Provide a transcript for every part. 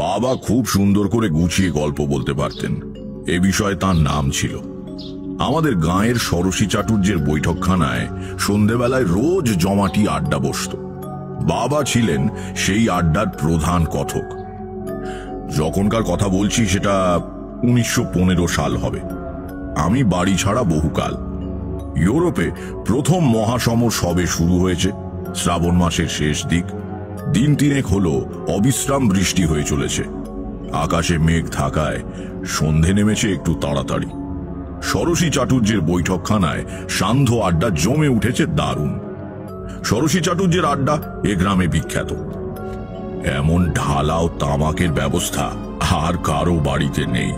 বাবা খুব সুন্দর করে গুছিয়ে গল্প বলতে পারতেন, এ বিষয়ে তার নাম ছিল। আমাদের গাঁয়ের ষোড়শী চাটুর্যের বৈঠকখানায় সন্ধেবেলায় রোজ জমাটি আড্ডা বসত। বাবা ছিলেন সেই আড্ডার প্রধান কথক। যখনকার কথা বলছি সেটা 1915 সাল হবে। আমি বাড়ি ছাড়া বহুকাল। ইউরোপে প্রথম মহাসমর সবে শুরু হয়েছে, শ্রাবণ মাসের শেষ দিক। দিন তিনেক হলো অবিশ্রাম বৃষ্টি হয়ে চলেছে। আকাশে মেঘ থাকায় সন্ধে নেমেছে একটু তাড়াতাড়ি। ষোড়শী চাটুর্যের বৈঠকখানায় সান্ধ্য আড্ডা জমে উঠেছে দারুণ। ষোড়শী চাটুর্যের আড্ডা এ গ্রামে বিখ্যাত। এমন ঢালাও তামাকের ব্যবস্থা আর কারো বাড়িতে নেই।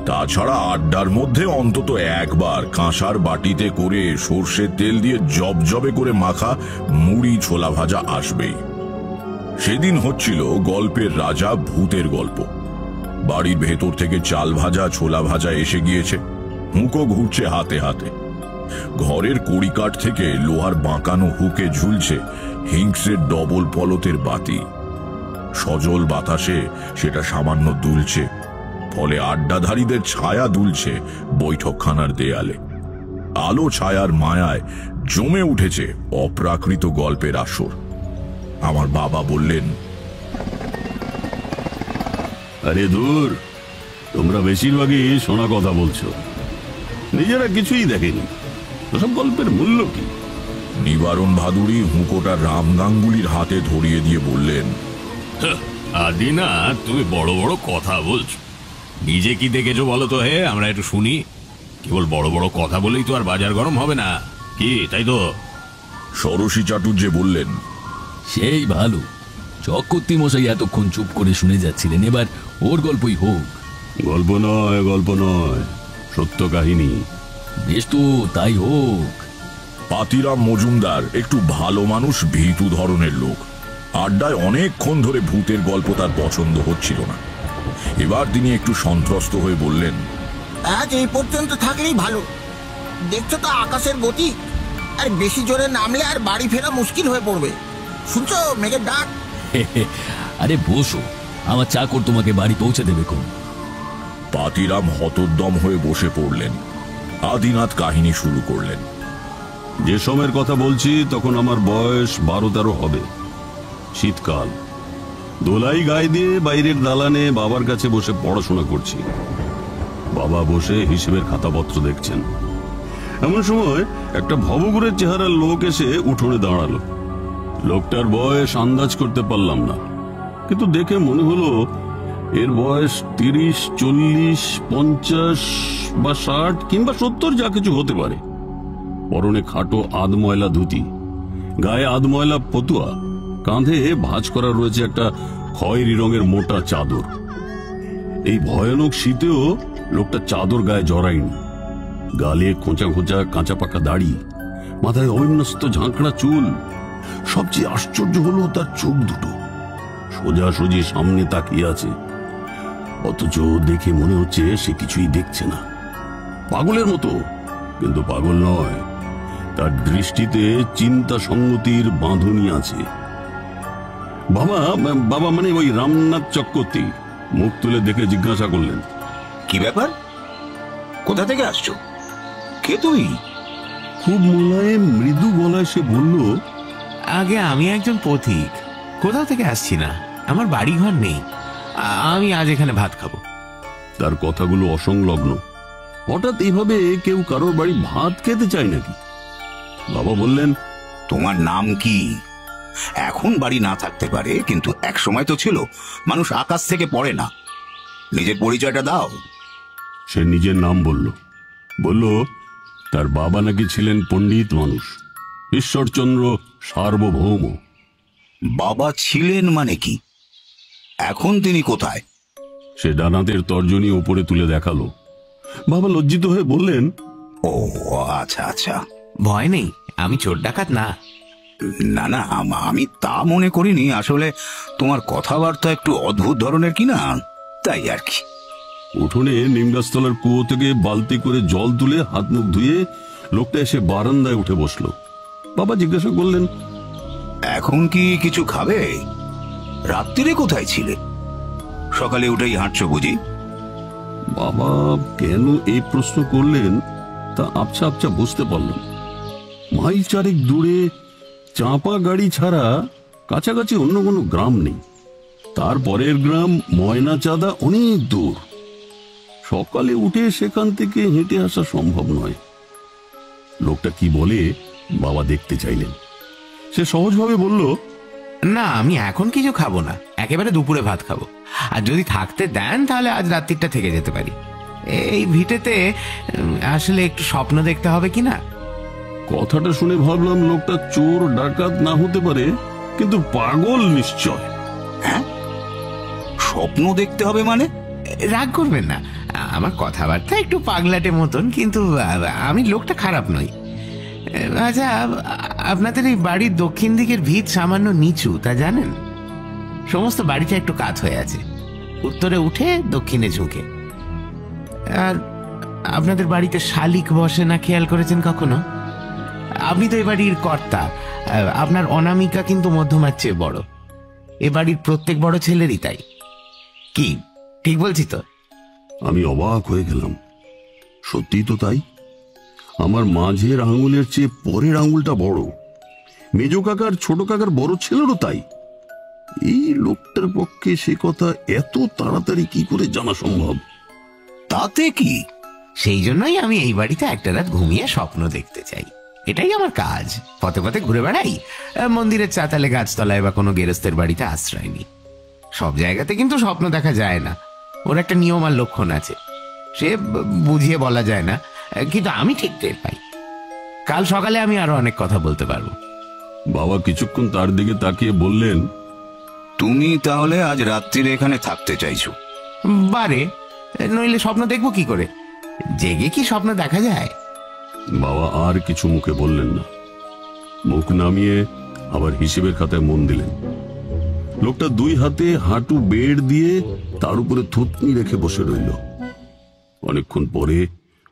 তাছাড়া আড্ডার মধ্যে অন্তত একবার কাঁসার বাটিতে করে সর্ষের তেল দিয়ে জবজবে করে মাখা মুড়ি ছোলা ভাজা আসবেই। সেদিন হচ্ছিল গল্পের রাজা ভূতের গল্প। বাড়ির ভেতর থেকে চাল ভাজা ছোলা ভাজা এসে গিয়েছে, হুঁকো ঘুরছে হাতে হাতে। ঘরের কড়িকাঠ থেকে লোহার বাঁকানো হুকে ঝুলছে হিংসের ডবল পলতের বাতি। সজল বাতাসে সেটা সামান্য দুলছে, ফলে আড্ডাধারীদের ছায়া দুলছে বৈঠকখানার দেয়ালে। আলো ছায়ার মায়ায় জমে উঠেছে অপ্রাকৃত গল্পের আসর। আমার বাবা বললেন, আরে দূর, তোমরা বেশিরভাগই শোনা কথা বলছো, নিজেরা কিছুই দেখেনি। ওসব গল্পের মূল্য কি? নিবারণ ভাদুড়ি হুঁকোটা রাম গাঙ্গুলির হাতে ধরিয়ে দিয়ে বললেন, আদিনা, তুমি বড় বড় কথা বলছো, নিজে কি দেখেছো বলো তো? হে, আমরা একটু শুনি। কেবল বড় বড় কথা বলেই তো আর বাজার গরম হবে না, কি তাই তো? ষোড়শী চাটুর্যে বললেন, সেই ভালো, চক্রবর্তী মশাই এতক্ষণ চুপ করে শুনে যাচ্ছিলেন, এবার ওর গল্পই হোক। গল্প নয়, গল্প নয়, সত্য কাহিনী। বেশ তো, তাই হোক। পাতিরাম মজুমদার একটু ভালো মানুষ, ভীতু ধরনের লোক। আড্ডায় অনেকক্ষণ ধরে ভূতের গল্প তার পছন্দ হচ্ছিল না। এবার তিনি একটু সন্ত্রস্ত হয়ে বললেন, আজ এই পর্যন্ত থাকলেই ভালো। দেখছো তো আকাশের গতি, আর বেশি জোরে নামলে আর বাড়ি ফেরা মুশকিল হয়ে পড়বে। শুনছো মেঘের ডাক? আরে বসো, আমার চাকর তোমাকে বাড়ি পৌঁছে দেবে কোন। পাতিরাম হতোদ্যম হয়ে বসে পড়লেন। আদিনাথ কাহিনী শুরু করলেন। যে সময়ের কথা বলছি তখন আমার বয়স 12-13 হবে। শীতকাল, দোলাই গায়ে দিয়ে বাইরের দালানে বাবার কাছে বসে পড়াশোনা করছি। বাবা বসে হিসেবের খাতাপত্র দেখছেন। এমন সময় একটা ভবঘুরের চেহারার লোক এসে উঠোনে দাঁড়ালো। লোকটার বয়স আন্দাজ করতে পারলাম না, কিন্তু দেখে মনে হলো এর বয়স 30, 40, 50 বা 60 কিংবা 70, যা কিছু হতে পারে। পরনে খাটো আধময়লা ধুতি, গায়ে আধময়লা ফতুয়া, কাঁধে ভাঁজ করা রয়েছে একটা খয়েরি রঙের মোটা চাদর। এই ভয়ানক শীতেও লোকটা চাদর গায়ে জড়ায়নি। গালে খোঁচা খোঁচা কাঁচা পাকা দাড়ি, মাথায় অবিন্যস্ত ঝাঁকড়া চুল। সবচেয়ে আশ্চর্য হলো তার চোখ দুটো সোজাসুজি সামনে তাকিয়ে আছে, অথচ দেখে মনে হচ্ছে সে কিছুই দেখছে না। পাগলের মতো, কিন্তু পাগল নয়। তার দৃষ্টিতে চিন্তা সংগতির বাঁধনি আছে। বাবা বাবা মানে ওই রামনাথ চক্রবর্তী মুখ তুলে দেখে জিজ্ঞাসা করলেন, কি ব্যাপার? কোথা থেকে আসছো? কে তুই? খুব মোলায়েম মৃদু গলায় সে বলল, আগে আমি একজন পথিক, কোথাও থেকে আসছি না, আমার বাড়ি ঘর নেই, আমি আজ এখানে ভাত খাবো। তার কথাগুলো অসংলগ্ন। হঠাৎ এইভাবে কেউ কারোর বাড়ি ভাত খেতে চায় নাকি? বাবা বললেন, তোমার নাম কি? এখন বাড়ি না থাকতে পারে, কিন্তু এক সময় তো ছিল মানুষ আকাশ থেকে পড়ে না। নিজের পরিচয়টা দাও। সে নিজের নাম বলল। বলল তার বাবা নাকি ছিলেন পণ্ডিত মানুষ, ঈশ্বরচন্দ্র সার্বভৌম। বাবা ছিলেন মানে কি? এখন তিনি কোথায়? সে ডানাতের তর্জনী উপরে তুলে দেখালো। বাবা লজ্জিত হয়ে বললেন, ও আচ্ছা আচ্ছা, ভয় নেই, আমি চোর ডাকাত না। না না, আমি তা মনে করিনি। আসলে তোমার কথাবার্তা একটু অদ্ভুত ধরনের কিনা, তাই আর কি। উঠোনে নিমগাছতলার কুয়ো থেকে বালতি করে জল তুলে হাত মুখ ধুয়ে লোকটা এসে বারান্দায় উঠে বসলো। বাবা জিজ্ঞাসা করলেন, এখন কি কিছু খাবে? রাত্রিরে কোথায় ছিলে? সকালে উঠেই হাঁটছো বুঝি? বাবা কেন এই প্রশ্ন করলেন তা আবছা আবছা বুঝতে পারলাম। মাইল চারেক দূরে চাঁপা গাড়ি ছাড়া কাছাকাছি অন্য কোনো গ্রাম নেই। তারপরের গ্রাম ময়নাচাঁদা অনেক দূর। সকালে উঠে সেখান থেকে হেঁটে আসা সম্ভব নয়। লোকটা কি বলে বাবা দেখতে চাইলেন। সে সহজভাবে বলল, না, আমি এখন কিছু খাবো না, একেবারে দুপুরে ভাত খাবো। আর যদি থাকতে দেন তাহলে আজ রাত্রিটা থেকে যেতে পারি। এই ভিটেতে আসলে একটু স্বপ্ন দেখতে হবে কি না। কথাটা শুনে ভাবলাম লোকটা চোর ডাকাত না হতে পারে, কিন্তু পাগল নিশ্চয়। হ্যাঁ, স্বপ্ন দেখতে হবে মানে? রাগ করবেন না, আমার কথাবার্তা একটু পাগলাটে মতন, কিন্তু আমি লোকটা খারাপ নই। আচ্ছা, আপনাদের এই বাড়ির দক্ষিণ দিকের ভিত সামান্য নিচু, তা জানেন? সমস্ত বাড়িটা একটু কাত হয়ে আছে, উত্তরে উঠে দক্ষিণে ঝুঁকে। আর আপনাদের বাড়িতে শালিক বসে না, খেয়াল করেছেন কখনো? আপনি তো এ বাড়ির কর্তা, আপনার অনামিকা কিন্তু মধ্যমার চেয়ে বড়। এ বাড়ির প্রত্যেক বড় ছেলেরই তাই। কি ঠিক বলছি তো? আমি অবাক হয়ে গেলাম। সত্যি তো তাই। আমার মাঝের আঙুলের চেয়ে পরের আঙুলটা বড়। মেজ কাকার ছোট কাকার বড় ছেলেরও তাই। এই লোকটার পক্ষে সে কথা এত তাড়াতাড়ি কি করে জানা সম্ভব? তাতে কি? সেই জন্যই আমি এই বাড়িতে একটা রাত ঘুমিয়ে স্বপ্ন দেখতে চাই। এটাই আমার কাজ। পথে পথে ঘুরে বেড়াই, মন্দিরের চাতালে, গাছতলায় বা কোনো গেরস্তের বাড়িতে আশ্রয় নিই। সব জায়গাতে কিন্তু স্বপ্ন দেখা যায় না, ওর একটা নিয়ম আর লক্ষণ আছে, সে বুঝিয়ে বলা যায় না, কিন্তু আমি ঠিক টের পাই। কাল সকালে আমি আরো অনেক কথা বলতে পারবো। বাবা কিছুক্ষণ তার দিকে তাকিয়ে বললেন, তুমি তাহলে আজ রাত্রিরে এখানে থাকতে চাইছো? বারে, নইলে স্বপ্ন দেখবো কি করে? জেগে কি স্বপ্ন দেখা যায়? বাবা আর কিছু মুখে বললেন না। মুখ নামিয়ে আবার হিসেবের খাতায় মন দিলেন। লোকটা দুই হাতে হাঁটু বেড় দিয়ে তার উপরে থুতনি রেখে বসে রইল। অনেকক্ষণ পরে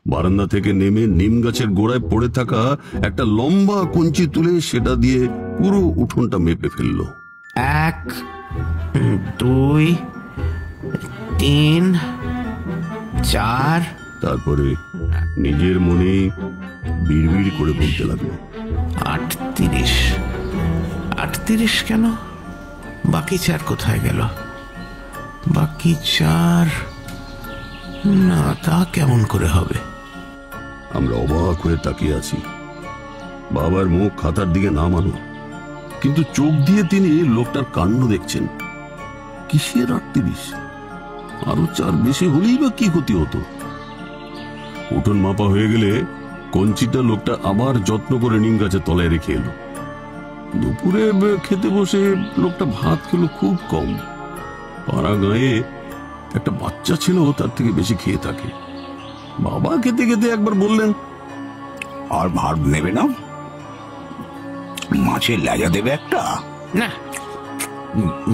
বারান্দা থেকে নেমে নিম গাছের গোড়ায় পড়ে থাকা একটা লম্বা কঞ্চি তুলে সেটা দিয়ে পুরো উঠোনটা মেপে ফেলল। 1, 2, 3, 4। তারপরে নিজের মনেই বিড়বিড় করে বলতে লাগলো, 38। 38 কেন? বাকি 4 কোথায় গেল? বাকি 4 না, তা কেমন করে হবে? আমরা অবাক হয়ে তাকিয়ে আছি। বাবার মুখ খাতার দিকে নামানো, কিন্তু চোখ দিয়ে তিনি লোকটার কাণ্ড দেখছেন। কিসের 38? আরো 4 বেশি হলেই বা কি ক্ষতি হতো? উঠোন মাপা হয়ে গেলে কঞ্চিটা লোকটা আবার যত্ন করে নিম গাছের তলায় রেখে এলো। দুপুরে খেতে বসে লোকটা ভাত খেলো খুব কম। পাড়া গায়ে একটা বাচ্চা ছিল, তার থেকে বেশি খেয়ে থাকে। বাবা খেতে খেতে একবার বললেন, আর ভাত নেবে না? মাছের লেজা দেবে একটা? না,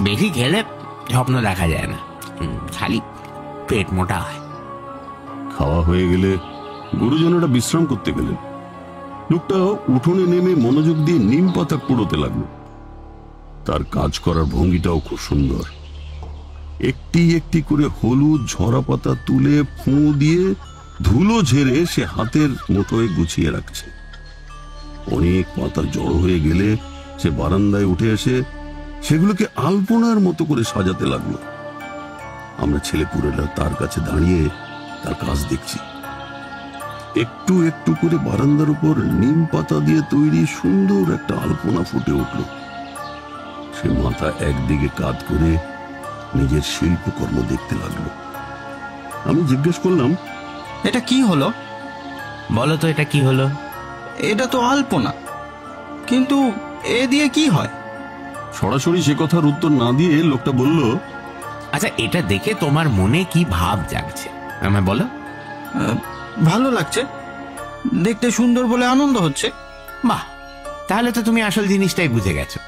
বেশি খেলে স্বপ্ন দেখা যায় না, খালি পেট মোটা হয়। খাওয়া হয়ে গেলে গুরুজনেরা বিশ্রাম করতে গেলেন। লোকটা উঠোনে নেমে মনোযোগ দিয়ে নিম পাতা কুড়োতে লাগলো। তার কাজ করার ভঙ্গিটাও খুব সুন্দর। একটি একটি করে হলুদ ঝরা পাতা তুলে ফুঁ দিয়ে ধুলো ঝেড়ে সে হাতের মুঠোয় গুছিয়ে রাখছে। অনেক পাতা জড়ো হয়ে গেলে সে বারান্দায় উঠে এসে সেগুলোকে আলপনার মতো করে সাজাতে লাগলো। আমরা ছেলেপুলেরা তার কাছে দাঁড়িয়ে তার কাজ দেখছি। একটু একটু করে বারান্দার উপর নিম পাতা দিয়ে তৈরি সুন্দর একটা আলপনা ফুটে উঠল। সে মাথা একদিকে কাত করে নিজের শিল্পকর্ম দেখতে লাগলো। আমি জিজ্ঞেস করলাম, এটা কি হলো? বলো তো, এটা কি হলো? এটা তো আলপনা, কিন্তু এ দিয়ে কি হয়? সরাসরি সে কথার উত্তর না দিয়ে লোকটা বলল, আচ্ছা, এটা দেখে তোমার মনে কি ভাব জাগছে আমায় বলো। ভালো লাগছে, দেখতে সুন্দর বলে আনন্দ হচ্ছে। বাহ, তাহলে তো তুমি আসল জিনিসটাই বুঝে গেছো।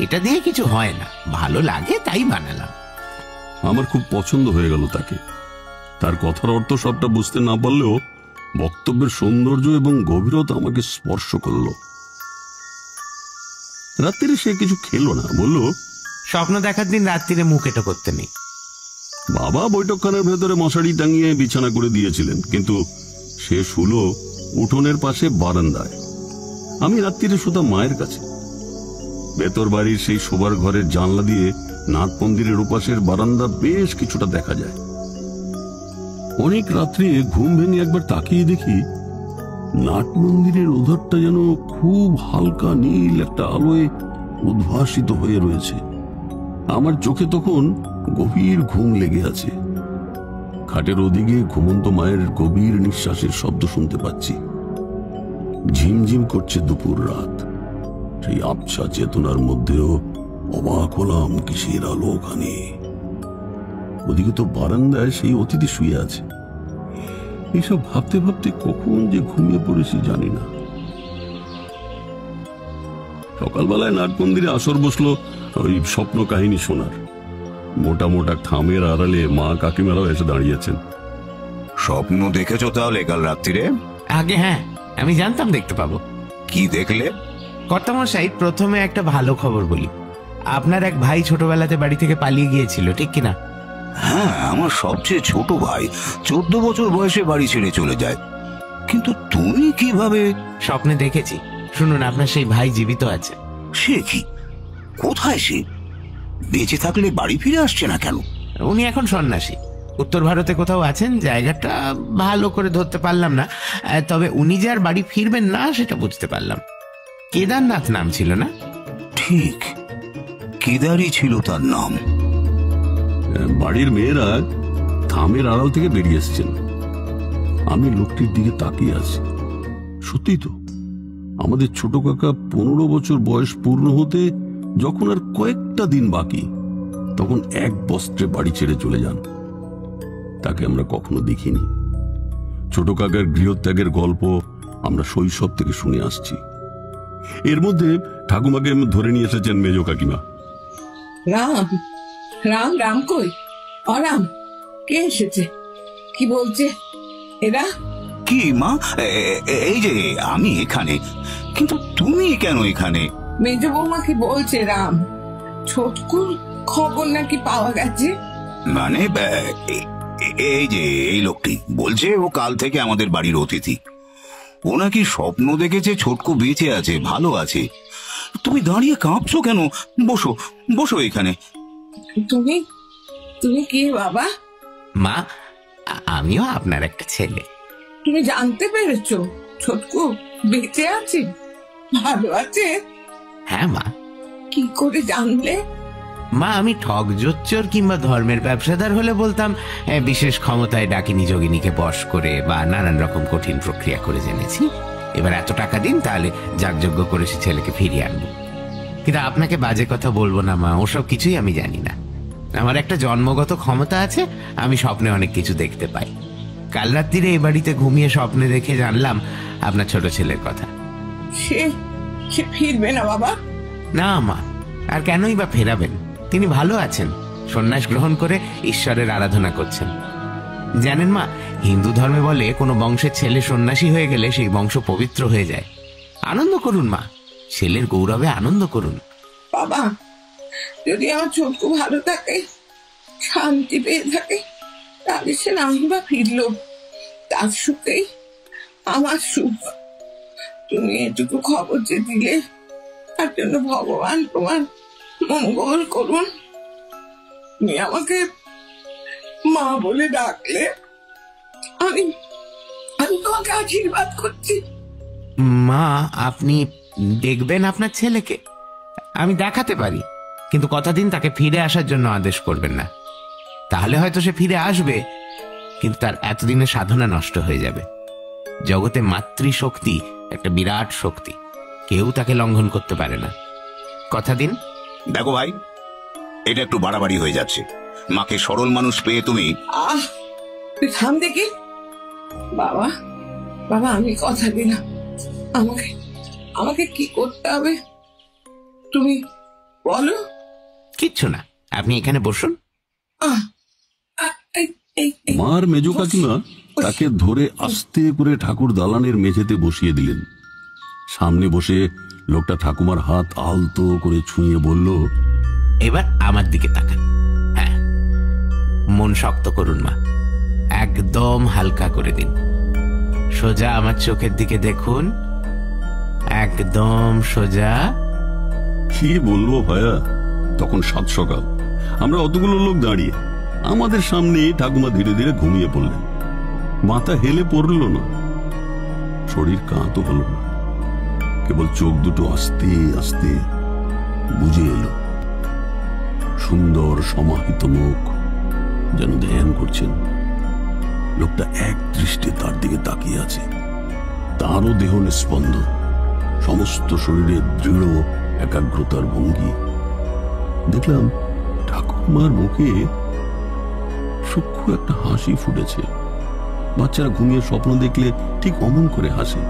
এটা দিয়ে কিছু হয় না, ভালো লাগে তাই বানালাম। আমার খুব পছন্দ হয়ে গেল তাকে। তার কথার অর্থ সবটা বুঝতে না পারলেও বক্তব্যের সৌন্দর্য এবং গভীরতা আমাকে স্পর্শ করল। রাত্রিরে সে কিছু খেলো না, বলল, স্বপ্ন দেখার দিন রাত্রিরে মুখ এটো করতে নেই। বাবা বৈঠকখানার ভেতরে মশারি টাঙিয়ে বিছানা করে দিয়েছিলেন, কিন্তু সে শুলো উঠোনের পাশে বারান্দায়। আমি রাত্রিরে শুতাম মায়ের কাছে। ভেতর বাড়ির সেই শোবার ঘরের জানলা দিয়ে নাট মন্দিরের উপাসের বারান্দা বেশ কিছুটা দেখা যায়। অনেক রাত্রে ঘুম ভেঙে একবার তাকিয়ে দেখি নাট মন্দিরের ওধারটা যেন খুব হালকা নীল একটা আলোয় উদ্ভাসিত হয়ে রয়েছে। আমার চোখে তখন গভীর ঘুম লেগে আছে। খাটের ওদিকে ঘুমন্ত মায়ের গভীর নিঃশ্বাসের শব্দ শুনতে পাচ্ছি। ঝিমঝিম করছে দুপুর রাত। সেই আবছা চেতনার মধ্যেও অবাক হলাম কিসের আলো ওখানে। ওদিকে তো বারান্দায় সেই অতিথি শুয়ে আছে। এসব ভাবতে ভাবতে কখন যে ঘুমিয়ে পড়েছি জানি না। সকালবেলায় নাট মন্দিরে আসর বসলো ওই স্বপ্ন কাহিনী শোনার। মোটা মোটা থামের আড়ালে মা কাকিমারাও এসে দাঁড়িয়েছেন। স্বপ্ন দেখেছো তাহলে কাল রাত্রিরে? আগে হ্যাঁ, আমি জানতাম দেখতে পাবো। কি দেখলে? কর্তামশাই, প্রথমে একটা ভালো খবর বলি। আপনার এক ভাই ছোটবেলাতে বাড়ি থেকে পালিয়ে গিয়েছিল, ঠিক কিনা? হ্যাঁ, আমার সবচেয়ে ছোট ভাই 14 বছর বয়সে বাড়ি ছেড়ে চলে যায়। কিন্তু তুমি কিভাবে? স্বপ্নে দেখেছি। শুনুন, আপনার সেই ভাই জীবিত আছে। সে কি? কোথায় সে? বেঁচে থাকলে বাড়ি ফিরে আসছে না কেন? উনি এখন সন্ন্যাসী। উত্তর ভারতে কোথাও আছেন, জায়গাটা ভালো করে ধরতে পারলাম না। তবে উনি যে আর বাড়ি ফিরবেন না সেটা বুঝতে পারলাম। কেদারনাথ নাম ছিল না? ঠিক, কেদারই ছিল তার নাম। বাড়ির মেয়েরা থামের আড়াল থেকে বেরিয়ে এসছেন। আমি লোকটির দিকে তাকিয়ে আছি। সত্যি তো, আমাদের ছোট কাকা 15 বছর বয়স পূর্ণ হতে যখন আর কয়েকটা দিন বাকি, তখন এক বস্ত্রে বাড়ি ছেড়ে চলে যান। তাকে আমরা কখনো দেখিনি। ছোট কাকার গৃহত্যাগের গল্প আমরা শৈশব থেকে শুনে আসছি। এর মধ্যে ঠাকুমাকে ধরে নিয়ে এসেছেন মেজ কাকিমা। রাম রাম রাম কই? অরাম, কে এসেছে? কি বলছে এরা? কি মা? এই যে আমি এখানে, কিন্তু তুমি কেন এখানে? মেজ বৌমা কি বলছে রাম? ছোটকুর খবর নাকি পাওয়া গেছে? মানে এই যে এই লোকটি বলছে ও কাল থেকে আমাদের বাড়ির অতিথি। ও নাকি স্বপ্ন দেখেছে ছোটকু বেঁচে আছে, ভালো আছে। তুমি দাঁড়িয়ে কাঁপছো কেন? বসো বসো এখানে। তুমি তুমি কি বাবা? মা, আমিও আপনার একটা ছেলে। তুমি জানতে পেরেছো ছোটকু বেঁচে আছে, ভালো আছে? হ্যাঁ মা। কি করে জানলে? মা, আমি ঠক জোচ্চর কিংবা ধর্মের ব্যবসাদার হলে বলতাম বিশেষ ক্ষমতায় ডাকিনী যোগিনীকে বশ করে বা নানান রকম কঠিন প্রক্রিয়া করে জেনেছি। এবার এত টাকা দিন, তাহলে যাগযজ্ঞ করে সে ছেলেকে ফিরিয়ে আনবো। কিন্তু আপনাকে বাজে কথা বলবো না মা, ওসব কিছুই আমি জানি না। আমার একটা জন্মগত ক্ষমতা আছে, আমি স্বপ্নে অনেক কিছু দেখতে পাই। কাল রাত্রিরে এই বাড়িতে ঘুমিয়ে স্বপ্নে দেখে জানলাম আপনার ছোট ছেলের কথা। সে সে ফিরবে না বাবা? না মা, আর কেনই বা ফেরাবেন? তিনি ভালো আছেন, সন্ন্যাস গ্রহণ করে ঈশ্বরের আরাধনা করছেন। জানেন মা, হিন্দু ধর্মে বলে কোনো বংশের ছেলে সন্ন্যাসী হয়ে গেলে সেই বংশ পবিত্র হয়ে যায়। আনন্দ করুন মা, ছেলের গৌরবে আনন্দ করুন। বাবা, যদি আমার ছোটকু ভালো থাকে, শান্তি পেয়ে থাকে, তাহলে সে নাই বা ফিরলো, তার সুখেই আমার সুখ। তুমি এটুকু খবর যে দিলে, তার জন্য ভগবান তোমার মঙ্গল করুন। তুমি আমাকে মা বলে ডাকলে, আমি আমি তোমাকে আশীর্বাদ করছি। মা, আপনি দেখবেন আপনার ছেলেকে? আমি দেখাতে পারি, কিন্তু কথা দিন তাকে ফিরে আসার জন্য আদেশ করবেন না। তাহলে হয়তো সে ফিরে আসবে, কিন্তু তার এতদিনের সাধনা নষ্ট হয়ে যাবে। জগতে মাতৃশক্তি একটা বিরাট শক্তি, কেউ তাকে লঙ্ঘন করতে পারে না। কথা দিন। দেখো ভাই, এটা একটু বাড়াবাড়ি হয়ে যাচ্ছে। মাকে সরল মানুষ পেয়ে তুমি। তুই থাম দেখি। বাবা বাবা, আমি কথা দিলাম, আমাকে আমাকে কি করতে হবে তুমি বলো। কিচ্ছু না, আপনি এখানে বসুন। মার মেজ কাকিমা তাকে ধরে আস্তে করে ঠাকুর দালানের মেঝেতে বসিয়ে দিলেন। সামনে বসে লোকটা ঠাকুমার হাত আলতো করে ছুঁয়ে বলল, এবার আমার দিকে তাকান। হ্যাঁ, মন শক্ত করুন মা, একদম হালকা করে দিন। সোজা আমার চোখের দিকে দেখুন, একদম সোজা। কি বলবো ভাইয়া, তখন 7 সকাল, আমরা অতগুলো লোক দাঁড়িয়ে, আমাদের সামনে ঠাকুমা ধীরে ধীরে ঘুমিয়ে পড়লেন। মাথা হেলে পড়ল না, শরীর কাঁতো হলো না, কেবল চোখ দুটো আস্তে আস্তে বুঝে এলো। সুন্দর সমাহিত মুখ, যেন ধ্যান করছেন। লোকটা এক দৃষ্টে তার দিকে তাকিয়ে আছে। তারও দেহ নিস্পন্দ, সমস্ত শরীরে দৃঢ় একাগ্রতার ভঙ্গি। দেখলাম ঠাকুরমার মুখে সূক্ষ্ম একটা হাসি ফুটেছে। বাচ্চারা ঘুমিয়ে স্বপ্ন দেখলে ঠিক অমন করে হাসে।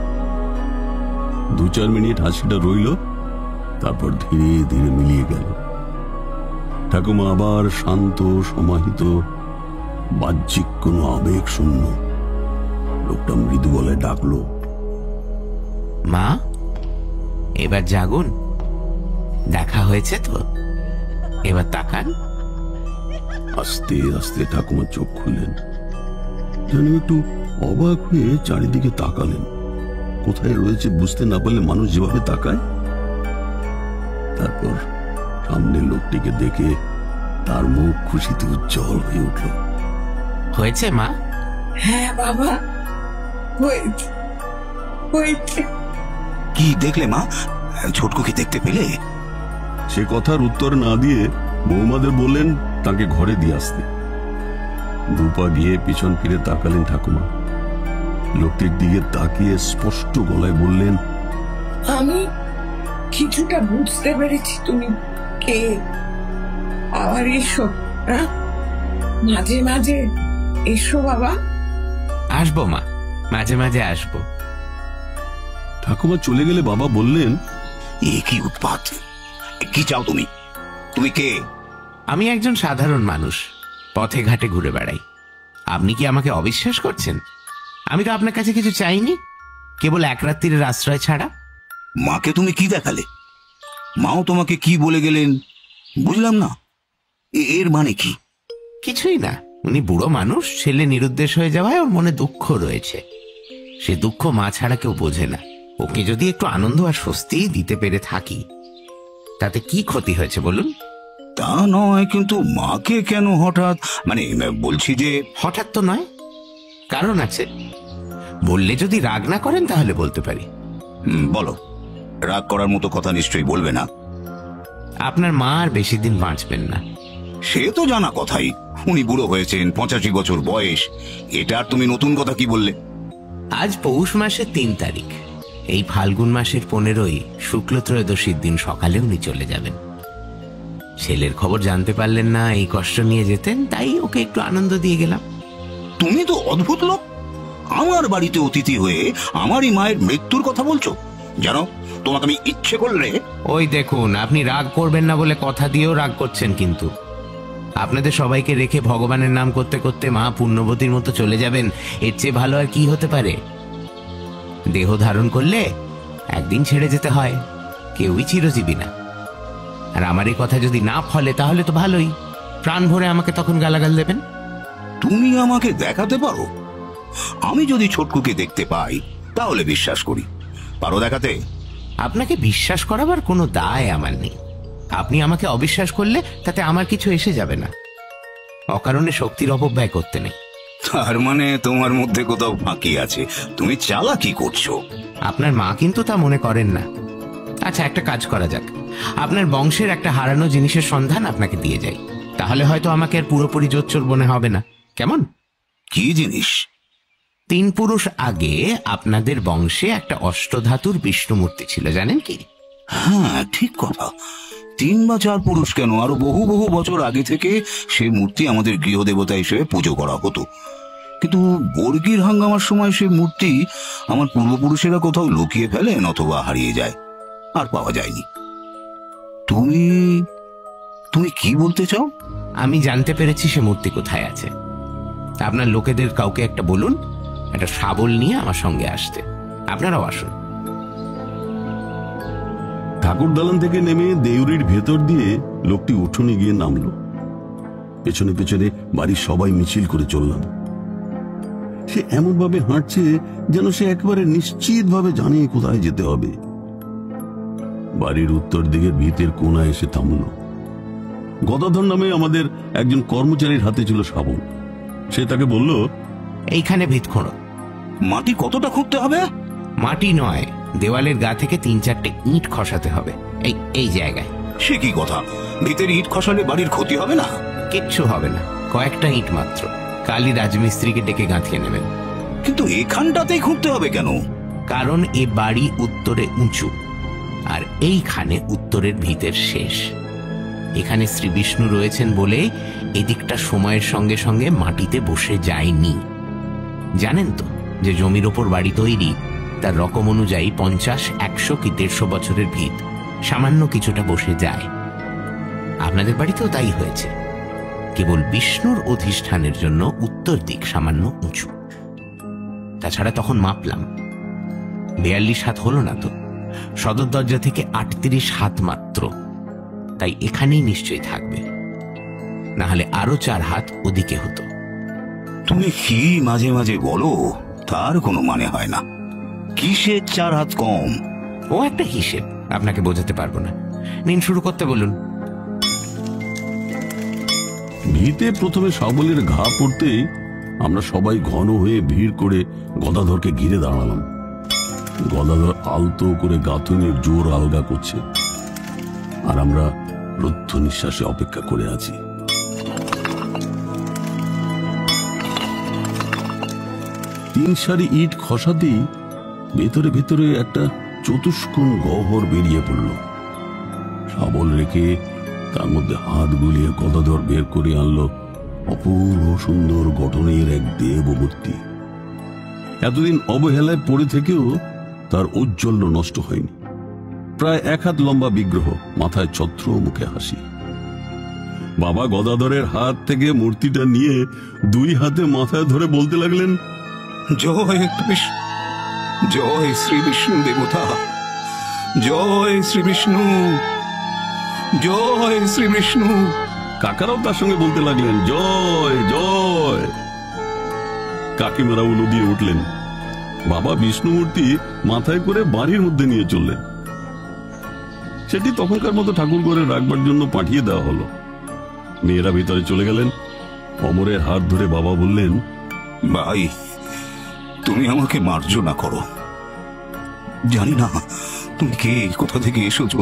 2-4 মিনিট হাসিটা রইল, তারপর ধীরে ধীরে মিলিয়ে গেল। ঠাকুমা আবার শান্ত, সমাহিত, বাহ্যিক কোনো আবেগ শূন্য। লোকটা মৃদু গলায় ডাকলো, মা, এবার জাগুন, দেখা হয়েছে তো, এবার তাকান। আস্তে আস্তে ঠাকুমা চোখ খুললেন, যেন একটু অবাক হয়ে চারিদিকে তাকালেন। কোথায় রয়েছে বুঝতে না পারলে মানুষ যেভাবে তাকায়। তারপর সামনের লোকটিকে দেখে তার মুখ খুশিতে উজ্জ্বল হয়ে উঠল। হয়েছে মা? হ্যাঁ বাবা, হয়েছে হয়েছে। কি দেখলে মা? ছোটকুকে দেখতে পেলে? সে কথার উত্তর না দিয়ে বৌমাদের বললেন তাকে ঘরে দিয়ে আসতে। 2 পা গিয়ে পিছন ফিরে তাকালেন ঠাকুমা। লোকটির দিকে তাকিয়ে স্পষ্ট গলায় বললেন, আমি কিছুটা বুঝতে পেরেছি তুমি কে। আবার এসো, মাঝে মাঝে এসো বাবা। আসবো মা, মাঝে মাঝে আসবো। ঠাকুমা চলে গেলে বাবা বললেন, এ কি উৎপাত! কি চাও তুমি? তুমি কে? আমি একজন সাধারণ মানুষ, পথে ঘাটে ঘুরে বেড়াই। আপনি কি আমাকে অবিশ্বাস করছেন? আমি তো আপনার কাছে কিছু চাইনি, কেবল এক রাত্রির আশ্রয় ছাড়া। মাকে তুমি কি দেখালে? মাও তোমাকে কি বলে গেলেন বুঝলাম না। এর মানে কি? কিছুই না, উনি বুড়ো মানুষ, ছেলে নিরুদ্দেশ হয়ে যাওয়ায় ওর মনে দুঃখ রয়েছে। সে দুঃখ মা ছাড়া কেউ বোঝে না। ওকে যদি একটু আনন্দ আর স্বস্তি দিতে পেরে থাকি, তাতে কি ক্ষতি হয়েছে বলুন? তা নয়, কিন্তু মাকে কেন হঠাৎ? মানে বলছি যে হঠাৎ তো নয়, কারণ আছে। বললে যদি রাগ না করেন তাহলে বলতে পারি। বলো। রাগ করার মতো কথা নিশ্চয়ই বলবে না। আপনার মা আর বেশি দিন বাঁচবেন না। সে তো জানা কথাই, উনি বুড়ো হয়েছেন, 85 বছর বয়স। এটা আর তুমি নতুন কথা কি বললে? আজ পৌষ মাসের 3 তারিখ, এই ফাল্গুন মাসের 15ই শুক্ল ত্রয়োদশীর দিন সকালে উনি চলে যাবেন। ছেলের খবর জানতে পারলেন না, এই কষ্ট নিয়ে যেতেন, তাই ওকে একটু আনন্দ দিয়ে গেলাম। তুমি তো অদ্ভুত লোক। আমার বাড়িতে অতিথি হয়ে আমারই মায়ের মৃত্যুর কথা বলছো। জানো, তোমাকে আমি ইচ্ছে করলে... ওই দেখুন, আপনি রাগ করবেন না বলে কথা দিয়েও রাগ করছেন। কিন্তু আপনাদের সবাইকে রেখে ভগবানের নাম করতে করতে মা পুণ্যবতীর মতো চলে যাবেন, এর চেয়ে ভালো আর কি হতে পারে? দেহ ধারণ করলে একদিন ছেড়ে যেতে হয়, কেউই চিরজীবী না। আর আমার এই কথা যদি না ফলে তাহলে তো ভালোই, প্রাণ ভরে আমাকে তখন গালাগাল দেবেন। তুমি আমাকে দেখাতে পারো? আমি যদি ছোটকুকে দেখতে পাই তাহলে বিশ্বাস করি। পারো দেখাতে? আপনাকে বিশ্বাস করাবার কোনো দায় আমার নেই। আপনি আমাকে অবিশ্বাস করলে তাতে আমার কিছু এসে যাবে না। অকারণে শক্তির অপব্যয় করতে নেই। তার মানে তোমার মধ্যে কোথাও ফাঁকি আছে, তুমি চালাকি করছো। আপনার মা কিন্তু তা মনে করেন না। আচ্ছা, একটা কাজ করা যাক, আপনার বংশের একটা হারানো জিনিসের সন্ধান আপনাকে দিয়ে যাই, তাহলে হয়তো আমাকে আর পুরোপুরি জোচ্চোর মনে হবে না। কেমন? কি জিনিস? 3 পুরুষ আগে আপনাদের বংশে একটা অষ্টধাতুর বিষ্ণু মূর্তি ছিল, জানেন কি? হ্যাঁ, ঠিক কথা। 3 বা 4 পুরুষ কেন, আরো বহু বহু বছর আগে থেকে সে মূর্তি আমাদের গৃহদেবতা হিসেবে পুজো করা হতো। কিন্তু বর্গির হাঙ্গামার সময় সে মূর্তি আমার পূর্বপুরুষেরা কোথাও লুকিয়ে ফেলেন অথবা হারিয়ে যায়, আর পাওয়া যায়নি। তুমি তুমি কি বলতে চাও? আমি জানতে পেরেছি সে মূর্তি কোথায় আছে। আপনার লোকেদের কাউকে একটা বলুন, একটা শাবল নিয়ে আমার সঙ্গে আসতে। আপনারাও আসুন। ঠাকুর দালান থেকে নেমে দেউরির ভেতর দিয়ে লোকটি উঠোনে গিয়ে নামলো। পেছনে পেছনে বাড়ির সবাই মিছিল করে চললাম। সে এমন ভাবে হাঁটছে যেন সে একেবারে নিশ্চিত ভাবে জানে কোথায় যেতে হবে। বাড়ির উত্তর দিকের ভিতের কোণায় এসে থামল। গদাধর নামে আমাদের একজন কর্মচারীর হাতে ছিল শাবল। সে তাকে বলল, এইখানে ভিত খোঁড়ো। মাটি কতটা খুঁড়তে হবে? মাটি নয়, দেওয়ালের গা থেকে 3-4টে ইট খসাতে হবে এই এই জায়গায়। সে কি কথা? ভিতের ইট খসালে বাড়ির ক্ষতি হবে না? কিচ্ছু হবে না, কয়েকটা ইট মাত্র। কালই রাজমিস্ত্রিকে ডেকে গাঁথিয়ে নেবেন। কিন্তু এখানটাতেই খুঁড়তে হবে কেন? কারণ এ বাড়ি উত্তরে উঁচু, আর এইখানে উত্তরের ভিতের শেষ। এখানে শ্রী বিষ্ণু রয়েছেন বলে এদিকটা সময়ের সঙ্গে সঙ্গে মাটিতে বসে যায়নি। জানেন তো যে জমির ওপর বাড়ি তৈরি তার রকম অনুযায়ী 50, 100 কি 150 বছরের ভিত সামান্য কিছুটা বসে যায়। আপনাদের বাড়িতেও তাই হয়েছে, কেবল বিষ্ণুর অধিষ্ঠানের জন্য উত্তর দিক সামান্য উঁচু। তাছাড়া তখন মাপলাম 42 হাত হলো না তো, সদর দরজা থেকে 38 হাত মাত্র। তাই এখানেই নিশ্চয়ই থাকবে, না হলে আরো 4 হাত ওদিকে হতো। তুমি কি মাঝে মাঝে বলো, তার কোনো মানে হয় না। কিসের 4 হাত কম? ও একটা হিসেব, আপনাকে বোঝাতে পারবো না। নিন, শুরু করতে বলুন। ভিতে প্রথমে শাবলের ঘা পড়তেই আমরা সবাই ঘন হয়ে ভিড় করে গদাধরকে ঘিরে দাঁড়ালাম। গদাধর আলতো করে গাঁথুনির জোর আলগা করছে, আর আমরা রুদ্ধ নিঃশ্বাসে অপেক্ষা করে আছি। তিন সারি ইট খসাতেই ভেতরে ভেতরে একটা চতুষ্কোণ গহ্বর বেরিয়ে পড়ল। শাবল রেখে তার মধ্যে হাত গুলিয়ে গদাধর বের করে আনলো অপূর্ব সুন্দর গঠনের এক দেবমূর্তি। এতদিন অবহেলায় পড়ে থেকেও তার ঔজ্জ্বল্য নষ্ট হয়নি। প্রায় 1 হাত লম্বা বিগ্রহ, মাথায় ছত্র, মুখে হাসি। বাবা গদাধরের হাত থেকে মূর্তিটা নিয়ে 2 হাতে মাথায় ধরে বলতে লাগলেন, জয় কৃষ্ণ, জয় শ্রী বিষ্ণু দেবতা, জয় শ্রী বিষ্ণু, জয় শ্রী বিষ্ণু। কাকারাও তার সঙ্গে বলতে লাগলেন, জয় জয়। কাকিমারা উলু দিয়ে উঠলেন। বাবা বিষ্ণু মূর্তি মাথায় করে বাড়ির মধ্যে নিয়ে চললেন। সেটি তখনকার মতো ঠাকুর ঘরে রাখবার জন্য পাঠিয়ে দেওয়া হলো। মেয়েরা ভিতরে চলে গেলেন। অমরের হাত ধরে বাবা বললেন, ভাই, তুমি আমাকে মার্জনা করো। জানি না তুমি কে, কোথা থেকে এসেছ,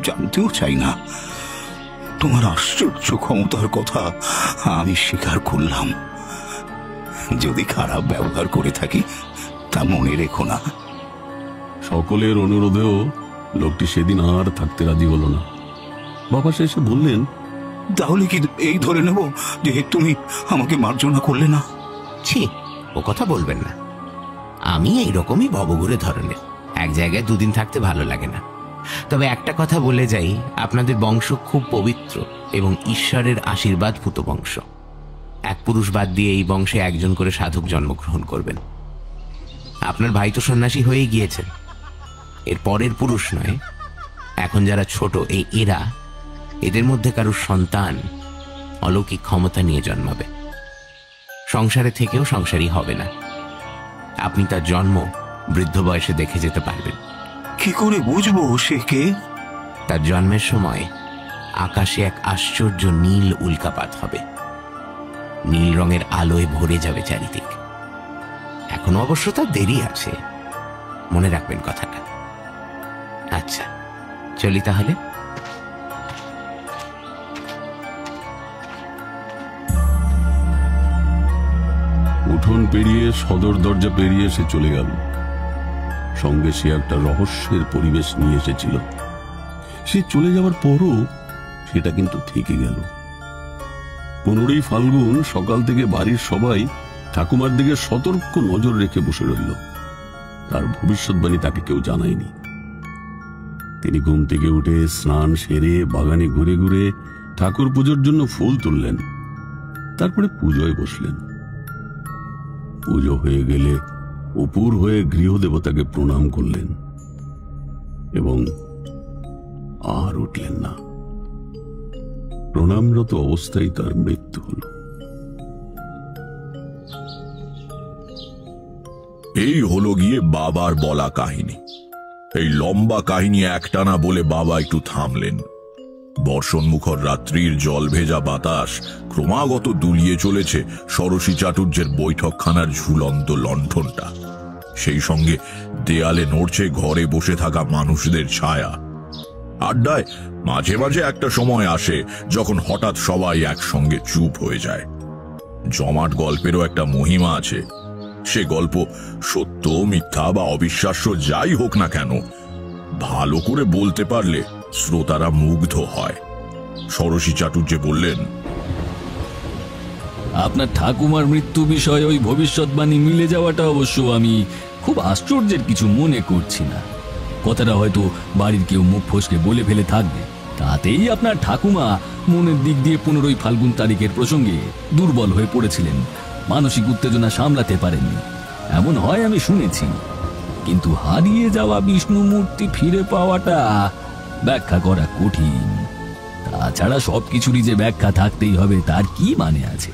জানতেও চাই না। তোমার আশ্চর্য ক্ষমতার কথা আমি স্বীকার করলাম। যদি খারাপ ব্যবহার করে থাকি তা মনে রেখো না। সকলের অনুরোধেও লোকটি সেদিন আর থাকতে রাজি হলো না। বাবা শেষে বললেন, তাহলে কি এই ধরে নেব যে তুমি আমাকে মার্জনা করলে না? ছি, ও কথা বলবেন না। আমি এইরকমই ভবঘুরে ধরনের, এক জায়গায় 2 দিন থাকতে ভালো লাগে না। তবে একটা কথা বলে যাই, আপনাদের বংশ খুব পবিত্র এবং ঈশ্বরের আশীর্বাদ ভূত বংশ। এক পুরুষ বাদ দিয়ে এই বংশে একজন করে সাধক জন্মগ্রহণ করবেন। আপনার ভাই তো সন্ন্যাসী হয়ে গিয়েছেন, এর পরের পুরুষ নয়। এখন যারা ছোট এই এদের মধ্যে কারোর সন্তান অলৌকিক ক্ষমতা নিয়ে জন্মাবে। সংসারে থেকেও সংসারী হবে না। আপনি তার জন্ম বৃদ্ধ বয়সে দেখে যেতে পারবেন। কি করে বুঝবো সে কে? তার জন্মের সময় আকাশে এক আশ্চর্য নীল উল্কাপাত হবে। নীল রঙের আলোয় ভরে যাবে চারিদিক। এখনো অবশ্য তার দেরি আছে, মনে রাখবেন কথাটা। আচ্ছা, চলি তাহলে। উঠোন পেরিয়ে সদর দরজা পেরিয়ে সে চলে গেল। সঙ্গে সে একটা রহস্যের পরিবেশ নিয়ে এসেছিল। সে চলে যাওয়ার পরও সেটা কিন্তু থেকে গেল। 15ই ফাল্গুন সকাল থেকে বাড়ির সবাই ঠাকুমার দিকে সতর্ক নজর রেখে বসে রইল। তার ভবিষ্যৎবাণী তাকে কেউ জানায়নি। তিনি ঘুম থেকে উঠে স্নান সেরে বাগানে ঘুরে ঘুরে ঠাকুর পুজোর জন্য ফুল তুললেন। তারপরে পুজোয় বসলেন। পুজো হয়ে গেলে উপুর হয়ে গৃহদেবতাকে প্রণাম করলেন এবং আর উঠলেন না। প্রণামরত অবস্থায় তার মৃত্যু হল। এই হলো গিয়ে বাবার বলা কাহিনী। এই লম্বা কাহিনী একটানা বলে বাবা একটু থামলেন। বর্ষণমুখর রাত্রির জল ভেজা বাতাস ক্রমাগত দুলিয়ে চলেছে ষোড়শী চাটুর্যের বৈঠকখানার ঝুলন্ত লণ্ঠনটা। সেই সঙ্গে দেয়ালে নড়ছে ঘরে বসে থাকা মানুষদের ছায়া। আড্ডায় মাঝে মাঝে একটা সময় আসে যখন হঠাৎ সবাই একসঙ্গে চুপ হয়ে যায়। জমাট গল্পেরও একটা মহিমা আছে। সে গল্প সত্য, মিথ্যা বা অবিশ্বাস্য যাই হোক না কেন, ভালো করে বলতে পারলে শ্রোতারা মুগ্ধ হয়। ষোড়শী চাটুর্য বললেন, আপনার ঠাকুমার মৃত্যু বিষয়ে ওই ভবিষ্যৎবাণী মিলে যাওয়াটা অবশ্য আমি খুব আশ্চর্যের কিছু মনে করছি না। কথাটা হয়তো বাড়ির কেউ মুখ ফসকে বলে ফেলে থাকবে, তাতেই আপনার ঠাকুমা মনের দিক দিয়ে 15 ফাল্গুন তারিখের প্রসঙ্গে দুর্বল হয়ে পড়েছিলেন, মানসিক উত্তেজনা সামলাতে পারেননি, এমন হয় আমি শুনেছি। কিন্তু হারিয়ে যাওয়া বিষ্ণু মূর্তি ফিরে পাওয়াটা ব্যাখ্যা করা কঠিন। তাছাড়া সবকিছুরই যে ব্যাখ্যা থাকতেই হবে তার কি মানে আছে?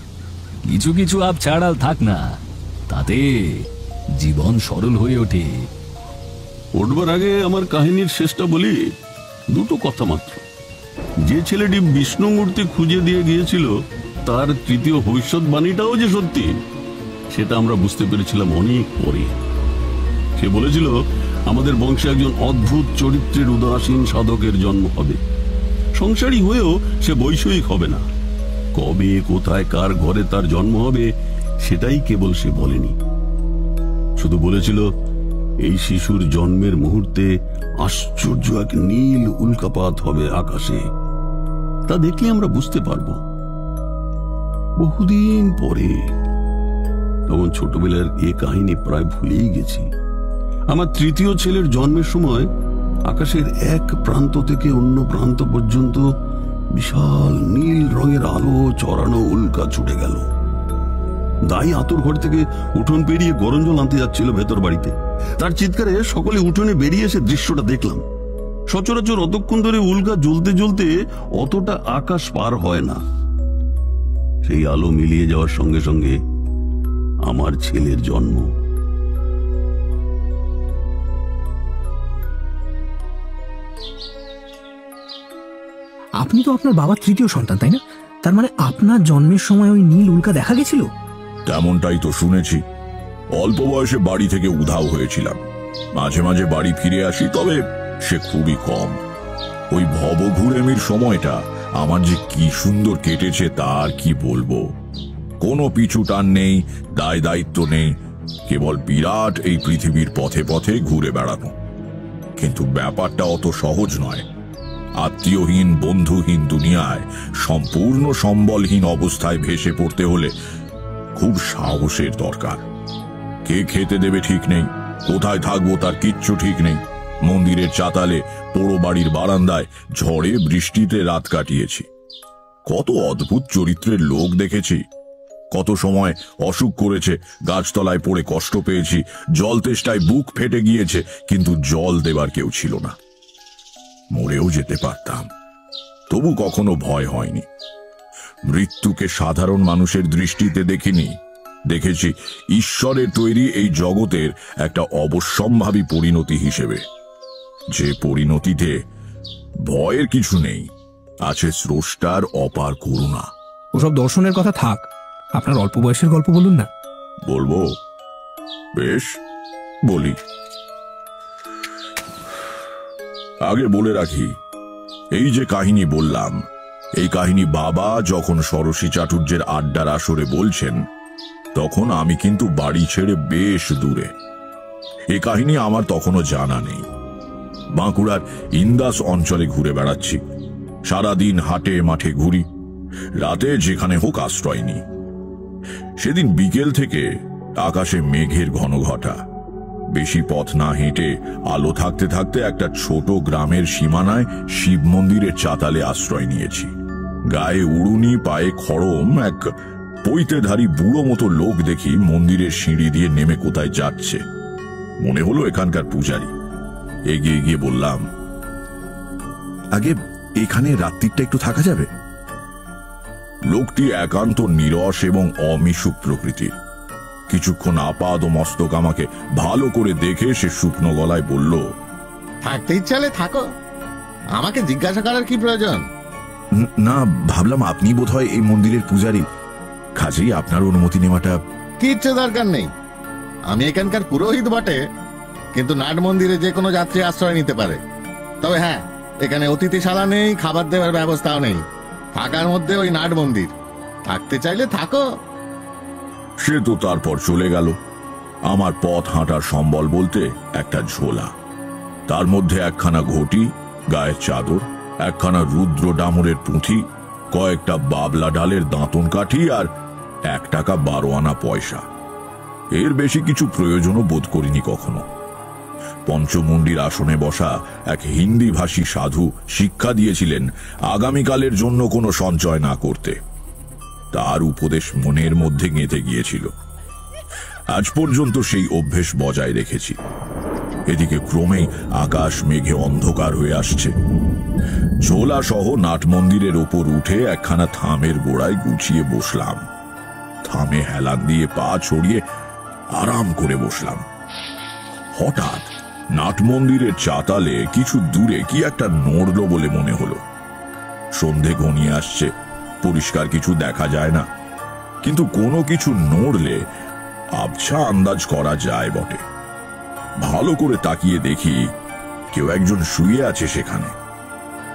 কিছু কিছু আপ ছাড়াল থাক না, তাতে জীবন সরল হয়ে ওঠে। উঠবার আগে আমার কাহিনীর শেষটা বলি। দুটো কথা মাত্র। যে ছেলেটি বিষ্ণু মূর্তি খুঁজে দিয়ে গিয়েছিল তার তৃতীয় ভবিষ্যৎবাণীটাও যে সত্যি, সেটা আমরা বুঝতে পেরেছিলাম অনেক পরে। সে বলেছিল আমাদের বংশে একজন অদ্ভুত চরিত্রের উদাসীন সাধকের জন্ম হবে। সংসারী হয়েও সে বৈষয়িক হবে না। কবে, কোথায়, কার ঘরে তার জন্ম হবে সেটাই কেবল সে বলেনি। শুধু বলেছিল এই শিশুর জন্মের মুহূর্তে আশ্চর্য এক নীল উল্কাপাত হবে আকাশে। তা দেখলে আমরা বুঝতে পারব। বহুদিন পরে, তখন ছোটবেলার এ কাহিনী প্রায় ভুলেই গেছি। আমার তৃতীয় ছেলের জন্মের সময় আকাশের এক প্রান্ত থেকে অন্য প্রান্ত পর্যন্ত বিশাল নীল রঙের আলো চড়ানো উল্কা ছুটে গেল। দাই আতুর ঘর থেকে উঠোন পেরিয়ে গরম জল আনতে যাচ্ছিল ভেতর বাড়িতে। তার চিৎকারে সকলে উঠোনে বেরিয়ে এসে দৃশ্যটা দেখলাম। সচরাচর অতক্ষণ ধরে উল্কা জ্বলতে জ্বলতে অতটা আকাশ পার হয় না। সেই আলো মিলিয়ে যাওয়ার সঙ্গে সঙ্গে আমার ছেলের জন্ম। আপনি তো আপনার বাবার তৃতীয় সন্তান, তাই না? তার মানে আপনার জন্মের সময় ওই নীল উল্কা দেখা গেছিল? তেমনটাই তো শুনেছি। অল্প বয়সে বাড়ি থেকে উধাও হয়েছিলাম। মাঝে মাঝে বাড়ি ফিরে আসি, তবে সে খুবই কম। ওই ভবঘুরেমির সময়টা আমার যে কি সুন্দর কেটেছে তা আর কি বলবো। কোনো পিছু টান নেই, দায় দায়িত্ব নেই, কেবল বিরাট এই পৃথিবীর পথে পথে ঘুরে বেড়ানো। কিন্তু ব্যাপারটা অত সহজ নয়। আত্মীয়হীন, বন্ধুহীন দুনিয়ায় সম্পূর্ণ সম্বলহীন অবস্থায় ভেসে পড়তে হলে খুব সাহসের দরকার। কে খেতে দেবে ঠিক নেই, কোথায় থাকবো তার কিচ্ছু ঠিক নেই। মন্দিরের চাতালে, পোড়ো বাড়ির বারান্দায় ঝড়ে বৃষ্টিতে রাত কাটিয়েছি। কত অদ্ভুত চরিত্রের লোক দেখেছি। কত সময় অসুখ করেছে, গাছতলায় পড়ে কষ্ট পেয়েছি, জল তেষ্টায় বুক ফেটে গিয়েছে, কিন্তু জল দেবার কেউ ছিল না। মরেও যেতে পারতাম, তবু কখনো ভয় হয়নি। মৃত্যুকে সাধারণ মানুষের দৃষ্টিতে দেখিনি, দেখেছি ঈশ্বরের তৈরি এই জগতের একটা অবশ্যম্ভাবী পরিণতি হিসেবে। যে পরিণতিতে ভয়ের কিছু নেই, আছে স্রষ্টার অপার করুণা। ওসব দর্শনের কথা থাক, আপনার অল্প বয়সের গল্প বলুন না। বলবো? বেশ, বলি। আগে বলে রাখি, এই যে কাহিনী বললাম, এই কাহিনী বাবা যখন ষোড়শী চাটুর্যের আড্ডার আসরে বলছেন, তখন আমি কিন্তু বাড়ি ছেড়ে বেশ দূরে। এই কাহিনী আমার তখনও জানা নেই। বাঁকুড়ার ইন্দাস অঞ্চলে ঘুরে বেড়াচ্ছি। সারাদিন হাটে মাঠে ঘুরি, রাতে যেখানে হোক আশ্রয় নিই। সেদিন বিকেল থেকে আকাশে মেঘের ঘন ঘটা। বেশি পথ না হেঁটে আলো থাকতে থাকতে একটা ছোট গ্রামের সীমানায় শিব মন্দিরের চাতালে আশ্রয় নিয়েছি। গায়ে উড়ুনি, পায়ে খড়ম এক পৈতেধারী বুড়ো মতো লোক দেখি মন্দিরের সিঁড়ি দিয়ে নেমে কোথায় যাচ্ছে। মনে হলো এখানকার পূজারী। এগিয়ে গিয়ে বললাম, আগে এখানে রাত্রিটা একটু থাকা যাবে? লোকটি একান্ত নীরস এবং অমিশুক প্রকৃতির। কিছুক্ষণ আপাদ মস্তক আমাকে ভালো করে দেখে সে শুকনো গলায় বলল, থাকতে ইচ্ছালে থাকো, আমাকে জিজ্ঞাসা করার কি প্রয়োজন? না, ভাবলাম আপনি বোধহয় এই মন্দিরের পূজারী, কাজেই আপনার অনুমতি নেওয়াটা। কিচ্ছু দরকার নেই, আমি এখানকার পুরোহিত বটে, কিন্তু নাট মন্দিরে যে কোনো যাত্রী আশ্রয় নিতে পারে। তবে হ্যাঁ, এখানে অতিথিশালা নেই, খাবার দেওয়ার ব্যবস্থাও নেই। থাকার মধ্যে ওই নাট মন্দির, থাকতে চাইলে থাকো। সে তো তারপর চলে গেল। আমার পথ হাঁটার সম্বল বলতে একটা ঝোলা, তার মধ্যে একখানা ঘটি, গায়ের চাদর, একখানা রুদ্র ডামরের পুঁথি, কয়েকটা বাবলা ডালের দাঁতন কাঠি আর 1 টাকা 12 আনা পয়সা। এর বেশি কিছু প্রয়োজনও বোধ করিনি কখনো। পঞ্চমুণ্ডির আসনে বসা এক হিন্দি ভাষী সাধু শিক্ষা দিয়েছিলেন আগামীকালের জন্য কোনো সঞ্চয় না করতে। তার উপদেশ মনের মধ্যে গেঁথে গিয়েছিল। আজ পর্যন্ত সেই অভ্যেস বজায় রেখেছি। এদিকে ক্রমেই আকাশ মেঘে অন্ধকার হয়ে আসছে। ঝোলা সহ নাট মন্দিরের ওপর উঠে একখানা থামের গোড়ায় গুছিয়ে বসলাম। থামে হেলান দিয়ে পা ছড়িয়ে আরাম করে বসলাম। হঠাৎ নাট মন্দিরের চাতালে কিছু দূরে কি একটা নড়ল বলে মনে হলো। সন্ধে ঘনিয়ে আসছে, পরিষ্কার কিছু দেখা যায় না, কিন্তু কোনো কিছু নড়লে আবছা আন্দাজ করা যায় বটে। ভালো করে তাকিয়ে দেখি কেউ একজন শুয়ে আছে সেখানে।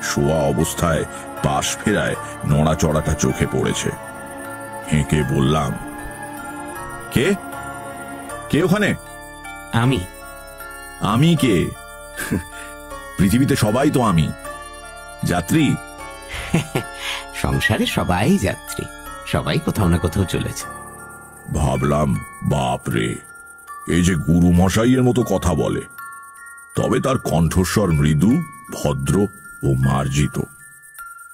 শোয়া অবস্থায় পাশ ফেরায় নড়াচড়াটা চোখে পড়েছে। হেঁকে বললাম, কে কে ওখানে? আমি। আমি কে? পৃথিবীতে সবাই তো আমি। যাত্রী? সংসারে সবাই যাত্রী, সবাই কোথাও না কোথাও চলেছে। ভাবলাম, বাপ রে, এই যে গুরু মশাইয়ের মতো কথা বলে, তবে তার কণ্ঠস্বর মৃদু, ভদ্র ও মার্জিত।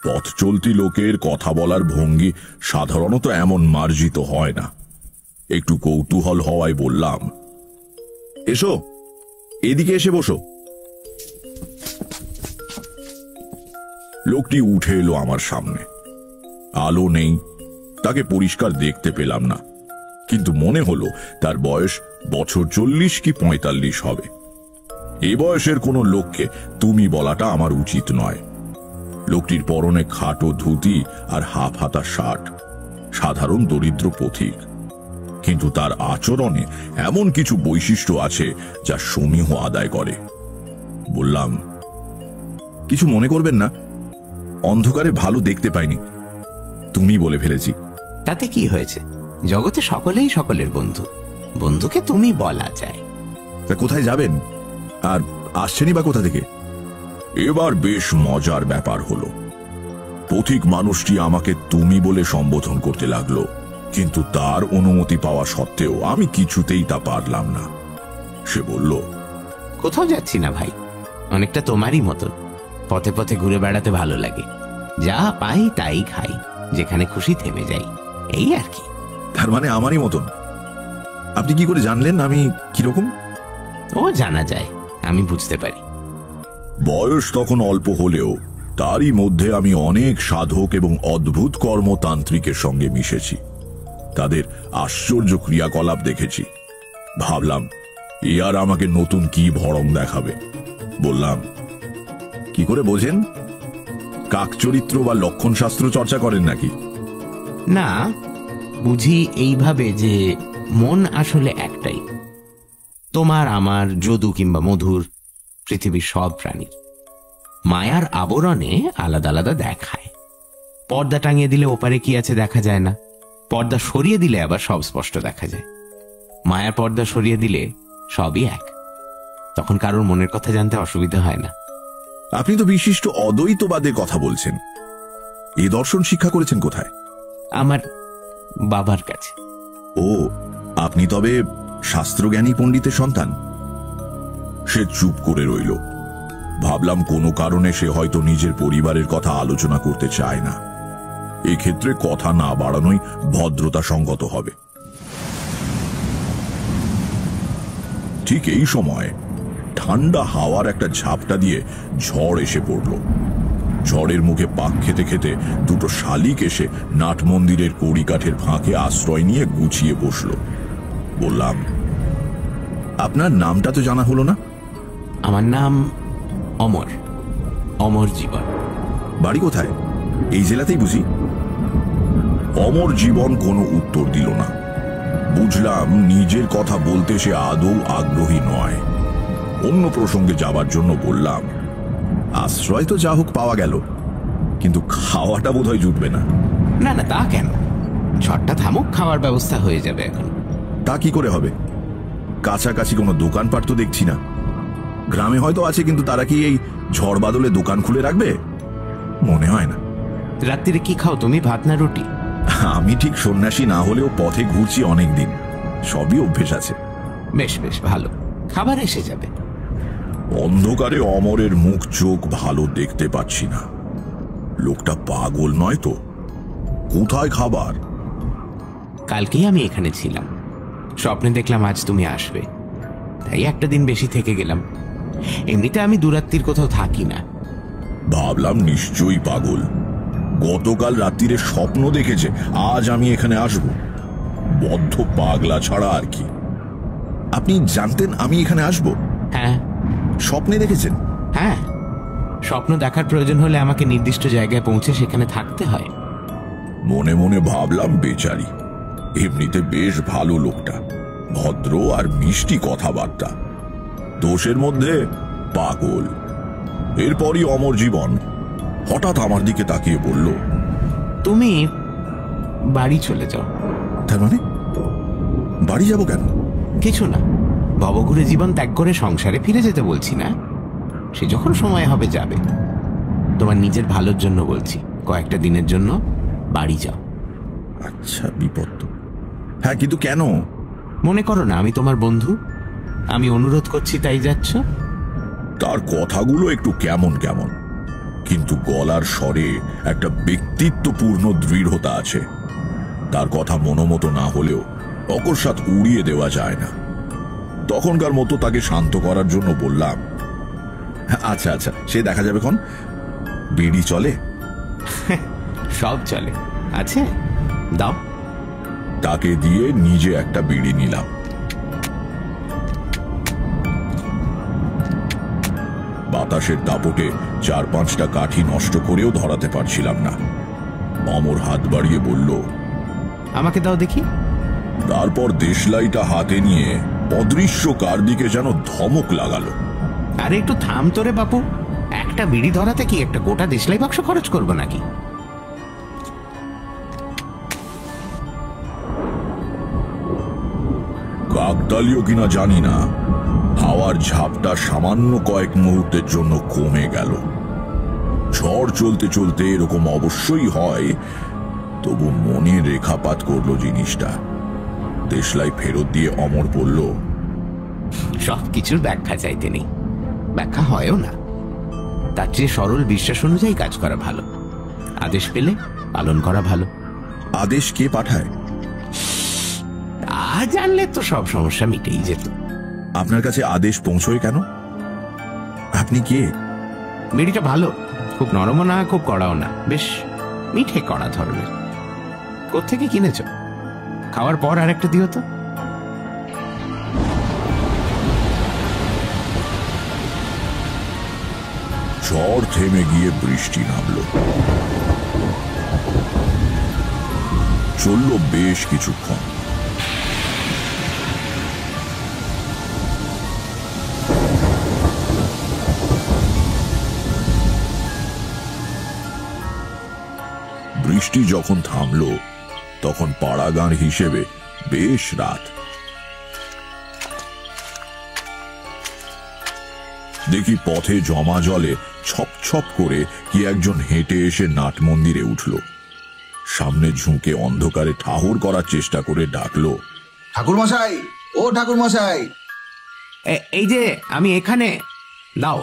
পথ চলতি লোকের কথা বলার ভঙ্গি সাধারণত এমন মার্জিত হয় না। একটু কৌতূহল হওয়ায় বললাম, এসো, এদিকে এসে বসো। লোকটি উঠে এলো আমার সামনে। আলো নেই, তাকে পরিষ্কার দেখতে পেলাম না, কিন্তু মনে হলো তার বয়স বছর 40 কি 45 হবে। এ বয়সের কোনো লোককে তুমি বলাটা আমার উচিত নয়। লোকটির পরনে খাটো ধুতি আর হাফ হাতা শার্ট, সাধারণ দরিদ্র পথিক, কিন্তু তার আচরণে এমন কিছু বৈশিষ্ট্য আছে যা সমীহ আদায় করে। বললাম, কিছু মনে করবেন না, অন্ধকারে ভালো দেখতে পাইনি, তুমি বলে ফেলেছি। তাতে কি হয়েছে? জগতে সকলেই সকলের বন্ধু, বন্ধুকে তুমি বলা যায়। তা কোথায় যাবেন, আর আসছেনই বা কোথা থেকে? এবার বেশ মজার ব্যাপার হলো। পথিক মানুষটি আমাকে তুমি বলে সম্বোধন করতে লাগলো, কিন্তু তার অনুমতি পাওয়া সত্ত্বেও আমি কিছুতেই তা পারলাম না। সে বলল, কোথাও যাচ্ছি না ভাই, অনেকটা তোমারই মতন। পথে পথে ঘুরে বেড়াতে ভালো লাগে, যা পাই তাই খাই, যেখানে খুশি থেমে যাই, এই আর কি। তার মানে আমারই মতন? আপনি কি করে জানলেন আমি কিরকম? ও জানা যায়, আমি বুঝতে পারি। বয়স তখন অল্প হলেও তারই মধ্যে আমি অনেক সাধক এবং অদ্ভুত কর্মতান্ত্রিকের সঙ্গে মিশেছি। তাদের আশ্চর্য ক্রিয়াকলাপ দেখেছি। ভাবলাম, এ আর আমাকে নতুন কি ভরং দেখাবে। বললাম, কি করে বোঝেন? কাক চরিত্র বা লক্ষণ শাস্ত্র চর্চা করেন নাকি? না, বুঝি এইভাবে যে মন আসলে একটাই, তোমার আমার, যদু কিংবা মধুর, পৃথিবীর সব প্রাণীর। মায়ার আবরণে আলাদা আলাদা দেখায়। পর্দা টাঙিয়ে দিলে ওপারে কি আছে দেখা যায় না, পর্দা সরিয়ে দিলে আবার সব স্পষ্ট দেখা যায়। মায়ার পর্দা সরিয়ে দিলে সবই এক, তখন কারোর মনের কথা জানতে অসুবিধা হয় না। আপনি তো বিশিষ্ট অদ্বৈতবাদের কথা বলছেন। এই দর্শন শিক্ষা করেছেন কোথায়? আমার বাবার কাছে। ও, আপনি তবে শাস্ত্রজ্ঞানী পণ্ডিতের সন্তান? সে চুপ করে রইল। ভাবলাম কোনো কারণে সে হয়তো নিজের পরিবারের কথা আলোচনা করতে চায় না। এক্ষেত্রে কথা না বাড়ানোই ভদ্রতা সঙ্গত হবে। ঠিক এই সময় ঠান্ডা হাওয়ার একটা ঝাপটা দিয়ে ঝড় এসে পড়ল। ঝড়ের মুখে পাক খেতে খেতে দুটো শালিক এসে নাট মন্দিরের কড়িকাঠের ফাঁকে আশ্রয় নিয়ে গুছিয়ে বসল। বললাম, আপনার নামটা তো জানা হলো না। আমার নাম অমর, অমর জীবন। বাড়ি কোথায়? এই জেলাতেই বুঝি? অমর জীবন কোনো উত্তর দিল না। বুঝলাম নিজের কথা বলতে সে আদৌ আগ্রহী নয়। অন্য প্রসঙ্গে যাবার জন্য বললাম, আশ্রয় তো যা হোক পাওয়া গেল, কিন্তু খাওয়াটা বোধহয় জুটবে না। না না, তা কেন? ঝড়টা থামুক, খাওয়ার ব্যবস্থা হয়ে যাবে এখন। তা কি করে হবে? কাছাকাছি কোনো দোকানপাট তো দেখছি না। গ্রামে হয়তো আছে, কিন্তু তারা কি এই ঝড় বাদলে দোকান খুলে রাখবে? মনে হয় না। রাত্রিরে কি খাও তুমি, ভাত না রুটি? আমি ঠিক সন্ন্যাসী না হলেও পথে ঘুরছি অনেক দিন, সবই অভ্যেস আছে। বেশ বেশ, ভালো, খাবার এসে যাবে। অন্ধকারে অমরের মুখ চোখ ভালো দেখতে পাচ্ছি না। লোকটা পাগল নয় তো? কোথায় খাবার? কালকেই আমি এখানে ছিলাম, স্বপ্নে দেখলাম আজ তুমি আসবে, তাই একটা দিন বেশি থেকে গেলাম। এমনিতে আমি দুরাত্রির কোথাও থাকি না। ভাবলাম নিশ্চয়ই পাগল। গতকাল রাত্রিরে স্বপ্ন দেখেছে আজ আমি এখানে আসব। বদ্ধ পাগলা ছাড়া আর কি। আপনি জানতেন আমি এখানে আসব? হ্যাঁ। স্বপ্নে দেখেছেন? হ্যাঁ, স্বপ্ন দেখার প্রয়োজন হলে আমাকে নির্দিষ্ট জায়গায় পৌঁছে সেখানে থাকতে হয়। মনে মনে ভাবলাম, বেচারি, এমনিতে বেশ ভালো লোকটা, ভদ্র আর মিষ্টি কথাবার্তা, দোষের মধ্যে পাগল। এরপরই অমর জীবন হঠাৎ আমার দিকে তাকিয়ে বলল, তুমি বাড়ি চলে যাও। তার মানে বাড়ি যাব কেন? কিছু না, ভবঘুরে জীবন ত্যাগ করে সংসারে ফিরে যেতে বলছি না, সে যখন সময় হবে যাবে। তোমার নিজের ভালোর জন্য বলছি, কয়েকটা দিনের জন্য বাড়ি যাও। আচ্ছা, বিপদ তো। হ্যাঁ, কিন্তু কেন? মনে করো না আমি তোমার বন্ধু, আমি অনুরোধ করছি তাই যাচ্ছ? তার কথাগুলো একটু কেমন কেমন, কিন্তু গলার স্বরে একটা ব্যক্তিত্বপূর্ণ দৃঢ়তা আছে। তার কথা মনোমতো না হলেও অকস্মাৎ উড়িয়ে দেওয়া যায় না। তখনকার মতো তাকে শান্ত করার জন্য বললাম, আচ্ছা আচ্ছা, সে দেখা যাবে। ক্ষণ বিড়ি চলে? সব চলে, আছে, দাও। তাকে দিয়ে নিজে একটা বিড়ি নিলাম। বাতাসের দাপটে 4-5টা কাঠি নষ্ট করেও ধরাতে পারছিলাম না। অমর হাত বাড়িয়ে বলল, আমাকে দাও দেখি। তারপর দেশলাইটা হাতে নিয়ে অদৃশ্য কার দিকে যেন ধমক লাগালো। আরে একটু থাম তোরে বাপু, একটা বিড়ি ধরাতে কি একটা গোটা দেশলাই বাক্স খরচ করবো নাকি? কাকতালীয় কিনা জানি না, হাওয়ার ঝাপটা সামান্য কয়েক মুহূর্তের জন্য কমে গেল। ঝড় চলতে চলতে এরকম অবশ্যই হয়, তবু মনে রেখাপাত করলো জিনিসটা। দেশলাই ফেরত দিয়ে অমর বলল, সবকিছুর ব্যাখ্যা চাইতে নেই, ব্যাখ্যা হয়ও না। তার চেয়ে সরল বিশ্বাস অনুযায়ী কাজ করা ভালো, আদেশ পেলে পালন করা ভালো। আদেশ কে পাঠায়? তা জানলে তো সব সমস্যা মিটেই যেত। আপনার কাছে আদেশ পৌঁছয় কেন? আপনি কে? বিড়িটা ভালো, খুব নরমও না খুব কড়াও না, বেশ মিঠে কড়া ধরনের। কোত্থেকে কিনেছ? খাওয়ার পর আর একটা দিও তো। ঝড় থেমে গিয়ে বৃষ্টি নামল। চলল বেশ কিছুক্ষণ। বৃষ্টি যখন থামল তখন পাড়াগাঁর হিসেবে বেশ রাত। দেখি পথে জমা জলে ছপ ছপ করে কি একজন হেঁটে এসে নাট মন্দিরে উঠল। সামনে ঝুঁকে অন্ধকারে ঠাহর করার চেষ্টা করে ডাকলো, ঠাকুর মশাই, ও ঠাকুর মশাই। এই যে আমি এখানে, দাও।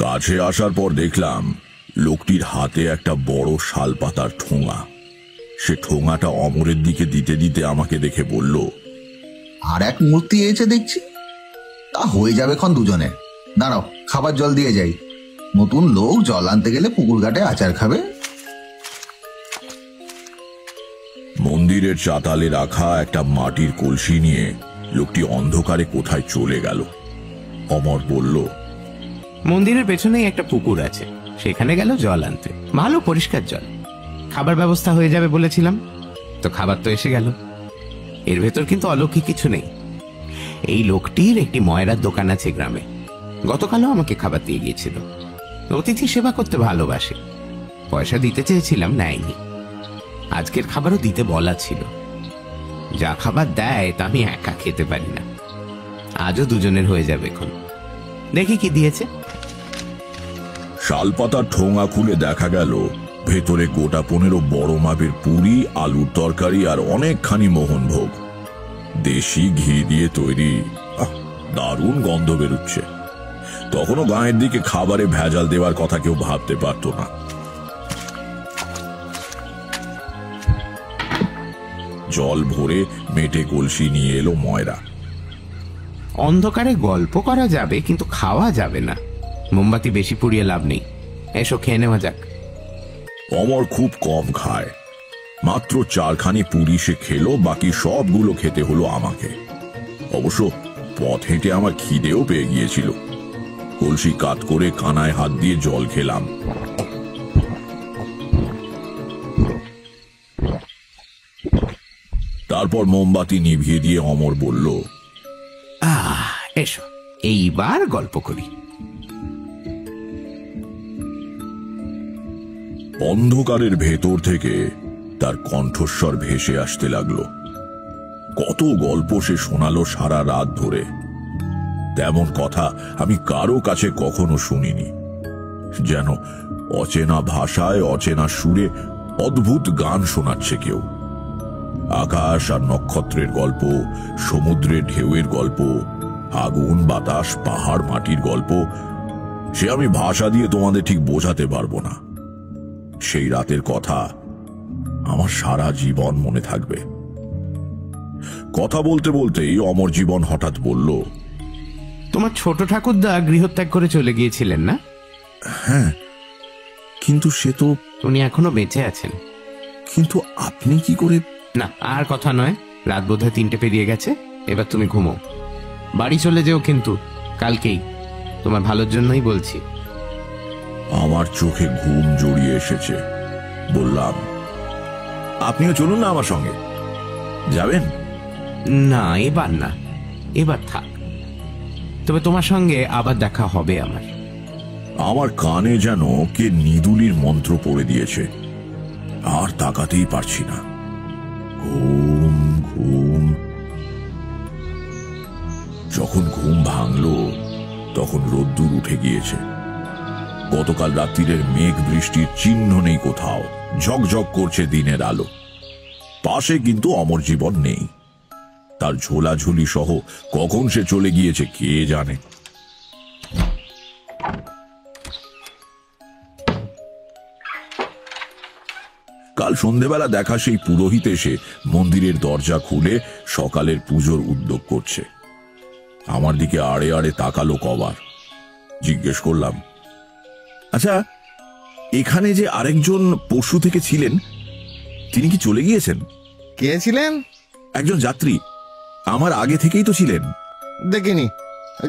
কাছে আসার পর দেখলাম লোকটির হাতে একটা বড় শালপাতার ঠোঙা। সে ঠোঙাটা অমরের দিকে দিতে দিতে আমাকে দেখে বলল, আর এক মূর্তি এসে দেখছি, তা হয়ে যাবে খন দুজনে। দাঁড়াও, খাবার জল দিয়ে যাই। নতুন লোক জল আনতে গেলে পুকুর ঘাটে আচার খাবে। মন্দিরের চাতালে রাখা একটা মাটির কলসি নিয়ে লোকটি অন্ধকারে কোথায় চলে গেল। অমর বলল, মন্দিরের পেছনেই একটা পুকুর আছে, সেখানে গেল জল আনতে। ভালো পরিষ্কার জল, খাবার ব্যবস্থা হয়ে যাবে বলেছিলাম, তো খাবার তো এসে গেল। এর ভেতর কিন্তু অলৌকিক কিছু নেই। এই লোকটির একটি ময়রার দোকান আছে গ্রামে, গতকালও আমাকে খাবার দিয়ে গিয়েছিল। অতিথি সেবা করতে ভালোবাসে। পয়সা দিতে চেয়েছিলাম, নেয়নি। আজকের খাবারও দিতে বলা ছিল। যা খাবার দেয় তা আমি একা খেতে পারি না, আজও দুজনের হয়ে যাবে। এখন দেখি কি দিয়েছে। শালপাতার ঠোঙা খুলে দেখা গেল ভেতরে গোটা 15 বড় মাপের পুরি, আলুর তরকারি আর অনেকখানি মোহনভোগ। দেশি ঘি দিয়ে তৈরি, দারুণ গন্ধ বেরুচ্ছে। তখনও গায়ের দিকে খাবারে ভেজাল দেওয়ার কথা কেউ ভাবতে পারত না। জল ভরে মেটে কলসি নিয়ে এলো ময়রা। অন্ধকারে গল্প করা যাবে, কিন্তু খাওয়া যাবে না। মোমবাতি বেশি পুড়িয়ে লাভ নেই। এসো খেয়ে নেওয়া যাক। অমর খুব কম খায়, মাত্র 4খানি পুরি সে খেলো, বাকি সবগুলো খেতে হলো আমাকে। অবশ্য পথ হেঁটে আমার খিদেও পেয়ে গিয়েছিল। কলসি কাত করে কানায় হাত দিয়ে জল খেলাম। তারপর মোমবাতি নিভিয়ে দিয়ে অমর বলল, এসো এইবার গল্প করি। অন্ধকারের ভেতর থেকে তার কণ্ঠস্বর ভেসে আসতে লাগলো। কত গল্প সে শোনালো সারা রাত ধরে। তেমন কথা আমি কারো কাছে কখনো শুনিনি। যেন অচেনা ভাষায়, অচেনা সুরে অদ্ভুত গান শোনাচ্ছে কেউ। আকাশ আর নক্ষত্রের গল্প, সমুদ্রের ঢেউয়ের গল্প, আগুন, বাতাস, পাহাড়, মাটির গল্প। সে আমি ভাষা দিয়ে তোমাদের ঠিক বোঝাতে পারবো না। সেই রাতের কথা আমার সারা জীবন মনে থাকবে। কথা বলতে বলতেই অমর জীবন হঠাৎ বলল, তোমার ছোট ঠাকুরদা গৃহত্যাগ করে চলে গিয়েছিলেন না? হ্যাঁ, কিন্তু সে তো... উনি এখনো বেঁচে আছেন। কিন্তু আপনি কি করে... না, আর কথা নয়। রাত বোধহয় 3টে পেরিয়ে গেছে। এবার তুমি ঘুমো। বাড়ি চলে যেও কিন্তু কালকেই। তোমার ভালোর জন্যই বলছি। আমার চোখে ঘুম জড়িয়ে এসেছে। বললাম, আপনিও চলুন না আমার সঙ্গে। যাবেন? না, এবার না, এবার থাক। তবে তোমার সঙ্গে আবার দেখা হবে আমার। আমার কানে যেন কে নিদুলির মন্ত্র পড়ে দিয়েছে। আর তাকাতেই পারছি না। ঘুম ঘুম। যখন ঘুম ভাঙলো তখন রোদ্দুর উঠে গিয়েছে। গতকাল রাত্রির মেঘ বৃষ্টির চিহ্ন নেই কোথাও। ঝকঝক করছে দিনের আলো। পাশে কিন্তু অমর জীবন নেই। তার ঝোলাঝুলি সহ কখন সে চলে গিয়েছে কে জানে। কাল সন্ধেবেলা দেখা সেই পুরোহিত এসে মন্দিরের দরজা খুলে সকালের পুজোর উদ্যোগ করছে। আমার দিকে আড়ে আড়ে তাকালো কবার। জিজ্ঞেস করলাম, আচ্ছা, এখানে যে আরেকজন পশু থেকে ছিলেন, তিনি কি চলে গিয়েছেন? কে ছিলেন? একজন যাত্রী। আমার আগে থেকেই তো ছিলেন। দেখিনি,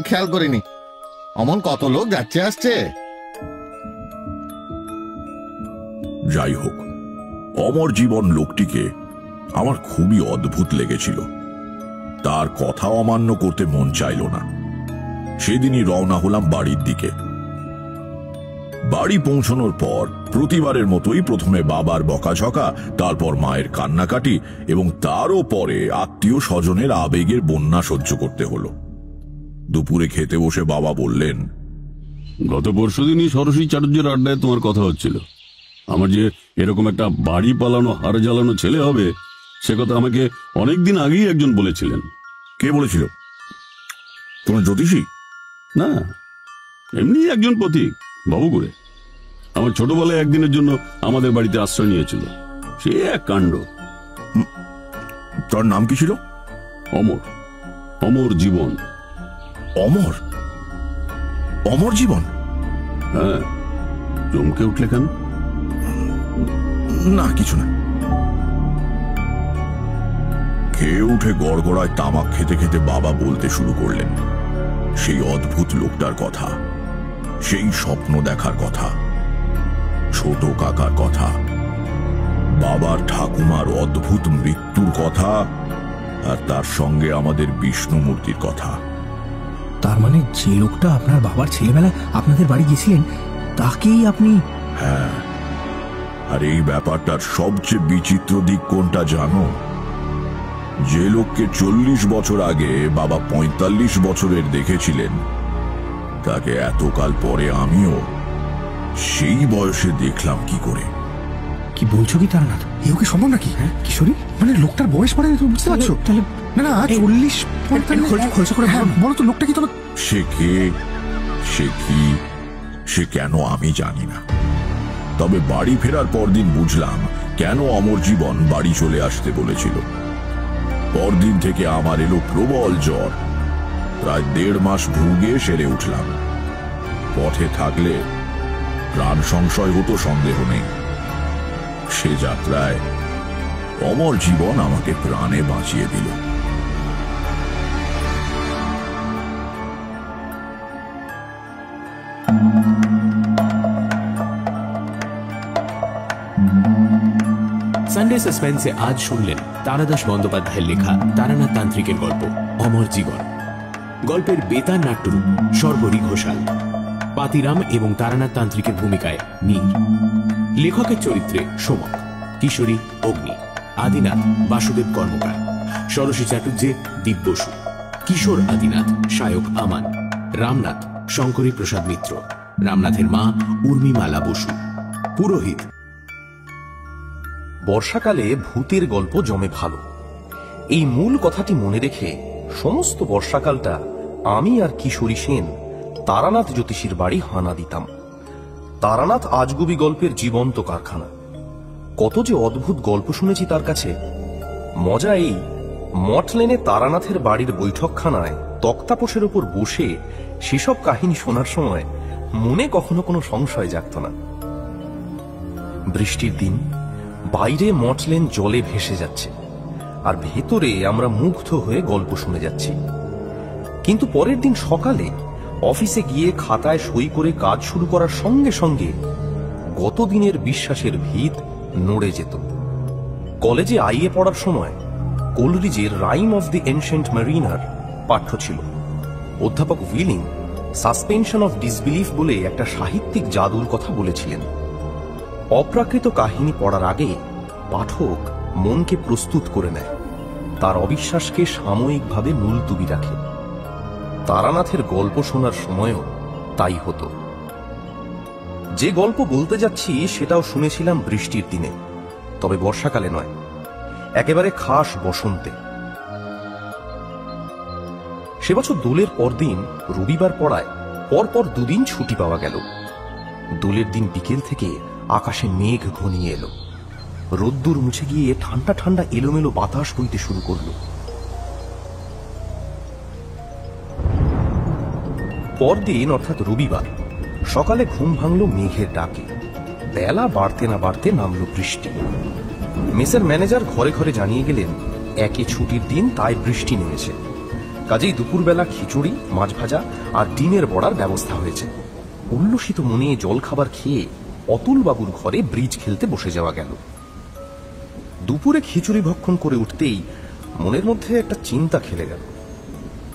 খেয়াল করিনি। অমন কত লোক যাচ্ছে আসছে। যাই হোক, অমর জীবন লোকটিকে আমার খুবই অদ্ভুত লেগেছিল। তার কথা অমান্য করতে মন চাইল না। সেদিনই রওনা হলাম বাড়ির দিকে। বাড়ি পৌঁছানোর পর প্রতিবারের মতোই প্রথমে বাবার বকাঝকা, তারপর মায়ের কান্নাকাটি এবং তারও পরে আত্মীয় স্বজনের আবেগের বন্যা সহ্য করতে হলো। দুপুরে খেতে বসে বাবা বললেন, গত পরশুদিনই সরস্বতী চাটুর্যের আড্ডায় তোমার কথা হচ্ছিল। আমার যে এরকম একটা বাড়ি পালানো, হাড় জ্বালানো ছেলে হবে, সে কথা আমাকে অনেকদিন আগেই একজন বলেছিলেন। কে বলেছিল? তোমার জ্যোতিষী? না, এমনি একজন পথিক, বাবুগুড়ে। আমার ছোটবেলায় একদিনের জন্য আমাদের বাড়িতে আশ্রয় নিয়েছিল। সে এক কাণ্ড। তার নাম কি ছিল? অমর। অমর জীবন। অমর? অমর জীবন? হ্যাঁ, চমকে উঠলে কেন? না, কিছু না। খেয়ে উঠে গড়গড়ায় তামাক খেতে খেতে বাবা বলতে শুরু করলেন সেই অদ্ভুত লোকটার কথা, সেই স্বপ্ন দেখার কথা, ছোট কাকার কথা, বাবার ঠাকুমার অদ্ভুত মৃত্যুর কথা, আর তার সঙ্গে আমাদের বিষ্ণু মূর্তির কথা। তার মানে যে লোকটা আপনার বাবার ছেলেবেলায় আপনাদের বাড়ি গেছিলেন তাকেই আপনি? হ্যাঁ, আর এই ব্যাপারটার সবচেয়ে বিচিত্র দিক কোনটা জানো? যে লোককে 40 বছর আগে বাবা 45 বছরের দেখেছিলেন, তাকে এতকাল পরে আমিও সেই বয়সে দেখলাম কি করে। কি বলছো কি তারানাথ? এও কি সম্ভব নাকি? হ্যাঁ কিশোরী, মানে লোকটার বয়স পড়ে তুমি বুঝতে পারছো? তাহলে না না 40-45 খরচা করে বলো তো লোকটা কি? তবে সে কে, সে কি, সে কেন আমি জানি না। তবে বাড়ি ফেরার পরদিন বুঝলাম কেন অমর জীবন বাড়ি চলে আসতে বলেছিল। পরদিন থেকে আমার এলো প্রবল জ্বর। প্রায় 1.5 মাস ভুগে সেরে উঠলাম। পথে থাকলে প্রাণ সংশয় হতো, সন্দেহ নেই। সে যাত্রায় অমর জীবন আমাকে প্রাণে বাঁচিয়ে দিল। সানডে সাসপেন্সে আজ শুনলেন তারাদাস বন্দ্যোপাধ্যায়ের লেখা তারানাথ তান্ত্রিকের গল্প অমর জীবন। গল্পের বেতার নাট্যরূপ সর্বরী ঘোষাল, পাতিরাম এবং তারানাথ তান্ত্রিকের ভূমিকায় মীর, লেখকের চরিত্রে সোমক, কিশোরী অগ্নি, আদিনাথ বাসুদেব কর্মকার, ষোড়শী চাটুর্যে দীপ বসু, কিশোর আদিনাথ সায়ক আমান, রামনাথ শঙ্করী প্রসাদ মিত্র, রামনাথের মা উর্মিমালা বসু, পুরোহিত। বর্ষাকালে ভূতের গল্প জমে ভালো, এই মূল কথাটি মনে রেখে সমস্ত বর্ষাকালটা আমি আর কিশোরী সেন তারানাথ জ্যোতিষীর বাড়ি হানা দিতাম। তারানাথ আজগুবি গল্পের জীবন্ত কারখানা। কত যে অদ্ভুত গল্প শুনেছি তার কাছে। মজা এই, মঠ লেনে তারানাথের বাড়ির বৈঠকখানায় তক্তাপোষের উপর বসে সেসব কাহিনী শোনার সময় মনে কখনো কোনো সংশয় জাগত না। বৃষ্টির দিন, বাইরে মঠলেন জলে ভেসে যাচ্ছে, আর ভেতরে আমরা মুগ্ধ হয়ে গল্প শুনে যাচ্ছি। কিন্তু পরের দিন সকালে অফিসে গিয়ে খাতায় সই করে কাজ শুরু করার সঙ্গে সঙ্গে গত দিনের বিশ্বাসের ভিত নড়ে যেত। কলেজে আইএ পড়ার সময় কোলরিজের rime of the ancient mariner পাঠ্য ছিল। অধ্যাপক উইলিং সাসপেনশন অফ ডিসবিলিফ বলে একটা সাহিত্যিক জাদুর কথা বলেছিলেন। অপ্রাকৃত কাহিনী পড়ার আগে পাঠক মনকে প্রস্তুত করে নেয়, তার অবিশ্বাসকে সাময়িকভাবে মুলতুবি রাখে। তারানাথের গল্প শোনার সময়ও তাই হতো। যে গল্প বলতে যাচ্ছি সেটাও শুনেছিলাম বৃষ্টির দিনে, তবে বর্ষাকালে নয়, একেবারে খাস বসন্তে। সে বছর দোলের পরদিন রবিবার পড়ায় পরপর 2 দিন ছুটি পাওয়া গেল। দোলের দিন বিকেল থেকে আকাশে মেঘ ঘনিয়ে এলো, রোদ্দুর মুছে গিয়ে ঠান্ডা ঠান্ডা এলোমেলো বাতাস বইতে শুরু করলো। পরদিন অর্থাৎ রবিবার সকালে ঘুম ভাঙল মেঘের ডাকে। বেলা বাড়তে না বাড়তে নামলো বৃষ্টি। মেসের ম্যানেজার ঘরে ঘরে জানিয়ে গেলেন একই ছুটির দিন, তাই বৃষ্টি নেমেছে। কাজেই দুপুরবেলা খিচুড়ি, মাছ ভাজা আর ডিমের বড়ার ব্যবস্থা হয়েছে। উল্লসিত মনে জল খাবার খেয়ে অতুল বাবুর ঘরে ব্রিজ খেলতে বসে যাওয়া গেল। দুপুরে খিচুড়ি ভক্ষণ করে উঠতেই মনের মধ্যে একটা চিন্তা খেলে গেল,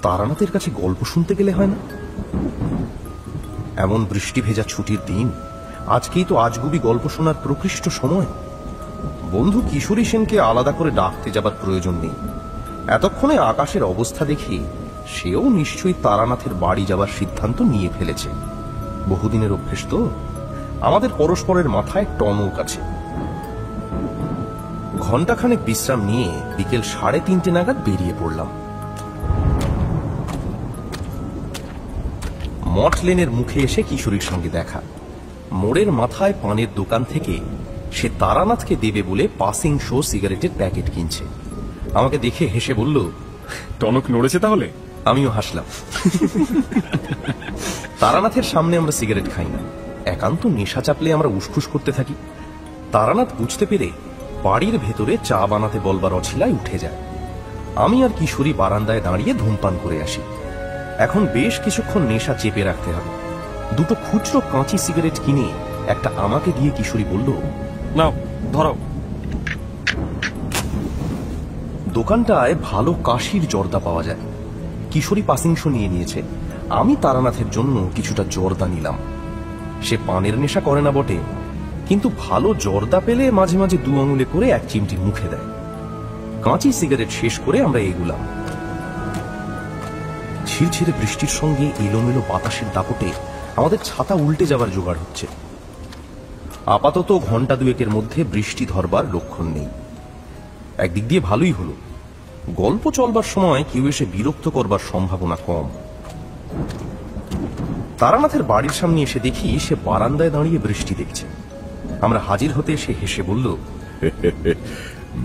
তারানাথের কাছে গল্প শুনতে গেলে হয় না? এমন বৃষ্টি ভেজা ছুটির দিন, আজকেই তো আজগুবি গল্প শোনার প্রকৃষ্ট সময়। বন্ধু কিশোরী সেনকে আলাদা করে ডাকতে যাবার প্রয়োজন নেই। এতক্ষণে আকাশের অবস্থা দেখে সেও নিশ্চয়ই তারানাথের বাড়ি যাবার সিদ্ধান্ত নিয়ে ফেলেছে। বহুদিনের অভ্যেস তো, আমাদের পরস্পরের মাথায় টনক আছে। ঘণ্টাখানেক বিশ্রাম নিয়ে বিকেল 3:30 নাগাদ বেরিয়ে পড়লাম। মঠ লেনের মুখে এসে কিশোরীর সঙ্গে দেখা। মোড়ের মাথায় পানের দোকান থেকে সে তারানাথকে দেবে বলে পাসিং শো সিগারেটের প্যাকেট কিনছে। আমাকে দেখে হেসে বলল, টনক নড়েছে তাহলে? আমিও হাসলাম। তারানাথের সামনে আমরা সিগারেট খাই না, একান্ত নেশা চাপলে আমরা উসখুস করতে থাকি। তারানাথ বুঝতে পেরে বাড়ির ভেতরে চা বানাতে বলবার অছিলায় উঠে যায়। আমি আর কিশোরী বারান্দায় দাঁড়িয়ে ধূমপান করে আসি। এখন বেশ কিছুক্ষণ নেশা চেপে রাখতে হবে। দুটো খুচরো কাঁচি সিগারেট কিনে একটা আমাকে দিয়ে কিশোরী বলল, নাও ধরাও। দোকানটায় ভালো কাশির জর্দা পাওয়া যায়। কিশোরী পাসিংশ নিয়ে নিয়েছে, আমি তারানাথের জন্য কিছুটা জর্দা নিলাম। সে পানের নেশা করে না বটে, কিন্তু ভালো জর্দা পেলে মাঝে মাঝে 2 আঙুলে করে 1 চিমটি মুখে দেয়। কাঁচি সিগারেট শেষ করে আমরা এগুলাম। ঝিরঝিরে বৃষ্টির সঙ্গে এলোমেলো বাতাসের দাপটে আমাদের ছাতা উল্টে যাবার জোগাড় হচ্ছে। আপাতত ঘন্টা 2 মধ্যে বৃষ্টি ধরবার লক্ষণ নেই। একদিক দিয়ে ভালোই হলো, গল্প চলবার সময় কেউ এসে বিরক্ত করবার সম্ভাবনা কম। তারানাথের বাড়ির সামনে এসে দেখি সে বারান্দায় দাঁড়িয়ে বৃষ্টি দেখছে। আমরা হাজির হতে সে হেসে বলল,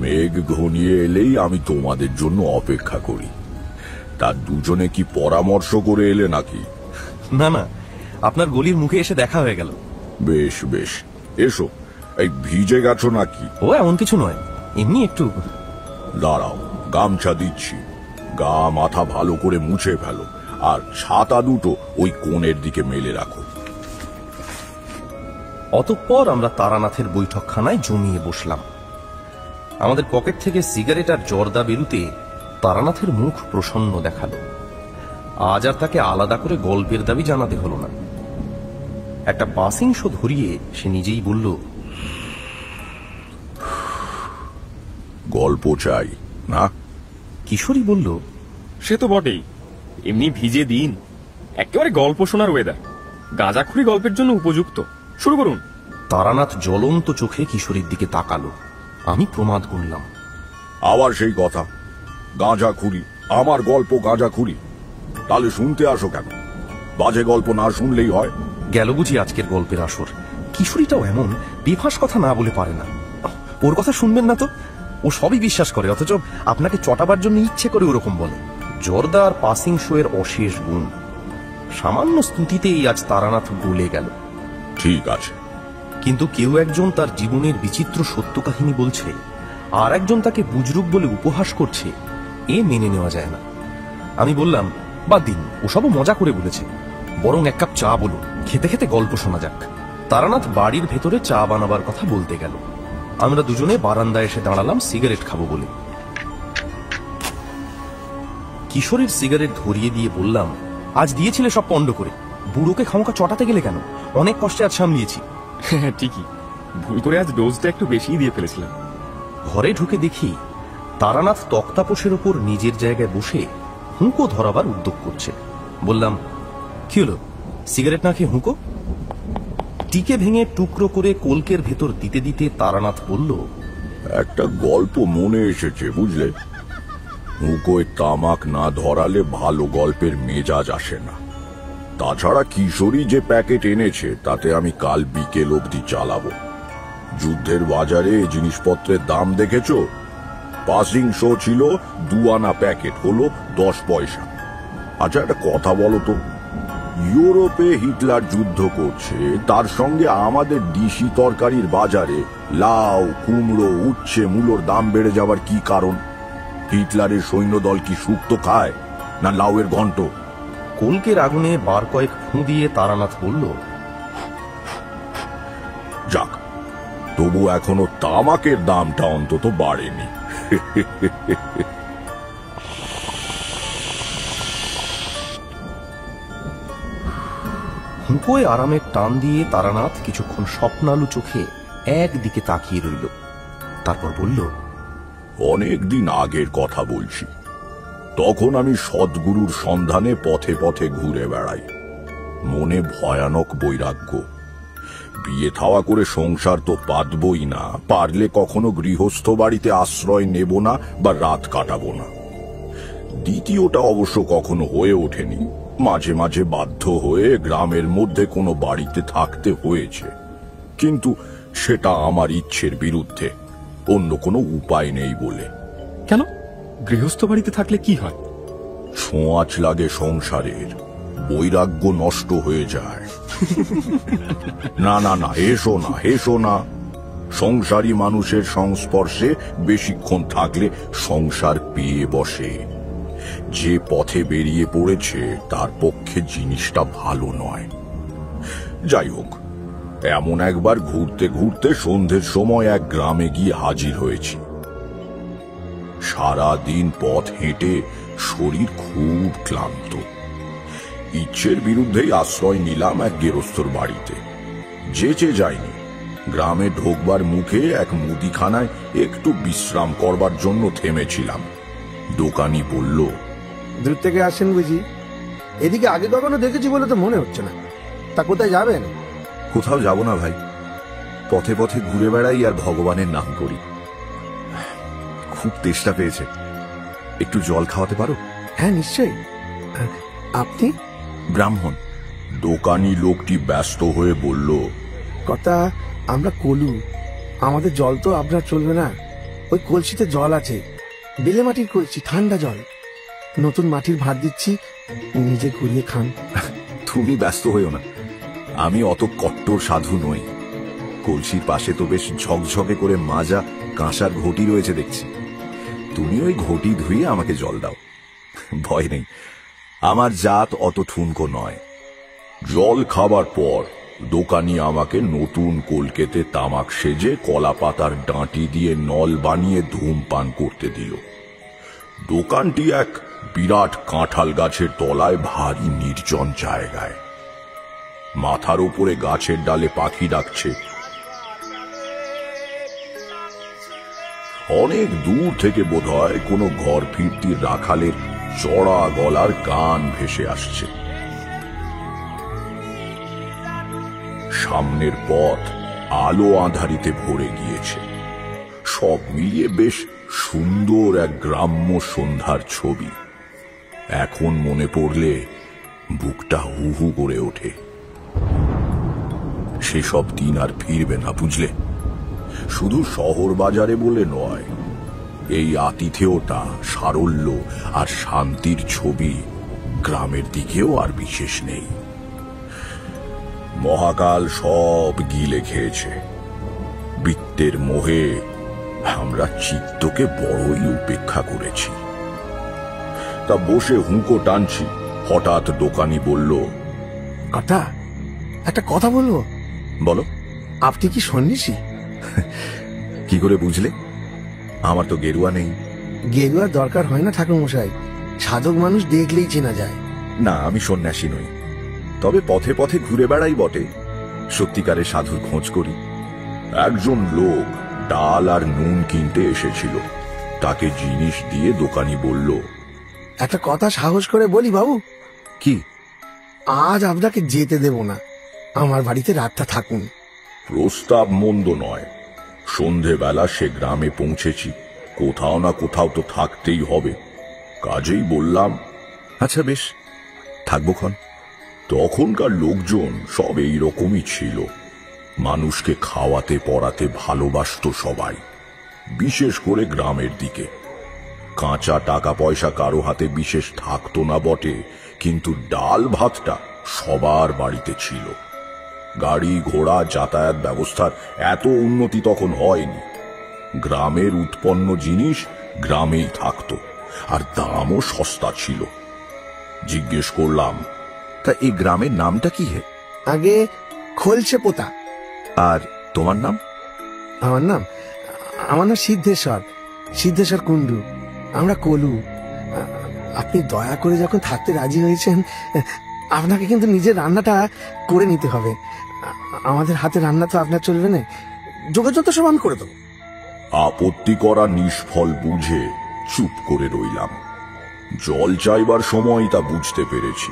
মেঘ ঘনিয়ে এলেই আমি তোমাদের জন্য অপেক্ষা করি। তার দুজনে কি পরামর্শ করে এলে নাকি? না না, আপনার গলির মুখে এসে দেখা হয়ে গেল। বেশ বেশ, এসো। এই ভিজে গেছো নাকি? ও এমন কিছু নয়, এমনি একটু। দাঁড়াও, গামছা দিচ্ছি। গা মাথা ভালো করে মুছে ফেলো, আর ছাতা দুটো ওই কোণের দিকে মেলে রাখো। অতঃপর আমরা তারানাথের বৈঠকখানায় জমিয়ে বসলাম। আমাদের পকেট থেকে সিগারেট আর জর্দা বেরুতে তারানাথের মুখ প্রসন্ন দেখালো। আজ আর তাকে আলাদা করে গল্পের দাবি জানাতে হলো না। একটা পাসিংশ ধরিয়ে সে নিজেই বলল, গল্প চাই না? কিশোরী বলল, সে তো বটেই, এমনি ভিজে দিন, একেবারে গল্প শোনার ওয়েদার। গাঁজাখুরি গল্পের জন্য উপযুক্ত। শুরু করুন। তারানাথ জ্বলন্ত চোখে কিশোরীর দিকে তাকালো। আমি প্রমাদ গুনলাম। আবার সেই কথা, গাঁজাখুরি, আমার গল্প গাঁজাখুরি? তাহলে শুনতে আসো কেন? বাজে গল্প না শুনলেই হয়। গেল বুঝি আজকের গল্পের আসর। কিশোরীটাও এমন, বেফাস কথা না বলে পারে না। ওর কথা শুনবেন না তো? ও সবই বিশ্বাস করে, অথচ আপনাকে চটাবার জন্য ইচ্ছে করে ওরকম বলে। জর্দা আর পাসিং শো এর অশেষ গুণ। সামান্য স্তুতিতেই আজ তারানাথ গলে গেল। ঠিক আছে, কিন্তু কেউ একজন তার জীবনের বিচিত্র সত্য কাহিনী বলছে, আর একজন তাকে বুজরুক বলে উপহাস করছে, এ মেনে নেওয়া যায় না। আমি বললাম, বাদ দিন, ওসবও মজা করে বলেছে, বরং 1 কাপ চা বলুন, খেতে খেতে গল্প শোনা যাক। তারানাথ বাড়ির ভেতরে চা বানাবার কথা বলতে গেল। আমরা দুজনে বারান্দায় এসে দাঁড়ালাম সিগারেট খাবো বলে। কিশোরীর সিগারেট ধরিয়ে দিয়ে বললাম, আজ দিয়েছিলে সব পণ্ড করে, বুড়োকে খামোকা চটাতে গেলে কেন? অনেক কষ্টে আজ সামলিয়েছি। হ্যাঁ ঠিকই, ভুল করে আজ ডোজটা একটু বেশি দিয়ে ফেলেছিলাম। ঘরে ঢুকে দেখি তারানাথ তক্তাপোষের ওপর নিজের জায়গায় বসে হুঁকো ধরাবার উদ্যোগ করছে। বললাম, কি হলো, সিগারেট না খেয়ে হুঁকো? টিকে ভেঙে টুকরো করে কলকের ভেতর দিতে দিতে তারানাথ বলল, একটা গল্প মনে এসেছে বুঝলে। হুঁকোয় তামাক না ধরালে ভালো গল্পের মেজাজ আসে না। তাছাড়া কিশোরী যে প্যাকেট এনেছে তাতে আমি কাল বিকেল অবধি চালাবো। যুদ্ধের বাজারে জিনিসপত্রের দাম দেখেছ? পাসিং শো ছিল 2 আনা প্যাকেট, হলো 10 পয়সা। আচ্ছা একটা কথা বলো তো, ইউরোপে হিটলার যুদ্ধ করছে, তার সঙ্গে আমাদের ডিশি তরকারির বাজারে লাউ, কুমড়ো, উচ্ছে, মূলোর দাম বেড়ে যাবার কি কারণ? হিটলারের সৈন্যদল কি শুক্তো খায় না লাউয়ের ঘন্ট? কলকের আগুনে বার কয়েক ফুঁ দিয়ে তারানাথ বলল, যাক, তবু এখনো তামাকের দামটা অন্তত বাড়েনি। হুঁকোয় আরামের টান দিয়ে তারানাথ কিছুক্ষণ স্বপ্নালু চোখে একদিকে তাকিয়ে রইল। তারপর বলল, অনেক দিন আগের কথা বলছি। তখন আমি সদ্গুরুর সন্ধানে পথে পথে ঘুরে বেড়াই। মনে ভয়ানক বৈরাগ্য। বিয়ে থাওয়া করে সংসার তো পাতবই না, পারলে কখনো গৃহস্থ বাড়িতে আশ্রয় নেব না বা রাত কাটাবো না। দ্বিতীয়টা অবশ্য কখনো হয়ে ওঠেনি। মাঝে মাঝে বাধ্য হয়ে গ্রামের মধ্যে কোনো বাড়িতে থাকতে হয়েছে, কিন্তু সেটা আমার ইচ্ছের বিরুদ্ধে, অন্য কোনো উপায় নেই বলে। কেন? গৃহস্থ বাড়িতে থাকলে কি হয়? ছোঁয়াচ লাগে সংসারের, বৈরাগ্য নষ্ট হয়ে যায়। না না না, হেসো না, হেসো না। সংসারী মানুষের সংস্পর্শে বেশিক্ষণ থাকলে সংসার পেয়ে বসে। যে পথে বেরিয়ে পড়েছে তার পক্ষে জিনিসটা ভালো নয়। যাই হোক, এমন একবার ঘুরতে ঘুরতে সন্ধ্যের সময় এক গ্রামে গিয়ে হাজির হয়েছি। সারা দিন পথ হেঁটে শরীর খুব ক্লান্ত। ইচ্ছের বিরুদ্ধেই আশ্রয় নিলাম এক গেরস্থর বাড়িতে। যেচে যাইনি। গ্রামে ঢোকবার মুখে এক মুদিখানায় একটু বিশ্রাম করবার জন্য থেমেছিলাম। দোকানি বলল, দূর থেকে আসেন বুঝি? এদিকে আগে কখনো দেখেছি বলে তো মনে হচ্ছে না। তা কোথায় যাবেন? কোথাও যাব না ভাই, পথে পথে ঘুরে বেড়াই আর ভগবানের নাম করি। খুব তেষ্টা পেয়েছে, একটু জল খাওয়াতে পারো? হ্যাঁ নিশ্চয়ই। আপনি? ব্রাহ্মণ। দোকানি লোকটি ব্যস্ত হয়ে বলল, কথা আমরা কলু, আমাদের জল তো আপনার চলবে না। ওই কলসিতে জল আছে, বেলে মাটির কলসি, ঠান্ডা জল। নতুন মাটির ভাত দিচ্ছি, নিজে ঘুরিয়ে খান। তুমি ব্যস্ত হইও না, আমি অত কট্টর সাধু নই। কলসির পাশে তো বেশ ঝকঝকে করে মাজা কাঁসার ঘটি রয়েছে দেখছি। তুমি ওই ঘটি ধুয়ে আমাকে জল দাও, ভয় নেই। আমার জাত অত ঠুনকো নয়। জল খাবার পর দোকানি আমাকে নতুন কলকেতে তামাক সেজে কলা পাতার ডাঁটি দিয়ে নল বানিয়ে ধূমপান করতে দিল। দোকানটি এক বিরাট কাঁঠাল গাছের তলায় ভারী নির্জন জায়গায়। মাথার উপরে গাছের ডালে পাখি ডাকছে। অনেক দূর থেকে বোধহয় কোনো ঘর ফিরতি রাখালের চড়া গলার গান ভেসে আসছে। সামনের পথ আলো আঁধারিতে ভরে গিয়েছে। সব মিলিয়ে বেশ সুন্দর এক গ্রাম্য সন্ধ্যার ছবি। এখন মনে পড়লে বুকটা হু হু করে ওঠে। সেসব দিন আর ফিরবে না, বুঝলে? শুধু শহর বাজারে বলে নয়, এই আতিথেয়তা, সারল্য আর শান্তির ছবি গ্রামের দিকেও আর বিশেষ নেই। মহাকাল সব গিলে খেয়েছে। বৃত্তের মোহে আমরা চিত্তকে বড়ই উপেক্ষা করেছি। তা বসে হুঁকো টানছি, হঠাৎ দোকানি বলল, কথা একটা কথা বলবো। বলো। আপনি কি সন্ন্যাসী? কি করে বুঝলে? আমার তো গেরুয়া নেই। গেরুয়ার দরকার হয় না ঠাকুর মশাই, সাধক মানুষ দেখলেই চেনা যায়। না, আমি সন্ন্যাসী নই, তবে পথে পথে ঘুরে বেড়াই বটে। সত্যিকারের সাধুর খোঁজ করি। একজন লোক ডাল আর নুন কিনতে এসেছিল। তাকে জিনিস দিয়ে দোকানি বলল, একটা কথা সাহস করে বলি বাবু। কি? আজ আপনাকে যেতে দেব না, আমার বাড়িতে রাতটা থাকুন। প্রস্তাব মন্দ নয়। সন্ধেবেলা সে গ্রামে পৌঁছেছি, কোথাও না কোথাও তো থাকতেই হবে। কাজেই বললাম, আচ্ছা বেশ, থাকবো ক্ষণ। তখনকার লোকজন সব এই রকমই ছিল। মানুষকে খাওয়াতে পড়াতে ভালোবাসত সবাই, বিশেষ করে গ্রামের দিকে। কাঁচা টাকা পয়সা কারো হাতে বিশেষ থাকতো না বটে, কিন্তু ডাল ভাতটা সবার বাড়িতে ছিল। গাড়ি ঘোড়া যাতায়াত ব্যবস্থার এত উন্নতি তখন হয়নি। গ্রামের উৎপন্ন জিনিস গ্রামেই থাকতো, আর দামও সস্তা ছিল। জিজ্ঞেস করলাম, তা এই গ্রামের নামটা কি? হে, আগে খোলছে পোতা। আর তোমার নাম? আমার নাম সিদ্ধেশ্বর, সিদ্ধেশ্বর কুণ্ডু। আমরা কলু। আপনি দয়া করে যখন থাকতে রাজি হয়েছেন, আপনাকে কিন্তু নিজের রান্নাটা করে নিতে হবে। আমাদের হাতে রান্না তো আপনার চলবে না, যোগাযোগ তো সব আমি করে দেবো। আপত্তি করা নিষ্ফল বুঝে চুপ করে রইলাম। জল চাইবার সময় তা বুঝতে পেরেছি।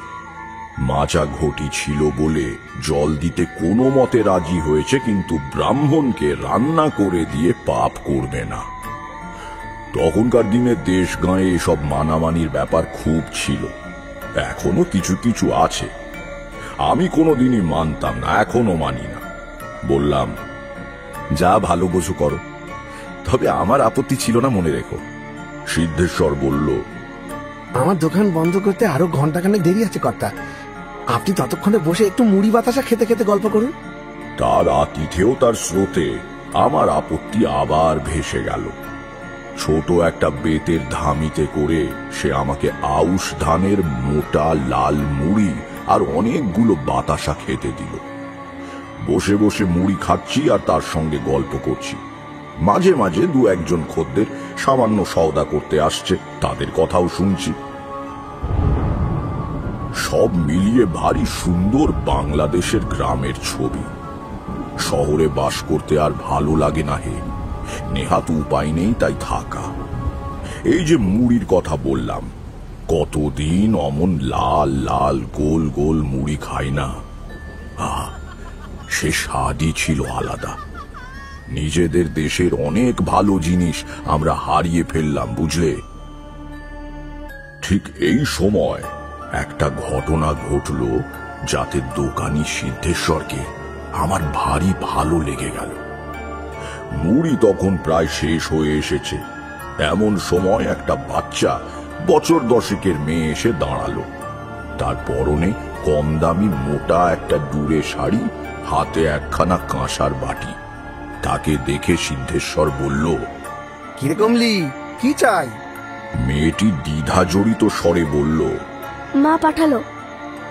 মাচা ঘটি ছিল বলে জল দিতে কোনো মতে রাজি হয়েছে, কিন্তু ব্রাহ্মণকে রান্না করে দিয়ে পাপ করবে না। তখনকার দিনে দেশ গাঁয়ে এসব মানামানির ব্যাপার খুব ছিল, এখনো কিছু কিছু আছে। আমি কোনোদিনই মানতাম না, এখনো মানি না। বললাম, যা ভালো বোঝো করো, তবে আমার আপত্তি ছিল না, মনে রেখো। সিদ্ধেশ্বর বলল, আমার দোকান বন্ধ করতে আরো ঘন্টাখানেক দেরি আছে কর্তা। আপনি ততক্ষণে বসে একটু মুড়ি বাতাসা খেতে খেতে গল্প করুন। তার আতিথেও তার স্রোতে আমার আপত্তি আবার ভেসে গেল। ছোট একটা বেতের ধামিতে করে সে আমাকে আউশ ধানের মোটা লাল মুড়ি আর অনেকগুলো বাতাসা খেতে দিল। বসে বসে মুড়ি খাচ্ছি আর তার সঙ্গে গল্প করছি। মাঝে মাঝে দু একজন খদ্দের সামান্য সওদা করতে আসছে, তাদের কথাও শুনছি। সব মিলিয়ে ভারী সুন্দর বাংলাদেশের গ্রামের ছবি। শহরে বাস করতে আর ভালো লাগে না হে, নেহাত উপায় নেই তাই থাকা। এই যে মুড়ির কথা বললাম, কতদিন অমন লাল লাল গোল গোল মুড়ি খাই না। সে স্বাদই ছিল আলাদা। নিজেদের দেশের অনেক ভালো জিনিস আমরা হারিয়ে ফেললাম, বুঝলে। ঠিক এই সময় একটা ঘটনা ঘটল যাতে দোকানি সিদ্ধেশ্বরকে আমার ভারী ভালো লেগে গেল। মুড়ি তখন প্রায় শেষ হয়ে এসেছে। এমন সময় একটা বাচ্চা বছর 10 মেয়ে এসে দাঁড়ালো। তার পরনে কম দামি মোটা একটা ডুরে শাড়ি, হাতে একখানা কাঁসার বাটি। তাকে দেখে সিদ্ধেশ্বর বলল, কিরে কমলি, কি চাই? মেয়েটি দ্বিধা জড়িত স্বরে বলল, মা পাঠালো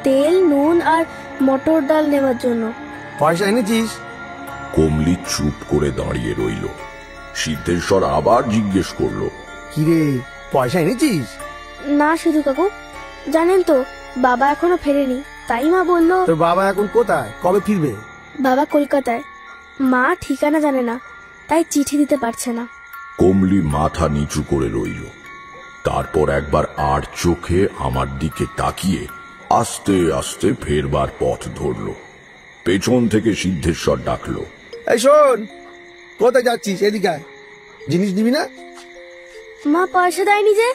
তেল, নুন আর মটর ডাল নেওয়ার জন্য। পয়সা এনেছিস? কমলি চুপ করে দাঁড়িয়ে রইল। সিদ্ধেশ্বর আবার জিজ্ঞেস করলো, কিরে পয়সা এনেছিস? না সিধু কাকু, জানেন তো বাবা এখনো ফেরেনি, তাই মা বলল। তোর বাবা এখন কোথায়, কবে ফিরবে? বাবা কলকাতায়, মা ঠিকানা জানে না, তাই চিঠি দিতে পারছে না। কমলি মাথা নিচু করে রইল। তারপর একবার আর চোখে আমার দিকে তাকিয়ে আস্তে আস্তে ফেরবার পথ ধরল। পেছন থেকে সিদ্ধেশ্বর ডাকলো, এই শোন, কোথায় যাচ্ছিস? এদিকে আয়। জিনিস নিবি না? মা পয়সা দেয়নি যে।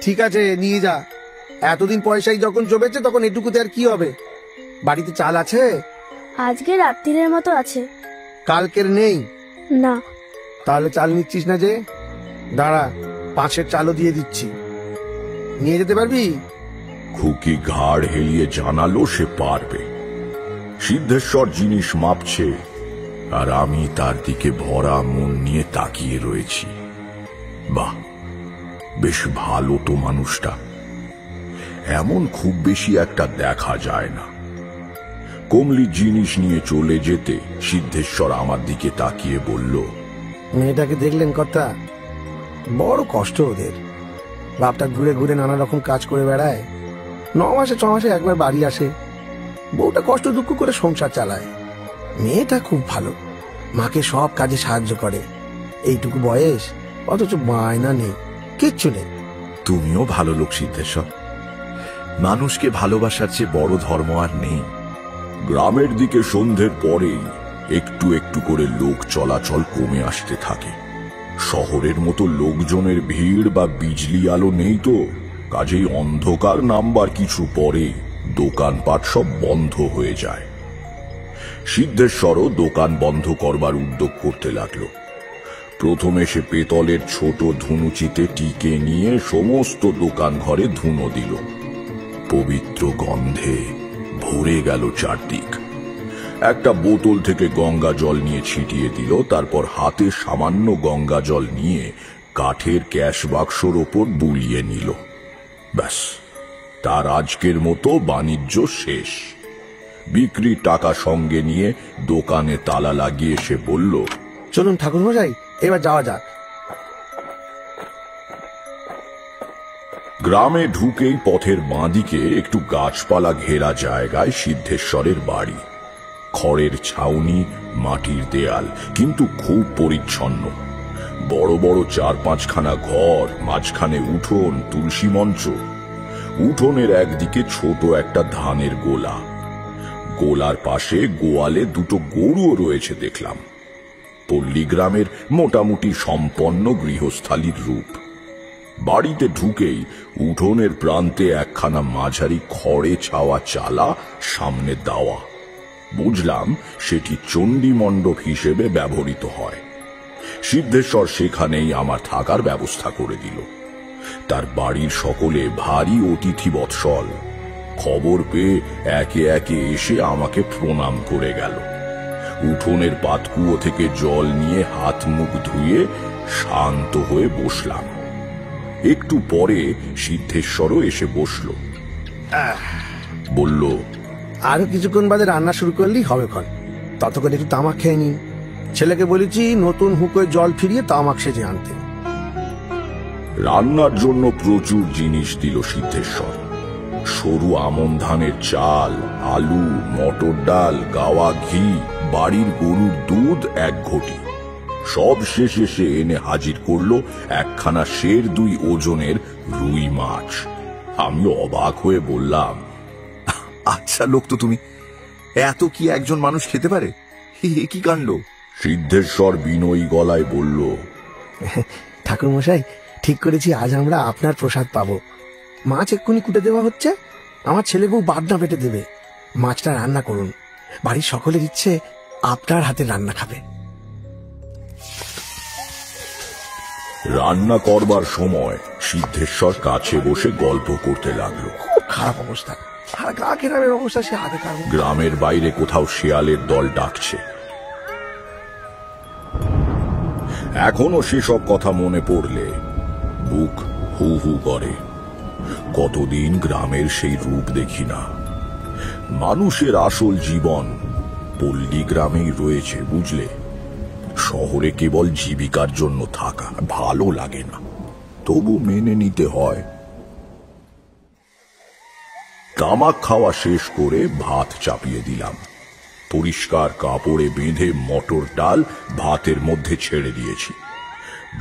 ঠিক আছে, নিয়ে যা। এতদিন পয়সাই যখন জমেছে তখন এটুকুতে আর কি হবে? বাড়িতে চাল আছে? আজকে রাত্রির মতো আছে। কালকের নেই? না। তাহলে চাল নিচ্ছিস না যে? দাঁড়া, 5 চালও দিয়ে দিচ্ছি, নিয়ে যেতে পারবি? খুকি ঘাড় হেলিয়ে জানালো সে পারবে। সিদ্ধেশ্বর জিনিস মাপছে আর আমি তার দিকে ভরা মন নিয়ে তাকিয়ে রয়েছি। বাহ, বেশ ভালো তো মানুষটা। এমন খুব বেশি একটা দেখা যায় না। কমলি জিনিস নিয়ে চলে যেতে সিদ্ধেশ্বর আমার দিকে তাকিয়ে বলল, মেয়েটাকে দেখলেন কর্তা? বড় কষ্ট ওদের। বাপটা ঘুরে ঘুরে নানা রকম কাজ করে বেড়ায়, 9 মাসে 6 মাসে একবার বাড়ি আসে। বউটা কষ্ট দুঃখ করে সংসার চালায়। মেয়েটা খুব ভালো, মাকে সব কাজে সাহায্য করে। এইটুকু বয়স, অথচ বায়না নেই, কিচ্ছু নেই। তুমিও ভালো লোক সিদ্ধেশ্বর। মানুষকে ভালোবাসার চেয়ে বড় ধর্ম আর নেই। গ্রামের দিকে সন্ধ্যের পরেই একটু একটু করে লোক চলাচল কমে আসতে থাকে। শহরের মতো লোকজনের ভিড় বা বিজলি আলো নেই তো, কাজেই অন্ধকার নামবার কিছু পরে দোকানপাট সব বন্ধ হয়ে যায়। সিদ্ধেশ্বরও দোকান বন্ধ করবার উদ্যোগ করতে লাগলো। প্রথমে সে পেতলের ছোট ধুনুচিতে টিকে নিয়ে সমস্ত দোকান ঘরে ধুনো দিল। পবিত্র গন্ধে ভরে গেল চারদিক। একটা বোতল থেকে গঙ্গা জল নিয়ে ছিটিয়ে দিল। তারপর হাতে সামান্য গঙ্গা জল নিয়ে কাঠের ক্যাশ বাক্সর ওপর বুলিয়ে নিল। ব্যাস, তার আজকের মতো বাণিজ্য শেষ। বিক্রির টাকা সঙ্গে নিয়ে দোকানে তালা লাগিয়ে সে বলল, চলুন ঠাকুরমশাই, এবার যাওয়া যাক। গ্রামে ঢুকেই পথের বাঁদিকে একটু গাছপালা ঘেরা জায়গায় সিদ্ধেশ্বরের বাড়ি। খড়ের ছাউনি, মাটির দেয়াল, কিন্তু খুব পরিচ্ছন্ন। বড় বড় 4-5খানা ঘর, মাঝখানে উঠোন, তুলসী মঞ্চ। উঠোনের একদিকে ছোট একটা ধানের গোলা। গোলার পাশে গোয়ালে 2টো গরুও রয়েছে দেখলাম। পল্লীগ্রামের মোটামুটি সম্পন্ন গৃহস্থালির রূপ। বাড়িতে ঢুকেই উঠোনের প্রান্তে একখানা মাঝারি খড়ে ছাওয়া চালা, সামনে দাওয়া। বুঝলাম সেটি চণ্ডী মণ্ডপ হিসেবে ব্যবহৃত হয়। সিদ্ধেশ্বর সেখানেই আমার থাকার ব্যবস্থা করে দিল। তার বাড়ির সকলে ভারী অতিথি বৎসল। খবর পেয়ে একে একে এসে আমাকে প্রণাম করে গেল। উঠোনের পাতকুয়ো থেকে জল নিয়ে হাত মুখ ধুয়ে শান্ত হয়ে বসলাম। একটু পরে সিদ্ধেশ্বরও এসে বসল। বলল, আরো কিছুক্ষণ বাদে রান্না শুরু করলেই হবে ক্ষণ, ততক্ষণ একটু তামাক খেয়ে নিন। ছেলেকে বলেছি নতুন হুকোয় জল ফিরিয়ে তামাক সেজে আনতে। রান্নার জন্য প্রচুর জিনিস দিল সিদ্ধেশ্বর। সরু আমন ধানের চাল, আলু, মটর ডাল, গাওয়া ঘি, বাড়ির গরুর দুধ 1 ঘটি। সব শেষে সে এনে হাজির করলো একখানা 2.5 ওজনের রুই মাছ। আমি অবাক হয়ে বললাম, আচ্ছা লোক তো তুমি, এত কি একজন মানুষ খেতে পারে? কি কাণ্ড! সিদ্ধেশ্বর বিনয়ী গলায় বলল, ঠাকুর মশাই, ঠিক করেছি আজ আমরা আপনার প্রসাদ পাবো। মাছ এক্ষুনি কুটে দেওয়া হচ্ছে, আমার ছেলে বউ বাদনা পেটে দেবে। মাছটা রান্না করুন, বাড়ির সকলের ইচ্ছে আপনার হাতে রান্না খাবে। রান্না করবার সময় সিদ্ধেশ্বর কাছে বসে গল্প করতে লাগলো। খুব খারাপ অবস্থা, আর গা গ্রামের অবস্থা সে আগে কার। গ্রামের বাইরে কোথাও শেয়ালের দল ডাকছে। এখনো সেসব কথা মনে পড়লে বুক হু হু করে। কতদিন গ্রামের সেই রূপ দেখি না। মানুষের আসল জীবন পল্লী গ্রামেই রয়েছে, বুঝলে। শহরে কেবল জীবিকার জন্য থাকা ভালো লাগে না, তবু মেনে নিতে হয়। তামাক খাওয়া শেষ করে ভাত চাপিয়ে দিলাম। পরিষ্কার কাপড়ে বেঁধে মটর ডাল ভাতের মধ্যে ছেড়ে দিয়েছি।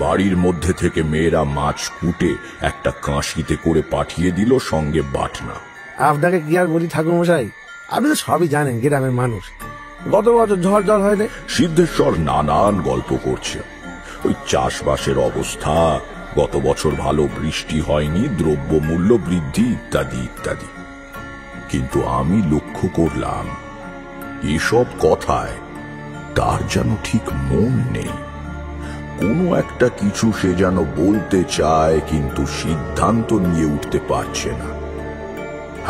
বাড়ির মধ্যে থেকে মেয়েরা মাছ কুটে একটা কাঁশিতে করে পাঠিয়ে দিল, সঙ্গে বাটনা। আপনাকে কি আর বলি ঠাকুর মশাই, আপনি তো সবই জানেন, গ্রামের মানুষ। গত বছর ঝড় জল হয়নি। সিদ্ধেশ্বর নানান গল্প করছে। ওই চাষবাসের অবস্থা, গত বছর ভালো বৃষ্টি হয়নি, দ্রব্যমূল্য বৃদ্ধি ইত্যাদি ইত্যাদি। কিন্তু আমি লক্ষ্য করলাম এসব কথায় তার যেন ঠিক মন নেই। কোনো একটা কিছু সে যেন বলতে চায়, কিন্তু সিদ্ধান্ত নিয়ে উঠতে পারছে না।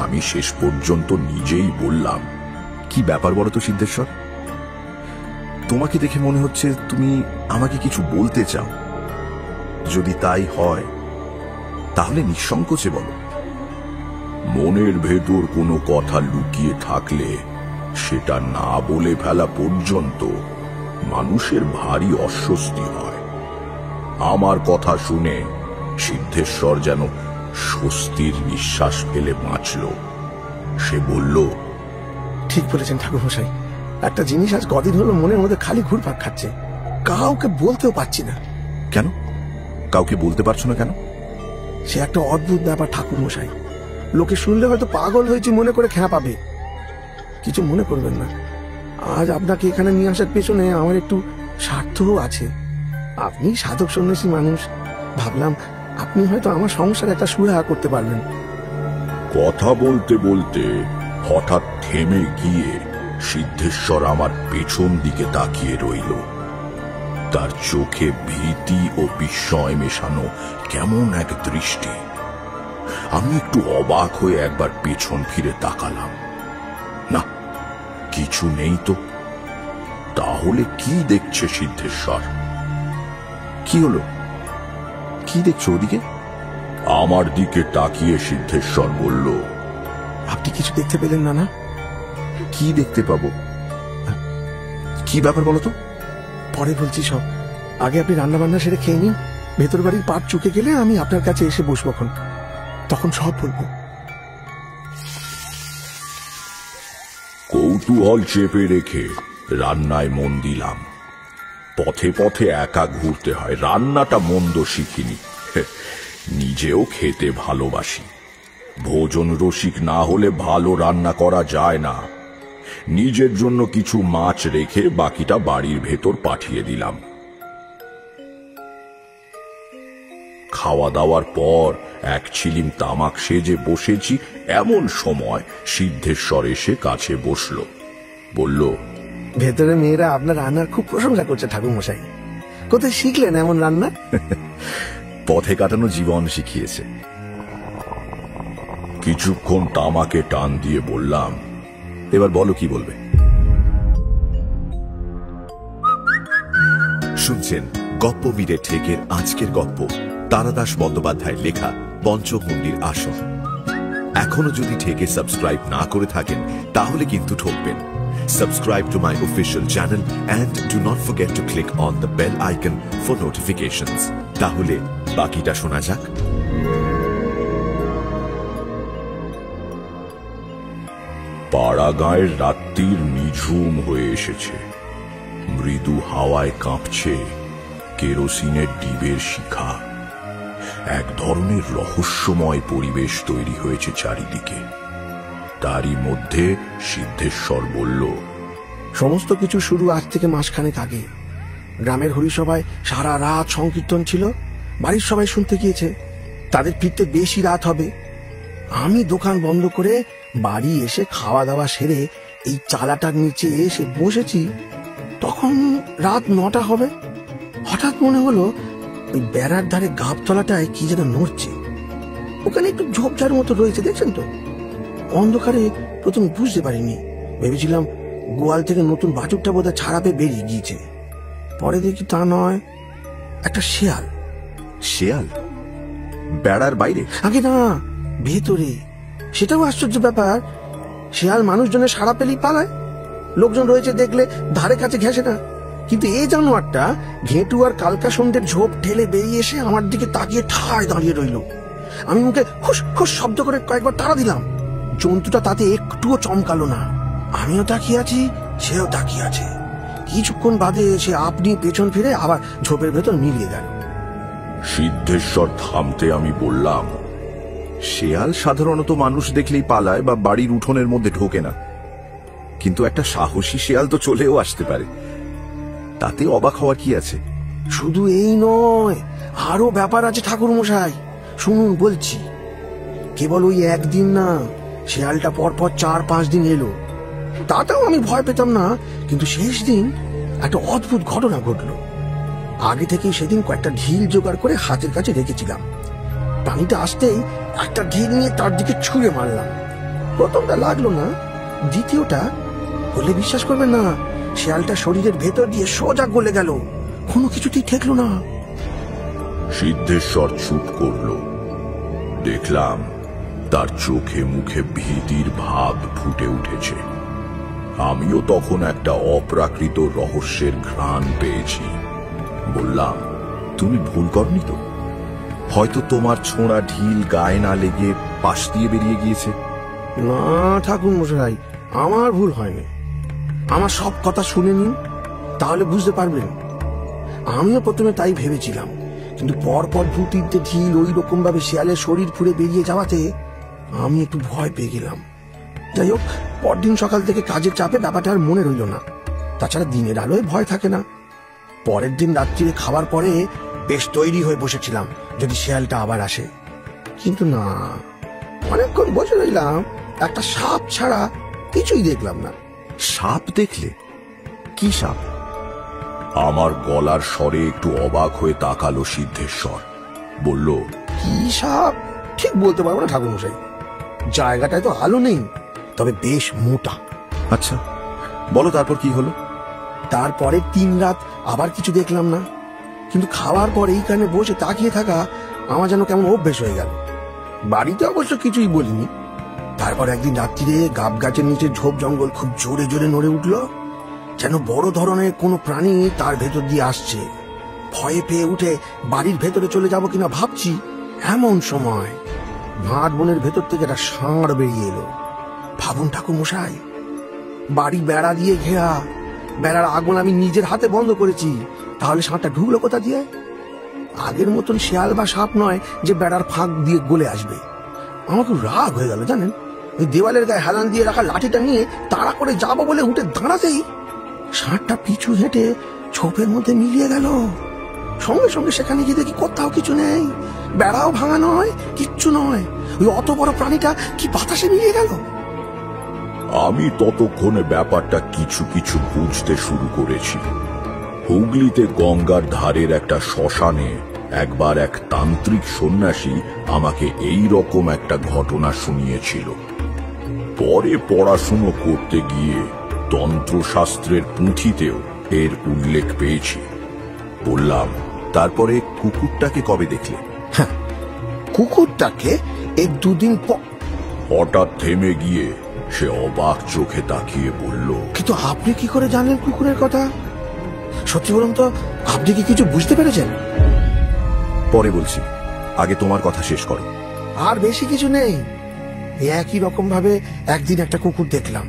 আমি শেষ পর্যন্ত নিজেই বললাম, কি ব্যাপার বলো তো সিদ্ধেশ্বর? তোমাকে দেখে মনে হচ্ছে তুমি আমাকে কিছু বলতে চাও। যদি তাই হয় তাহলে নিঃসংকোচে বলো। মনের ভেতর কোনো কথা লুকিয়ে থাকলে সেটা না বলে ফেলা পর্যন্ত মানুষের ভারী অস্বস্তি হয়। আমার কথা শুনে সিদ্ধেশ্বর যেন স্বস্তির নিঃশ্বাস ফেলে বাঁচল। সে বলল, ঠিক বলেছেন ঠাকুর মশাই, একটা জিনিস আজ কদিন হলো মনের মধ্যে খালি ঘুরপাক খাচ্ছে, কাউকে বলতেও পারছি না। কেন কাউকে বলতে পারছো না কেন? সে একটা অদ্ভুত ব্যাপার ঠাকুর মশাই। লোকে শুনলে হয়তো পাগল হয়েছে মনে করে খেয়া পাবে। কিছু মনে করবেন না, আজ আপনাকে এখানে নিয়ে আসার পেছনে আমার একটু স্বার্থও আছে। আপনি সাধক সন্ন্যাসী মানুষ, ভাবলাম আপনি হয়তো আমার সংসারে একটা সুরাহা করতে পারবেন। কথা বলতে বলতে হঠাৎ থেমে গিয়ে সিদ্ধেশ্বর আমার পেছন দিকে তাকিয়ে রইল। তার চোখে ভীতি ও বিস্ময় মেশানো কেমন এক দৃষ্টি। আমি একটু অবাক হয়ে একবার পেছন ফিরে তাকালাম। না, কিছু নেই তো। তাহলে কি দেখছে সিদ্ধেশ্বর? কি হলো? কি দেখছো ওদিকে? আমার দিকে তাকিয়ে সিদ্ধেশ্বর বলল, আপনি কিছু দেখতে পেলেন না? না, কি দেখতে পাবো? কি ব্যাপার বলো তো? পরে বলছি সব। আগে আপনি রান্না বান্না সেরে খেয়ে নিন। ভেতর বাড়ির পাট চুকে গেলে আমি আপনার কাছে এসে বসবো, তখন সব বলবো। কৌতূহল চেপে রেখে রান্নায় মন দিলাম। পথে পথে একা ঘুরতে হয়। রান্নাটা মন্দ শিখিনি, নিজেও খেতে ভালোবাসি। ভোজন রসিক না হলে ভালো রান্না করা যায় না। নিজের জন্য কিছু মাছ রেখে বাকিটা বাড়ির ভেতর পাঠিয়ে দিলাম। খাওয়া দাওয়ার পর এক ছিলিম তামাক সেজে বসেছি, এমন সময় সিদ্ধেশ্বর এসে কাছে বসল। বলল, ভেতরে মেয়েরা আপনার রান্নার খুব প্রশংসা করছে ঠাকুর মশাই। কোথায় শিখলেন এমন রান্না? পথে কাটানো জীবন শিখিয়েছে। কিছুক্ষণ তামাকে টান দিয়ে বললাম, এবার বলো কি বলবে। শুনছেন গপ্পবীরের ঠেকের আজকের গপ্প, তারাদাস বন্দ্যোপাধ্যায়ের লেখা পঞ্চমন্ডির আসন। এখনো যদি ঠেকে সাবস্ক্রাইব না করে থাকেন তাহলে কিন্তু ঠকবেন। Subscribe to my official channel and do not forget to click on the bell icon for notifications. তাহলে বাকিটা শোনা যাক। পাড়াগাঁয়ের রাত্রির নিঝুম হয়ে এসেছে। মৃদু হাওয়ায় কাঁপছে কেরোসিনের ডিবের শিখা। এক ধরনের রহস্যময় পরিবেশ তৈরি হয়েছে চারিদিকে। তারই মধ্যে সিদ্ধেশ্বর বলল, সমস্ত কিছু শুরু আজ থেকে মাসখানেক আগে। গ্রামের হরিসভায় সারা রাত সংকীর্তন ছিল, বাড়ির সবাই শুনতে গিয়েছে। তাদের ফিরতে বেশি রাত হবে। আমি দোকান বন্ধ করে বাড়ি এসে খাওয়া দাওয়া সেরে এই চালাটার নিচে এসে বসেছি। তখন রাত 9টা হবে। হঠাৎ মনে হলো ওই বেড়ার ধারে গাবতলাটায় কি যেন নড়ছে। ওখানে একটু ঝোপঝাড় মতো রয়েছে, দেখছেন তো। অন্ধকারে প্রথমে বুঝতে পারিনি, ভেবেছিলাম গোয়াল থেকে নতুন বাছুরটা বোধহয় ছাড়াবে বেরিয়ে গিয়েছে। পরে দেখি তা নয়, একটা শেয়াল। শেয়াল বেড়ার বাইরে? আগে না, ভেতরে। সেটাও আশ্চর্য ব্যাপার। শেয়াল মানুষজনের সাড়া পেলেই পালায়, লোকজন রয়েছে দেখলে ধারে কাছে ঘেঁষে না। কিন্তু এই জানোয়ারটা ঘেঁটু আর কালকা সন্ধ্যের ঝোপ ঠেলে বেরিয়ে এসে আমার দিকে তাকিয়ে ঠায় দাঁড়িয়ে রইল। আমি মুখে খুশ খুশ শব্দ করে কয়েকবার তাড়া দিলাম। জন্তুটা তাতে একটুও চমকালো না। আমিও তাকিয়ে আছি, সেও তাকিয়ে আছে। কিছুক্ষণ বাদে সে আপনি পেছন ফিরে আবার ঝোপের ভেতর মিলিয়ে গেল। সিদ্ধেশ্বর থামতে আমি বললাম, শেয়াল সাধারণত মানুষ দেখলেই পালায় বা বাড়ির উঠোনের মধ্যে ঢোকে না, কিন্তু একটা সাহসী শেয়াল তো চলেও আসতে পারে। তাতে অবাক হওয়ার কি আছে? শুধু এই নয়, আরো ব্যাপার আছে ঠাকুর মশাই, শুনুন বলছি। কেবল ওই একদিন না, শেয়ালটা পরপর 4-5 দিন এলো। তাতেও আমি ভয় পেতাম না, কিন্তু শেষ দিন একটা অদ্ভুত ঘটনা ঘটলো। আগে থেকে সেদিন কয়েকটা ঢিল জোগাড় করে হাতের কাছে রেখেছিলাম। প্রাণীটা আসতেই একটা ঢিল নিয়ে তার দিকে ছুঁড়ে মারলাম। প্রথমটা লাগলো না, দ্বিতীয়টা বললে বিশ্বাস করবেন না, শেয়ালটা শরীরের ভেতর দিয়ে সোজা গলে গেল, কোনো কিছুতেই ঠেকলো না। সিদ্ধেশ্বর চুপ করল। দেখলাম তার চোখে মুখে ভীতির ভাব ফুটে উঠেছে। আমিও তখন একটা অপ্রাকৃত রহস্যের ঘ্রাণ পেয়েছি। বললাম, তুমি ভুল করনি তো? হয়তো তোমার ছোঁড়া ঢিল গায়ে না লেগে পাশ দিয়ে বেরিয়ে গিয়েছে। না ঠাকুর মশাই, আমার ভুল হয়নি। আমার সব কথা শুনে নিন, তাহলে বুঝতে পারবেন। আমিও প্রথমে তাই ভেবেছিলাম, কিন্তু পরপর 2-3টে ঢিল ওই রকম ভাবে শেয়ালের শরীর ফুঁড়ে বেরিয়ে যাওয়াতে আমি একটু ভয় পেয়ে গেলাম। যাই হোক, পরদিন সকাল থেকে কাজের চাপে ব্যাপারটা আর মনে রইল না। তাছাড়া দিনের আলোয় ভয় থাকে না। পরের দিন রাত্রিরে খাবার পরে বেশ তৈরি হয়ে বসেছিলাম যদি শেয়ালটা আবার আসে। কিন্তু না, অনেকক্ষণ বসে রইলাম, একটা সাপ ছাড়া কিছুই দেখলাম না। সাপ দেখলে? কি সাপ? আমার গলার স্বরে একটু অবাক হয়ে তাকালো সিদ্ধেশ্বর। বলল, কি সাপ ঠিক বলতে পারবো না ঠাকুর মশাই। জায়গাটায় তো আলো নেই, তবে বেশ মোটা। আচ্ছা, বলো তারপর কি হলো? তারপরে 3 রাত আবার কিছু দেখলাম না, কিন্তু খাওয়ার পর এইখানে বসে তাকিয়ে থাকা আমার যেন কেমন অভ্যেস হয়ে গেল। বাড়িতে অবশ্য কিছুই বলিনি। তারপর একদিন রাত্রিরে গাব গাছের নিচে ঝোপ জঙ্গল খুব জোরে জোরে নড়ে উঠল, যেন বড় ধরনের কোনো প্রাণী তার ভেতর দিয়ে আসছে। ভয়ে পেয়ে উঠে বাড়ির ভেতরে চলে যাব কিনা ভাবছি, এমন সময় ভাট বনের ভেতর থেকে একটা ষাঁড় বেরিয়ে এলো। ভাবুন ঠাকুর মশাই, বাড়ি বেড়া দিয়ে ঘেরা, বেড়ার আগুন আমি নিজের হাতে বন্ধ করেছি, তাহলে ষাঁড়টা ঢুকলো কোথা দিয়ে? আগের মতন শেয়াল বা সাপ নয় যে বেড়ার ফাঁক দিয়ে গলে আসবে। আমার খুব রাগ হয়ে গেল জানেন। ওই দেওয়ালের গায়ে হেলান দিয়ে রাখা লাঠিটা নিয়ে তাড়া করে যাবো বলে উঠে দাঁড়াতেই ষাঁড়টা পিছু হেঁটে ছোপের মধ্যে মিলিয়ে গেল। সঙ্গে সঙ্গে সেখানে গিয়ে দেখি কোথাও কিছু নেই, বেড়াও ভাঙা নয়, কিচ্ছু নয়। ওই অত বড় প্রাণীটা কি বাতাসে মিলিয়ে গেল। আমি ততক্ষণে ব্যাপারটা কিছু কিছু বুঝতে শুরু করেছি। হুগলিতে গঙ্গার ধারের একটা শ্মশানে একবার এক তান্ত্রিক সন্ন্যাসী আমাকে এই রকম একটা ঘটনা শুনিয়েছিল। পরে পড়াশুনো করতে গিয়ে তন্ত্রশাস্ত্রের পুঁথিতেও এর উল্লেখ পেয়েছি। বললাম, তারপরে কুকুরটাকে কবে দেখলে? কুকুরটাকে এই দুদিন পর। হঠাৎ থেমে গিয়ে সে অবাক চোখে তাকিয়ে বলল, কিন্তু আপনি কি করে জানলেন কুকুরের কথা? সত্যি বলুন তো, আপনি কি কিছু বুঝতে পেরেছেন? পরে বলছি, আগে তোমার কথা শেষ করো। আর বেশি কিছু নেই। একই রকম ভাবে একদিন একটা কুকুর দেখলাম।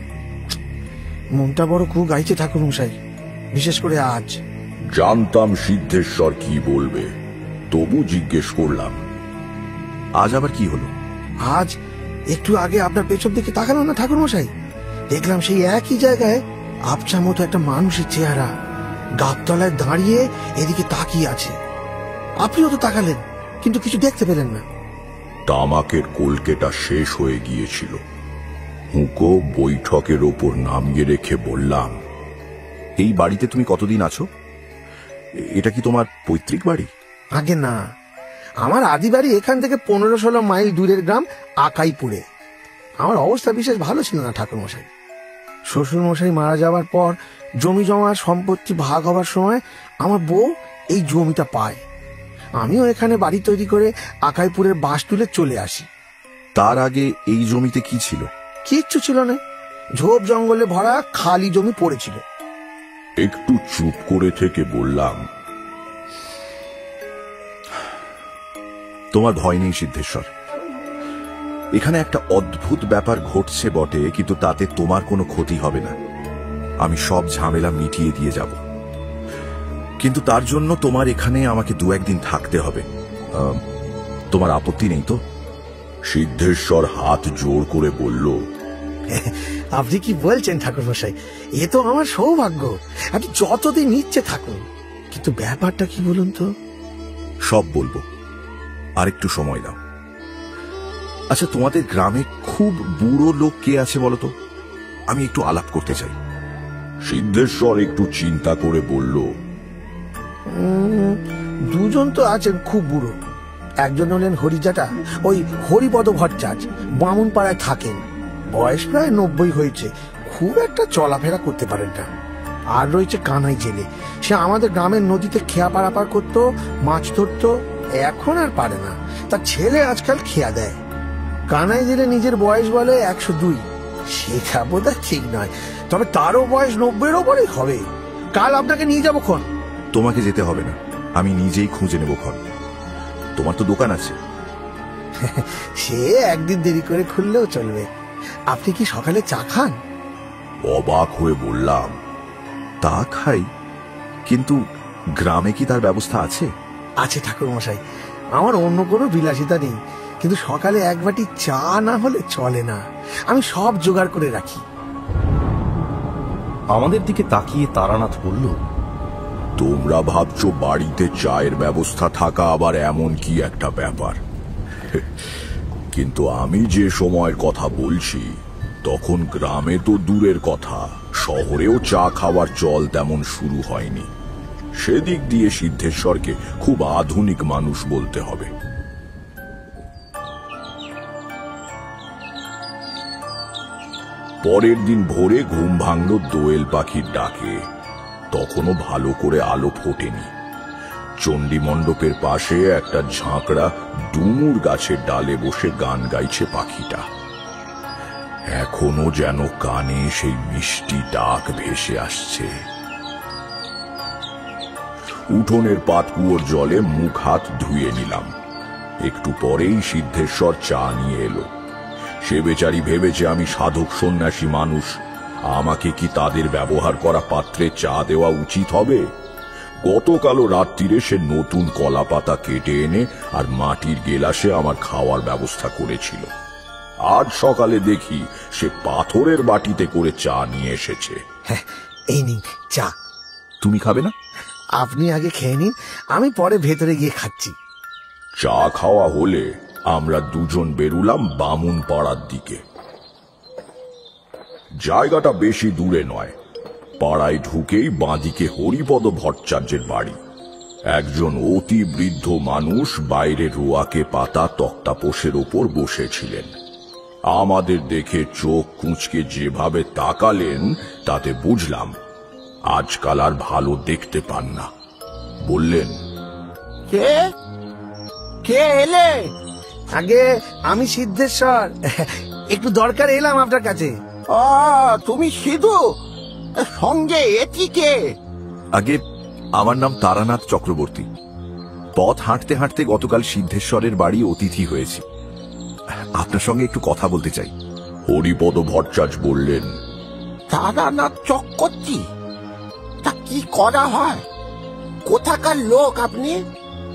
মনটা বড় খুব গাইছে ঠাকুর মশাই, বিশেষ করে আজ। জানতাম সিদ্ধেশ্বর কি বলবে, তবু জিজ্ঞেস করলাম, আজ আবার কি হলো? আজ একটু আগে আপনার পেছন দিকে তাকালো না ঠাকুর মশাই, দেখলাম সেই একই জায়গায় আবছা মতো একটা মানুষের চেহারা গাবতলায় দাঁড়িয়ে এদিকে তাকিয়ে আছে। আপনিও তো তাকালেন, কিন্তু কিছু দেখতে পেলেন না। তামাকের কলকেটা শেষ হয়ে গিয়েছিল। হুঁকো বৈঠকের ওপর নামিয়ে রেখে বললাম, এই বাড়িতে তুমি কতদিন আছো? এটা কি তোমার পৈতৃক বাড়ি? আগে না, আমার আদি বাড়ি এখান থেকে 15-16 মাইল দূরের গ্রাম আকাইপুরে। আমার অবস্থা বিশেষ ভালো ছিল না ঠাকুর মশাই। শ্বশুর মশাই মারা যাওয়ার পর জমি জমার সম্পত্তি ভাগ হবার সময় আমার বউ এই জমিটা পায়। আমিও এখানে বাড়ি তৈরি করে আকাইপুরের বাস তুলে চলে আসি। তার আগে এই জমিতে কি ছিল? কিচ্ছু ছিল না, ঝোপ জঙ্গলে ভরা খালি জমি পড়েছিল। একটু চুপ করে থেকে বললাম, তোমার ভয় নেই সিদ্ধেশ্বর? এখানে একটা অদ্ভুত ব্যাপার ঘটছে বটে, কিন্তু তাতে তোমার কোনো ক্ষতি হবে না। আমি সব ঝামেলা মিটিয়ে দিয়ে যাব, কিন্তু তার জন্য তোমার এখানে আমাকে 2-1 দিন থাকতে হবে। তোমার আপত্তি নেই তো? সিদ্ধেশ্বর হাত জোর করে বলল, আপনি কি বলছেন ঠাকুর মশাই, এ তো আমার সৌভাগ্য। আপনি যতদিন ইচ্ছে থাকুন, কিন্তু ব্যাপারটা কি বলুন তো? সব বলবো, আর একটু সময় দাও। আচ্ছা, তোমাদের গ্রামে খুব বুড়ো লোক কে আছে বলো তো? আমি একটু আলাপ করতে চাই। সিদ্ধেশ্বর একটু চিন্তা করে বলল, 2 জন তো আছেন খুব বুড়ো। একজন হলেন হরিজাটা, ওই হরিপদ ভট্টাচ, বামুন পাড়ায় থাকেন। বয়স প্রায় 90 হয়েছে, খুব একটা চলাফেরা করতে পারেন না। আর রয়েছে কানাই জেলে, সে আমাদের গ্রামের নদীতে খেয়া পারাপার করতো, মাছ ধরতো। এখন আর পারে না, তার ছেলে আজকাল খেয়া দেয়। কানাই জেলে নিজের বয়স বলে 102। সেটা বোধহয় ঠিক নয়, তবে তারও বয়স 90-এর ওপরেই হবে। কাল আপনাকে নিয়ে যাবো খন। তোমাকে যেতে হবে না, আমি নিজেই খুঁজে নেব খন। তোমার তো দোকান আছে। সে একদিন দেরি করে খুললেও চলবে। আপনি কি সকালে চা খান? অবাক হয়ে বললাম, তা খাই, কিন্তু গ্রামে কি তার ব্যবস্থা আছে? আছে ঠাকুর মশাই, আমার অন্য কোনো বিলাসিতা নেই, কিন্তু সকালে 1 বাটি চা না হলে চলে না। আমি সব জোগাড় করে রাখি। আমাদের দিকে তাকিয়ে তারানাথ বলল, তোমরা ভাবছো বাড়িতে চায়ের ব্যবস্থা থাকা আবার এমন কি একটা ব্যাপার, কিন্তু আমি যে সময়ের কথা বলছি তখন গ্রামে তো দূরের কথা, শহরেও চা খাওয়ার চল তেমন শুরু হয়নি। সেদিক দিয়ে সিদ্ধেশ্বরকে খুব আধুনিক মানুষ বলতে হবে। পরের দিন ভোরে ঘুম ভাঙল দোয়েল পাখির ডাকে। তখনও ভালো করে আলো ফোটেনি। চণ্ডী মণ্ডপের পাশে একটা ঝাঁকড়া ডুমুর গাছের ডালে বসে গান গাইছে পাখিটা। এখনো যেন কানে সেই মিষ্টি ডাক ভেসে আসছে। উঠোনের পাতকুয়োর জলে মুখ হাত ধুয়ে নিলাম। একটু পরেই সিদ্ধেশ্বর চা নিয়ে এলো। সে বেচারি ভেবেছে আমি সাধক সন্ন্যাসী মানুষ, আমাকে কি তাদের ব্যবহার করা পাত্রে চা দেওয়া উচিত হবে? গতকালও রাত্রিরে সে নতুন কলা পাতা কেটে এনে আর মাটির গেলাসে আমার খাওয়ার ব্যবস্থা করেছিল। আজ সকালে দেখি সে পাথরের বাটিতে করে চা নিয়ে এসেছে। এই নিন চা। তুমি খাবে না? আপনি আগে খেয়ে নিন, আমি পরে ভেতরে গিয়ে খাচ্ছি। চা খাওয়া হলে আমরা দুজন বেরুলাম বামুন পাড়ার দিকে। জায়গাটা বেশি দূরে নয়। পাড়ায় ঢুকেই বাঁদিকে হরিপদ ভট্টাচার্যের বাড়ি। একজন অতি বৃদ্ধ মানুষ বাইরে রোয়াকে পাতা তক্তাপোষের ওপর বসেছিলেন। আমাদের দেখে চোখ কুঁচকে যেভাবে তাকালেন তাতে বুঝলাম আজকাল আর ভালো দেখতে পান না। বললেন, কে কে এলে? আগে আমি সিদ্ধেশ্বর, একটু দরকার এলাম আপনার কাছে। তুমি সিধু, সঙ্গে এটি কে? আগে আমার নাম তারানাথ চক্রবর্তী। পথ হাঁটতে হাঁটতে গতকাল সিদ্ধেশ্বরের বাড়ি অতিথি হয়েছি। আপনার সঙ্গে একটু কথা বলতে চাই। হরিপদ ভট্টাচার্য বললেন, তারানাথ চক্রবর্তী? তা কি করা হয়? কোথাকার লোক আপনি?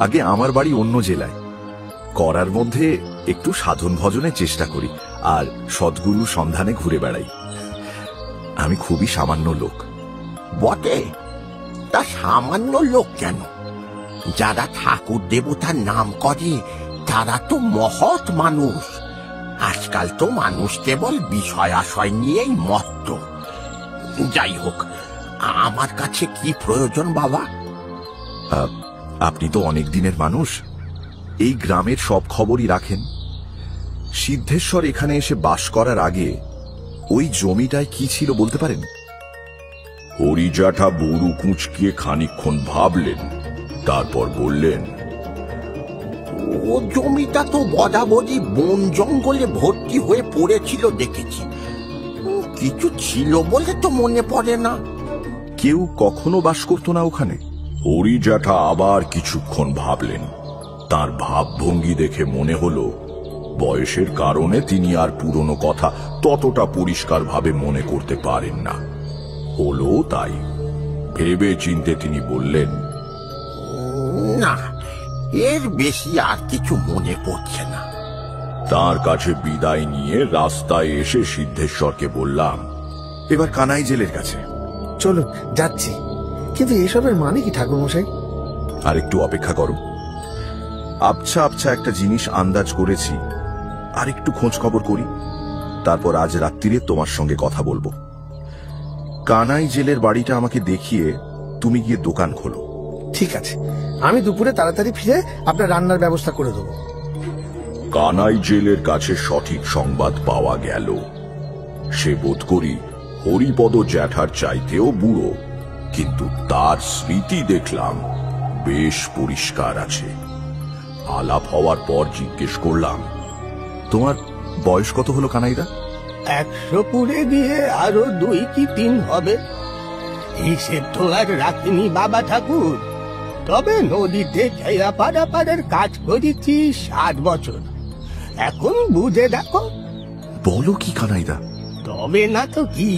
আগে আমার বাড়ি অন্য জেলায়। করার মধ্যে একটু সাধন ভজনের চেষ্টা করি আর সদ্গুরু সন্ধানে ঘুরে বেড়াই। আমি খুবই সামান্য লোক। বটে? তা সামান্য লোক কেন? যারা ঠাকুর দেবতার নাম করে তারা তো মহৎ মানুষ। আজকাল তো মানুষ কেবল বিষয় আশয় নিয়েই মত্ত। যাই হোক, আমার কাছে কি প্রয়োজন বাবা? আপনি তো অনেক দিনের মানুষ, এই গ্রামের সব খবরই রাখেন। সিদ্ধেশ্বর এখানে এসে বাস করার আগে ওই জমিটায় কি ছিল বলতে পারেন? হরিজাঠা বুড়ু কুঁচকিয়ে খানিকক্ষণ ভাবলেন, তারপর বললেন, ও জমিটা তো বরাবরই বন জঙ্গলে ভর্তি হয়ে পড়েছিল দেখেছি। কিছু ছিল বলে তো মনে পড়ে না। কেউ কখনো বাস করতো না ওখানে? হরিজাঠা আবার কিছুক্ষণ ভাবলেন। তার ভাবভঙ্গি দেখে মনে হলো বয়সের কারণে তিনি আর পুরনো কথা ততটা পরিষ্কারভাবে মনে করতে পারেন না। হলো তাই। ভেবে চিন্তে তিনি বললেন, না, এর বেশি আর কিছু মনে পড়ছে না। তার কাছে বিদায় নিয়ে রাস্তায় এসে সিদ্ধেশ্বরকে বললাম, এবার কানাই জেলের কাছে চলো, যাচ্ছি। কিন্তু এসবের মানে কি ঠাকুরমশাই? আর একটু অপেক্ষা করো। আবছা আবছা একটা জিনিস আন্দাজ করেছি, আর একটু খোঁজ খবর করি, তারপর আজ রাত্রিরে তোমার সঙ্গে কথা বলবো। কানাই জেলের বাড়িটা আমাকে দেখিয়ে তুমি গিয়ে দোকান খোলো। ঠিক আছে, আমি দুপুরে তাড়াতাড়ি ফিরে আপনার রান্নার ব্যবস্থা করে দেবো। কানাই জেলের কাছে সঠিক সংবাদ পাওয়া গেল। সে বোধ করি হরিপদ জ্যাঠার চাইতেও বুড়ো, কিন্তু তার স্মৃতি দেখলাম বেশ পরিষ্কার আছে। আলাপ হওয়ার পর জিজ্ঞেস করলাম, তোমার বয়স কত হলো কানাইদা? 100 পুরে গিয়ে আরো 2 কি 3 হবে। হিসেব তো আর রাখিনি বাবা ঠাকুর। তবে নদীতে খেয়া পাড়াপাড়ের কাজ করেছি 7 বছর। এখন বুঝে দেখো। বলো কি কানাইদা? তবে না তো কি,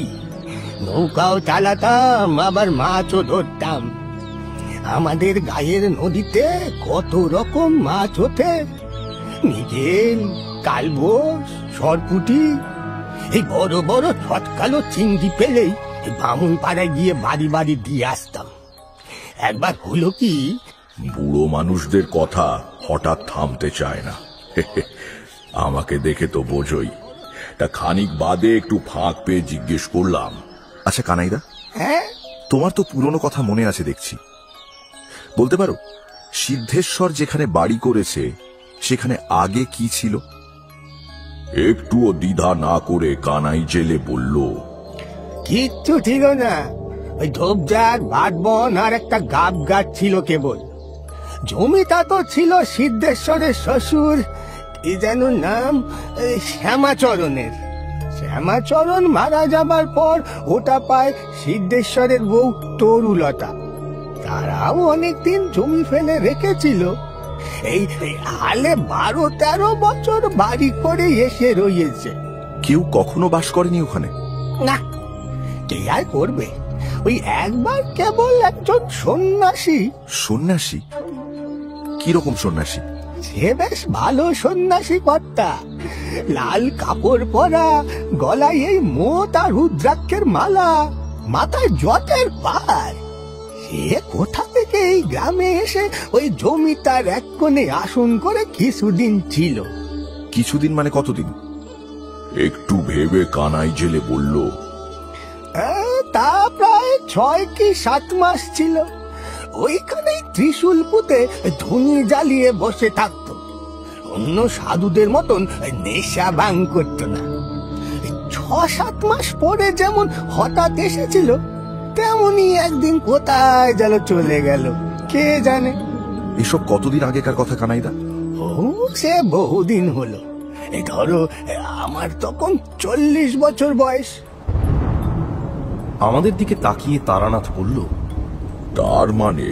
নৌকাও চালাতাম, আবার মাছও ধরতাম। আমাদের গায়ের নদীতে কত রকম মাছ ওঠে, মৃগেল, কালবোস, সরপুটি। এই বড় বড় ছটকালো চিংড়ি পেলেই বামুন পাড়ায় গিয়ে বাড়ি বাড়ি দিয়ে আসতাম। একবার হলো কি, বুড়ো মানুষদের কথা হঠাৎ থামতে চায় না। আমাকে দেখে তো বোঝই। তা খানিক বাদে একটু ফাঁক পেয়ে জিজ্ঞেস করলাম, আচ্ছা কানাইদা, হ্যাঁ, তোমার তো পুরনো কথা মনে আছে দেখছি। বলতে পারো সিদ্ধেশ্বর যেখানে বাড়ি করেছে সেখানে আগে কি ছিল? একটুও দ্বিধা না করে কানাই জেলে বলল, কিচ্ছু ছিল না। ওই ঝোপঝাড়, বাটবন আর একটা গাব গাছ ছিল কেবল। জমিটা তো ছিল সিদ্ধেশ্বরের শ্বশুর, কি যেন নাম, শ্যামাচরণের। শ্যামাচরণ মারা যাবার পর ওটা পায় সিদ্ধেশ্বরের বউ তরুলতা। তারাও অনেকদিন জমি ফেলে রেখেছিল। এই হালে 12-13 বছর বাড়ি করে এসে রয়েছে। কেউ কখনো বাস করেনি ওখানে? না, কে আর করবে। ওই একবার কেবল একজন সন্ন্যাসী। সন্ন্যাসী? কিরকম সন্ন্যাসী? সে বেশ ভালো সন্ন্যাসী কর্তা। লাল কাপড় পরা, গলায় এই মোট আর রুদ্রাক্ষের মালা, মাথায় জটের পাড়। সে কোথা থেকে এই গ্রামে এসে ওই জমিটার এক কোণে আসন করে কিছুদিন ছিল। কিছুদিন মানে কতদিন? একটু ভেবে কানাই জেলে বলল, তা প্রায় 6 কি 7 মাস ছিল। ওইখানেই ত্রিশূল পুঁতে ধুনি জ্বালিয়ে বসে থাকতো। অন্য সাধুদের মতন নেশা ভাঙ করতো না। 6-7 মাস পরে যেমন হঠাৎ এসেছিল, তেমনি একদিন কোথায় যেন চলে গেল, কে জানে। এসব কতদিন আগেকার কথা কানাইদা? ও সে বহুদিন হলো। এই ধরো আমার তখন 40 বছর বয়স। আমাদের দিকে তাকিয়ে তারানাথ বলল, তার মানে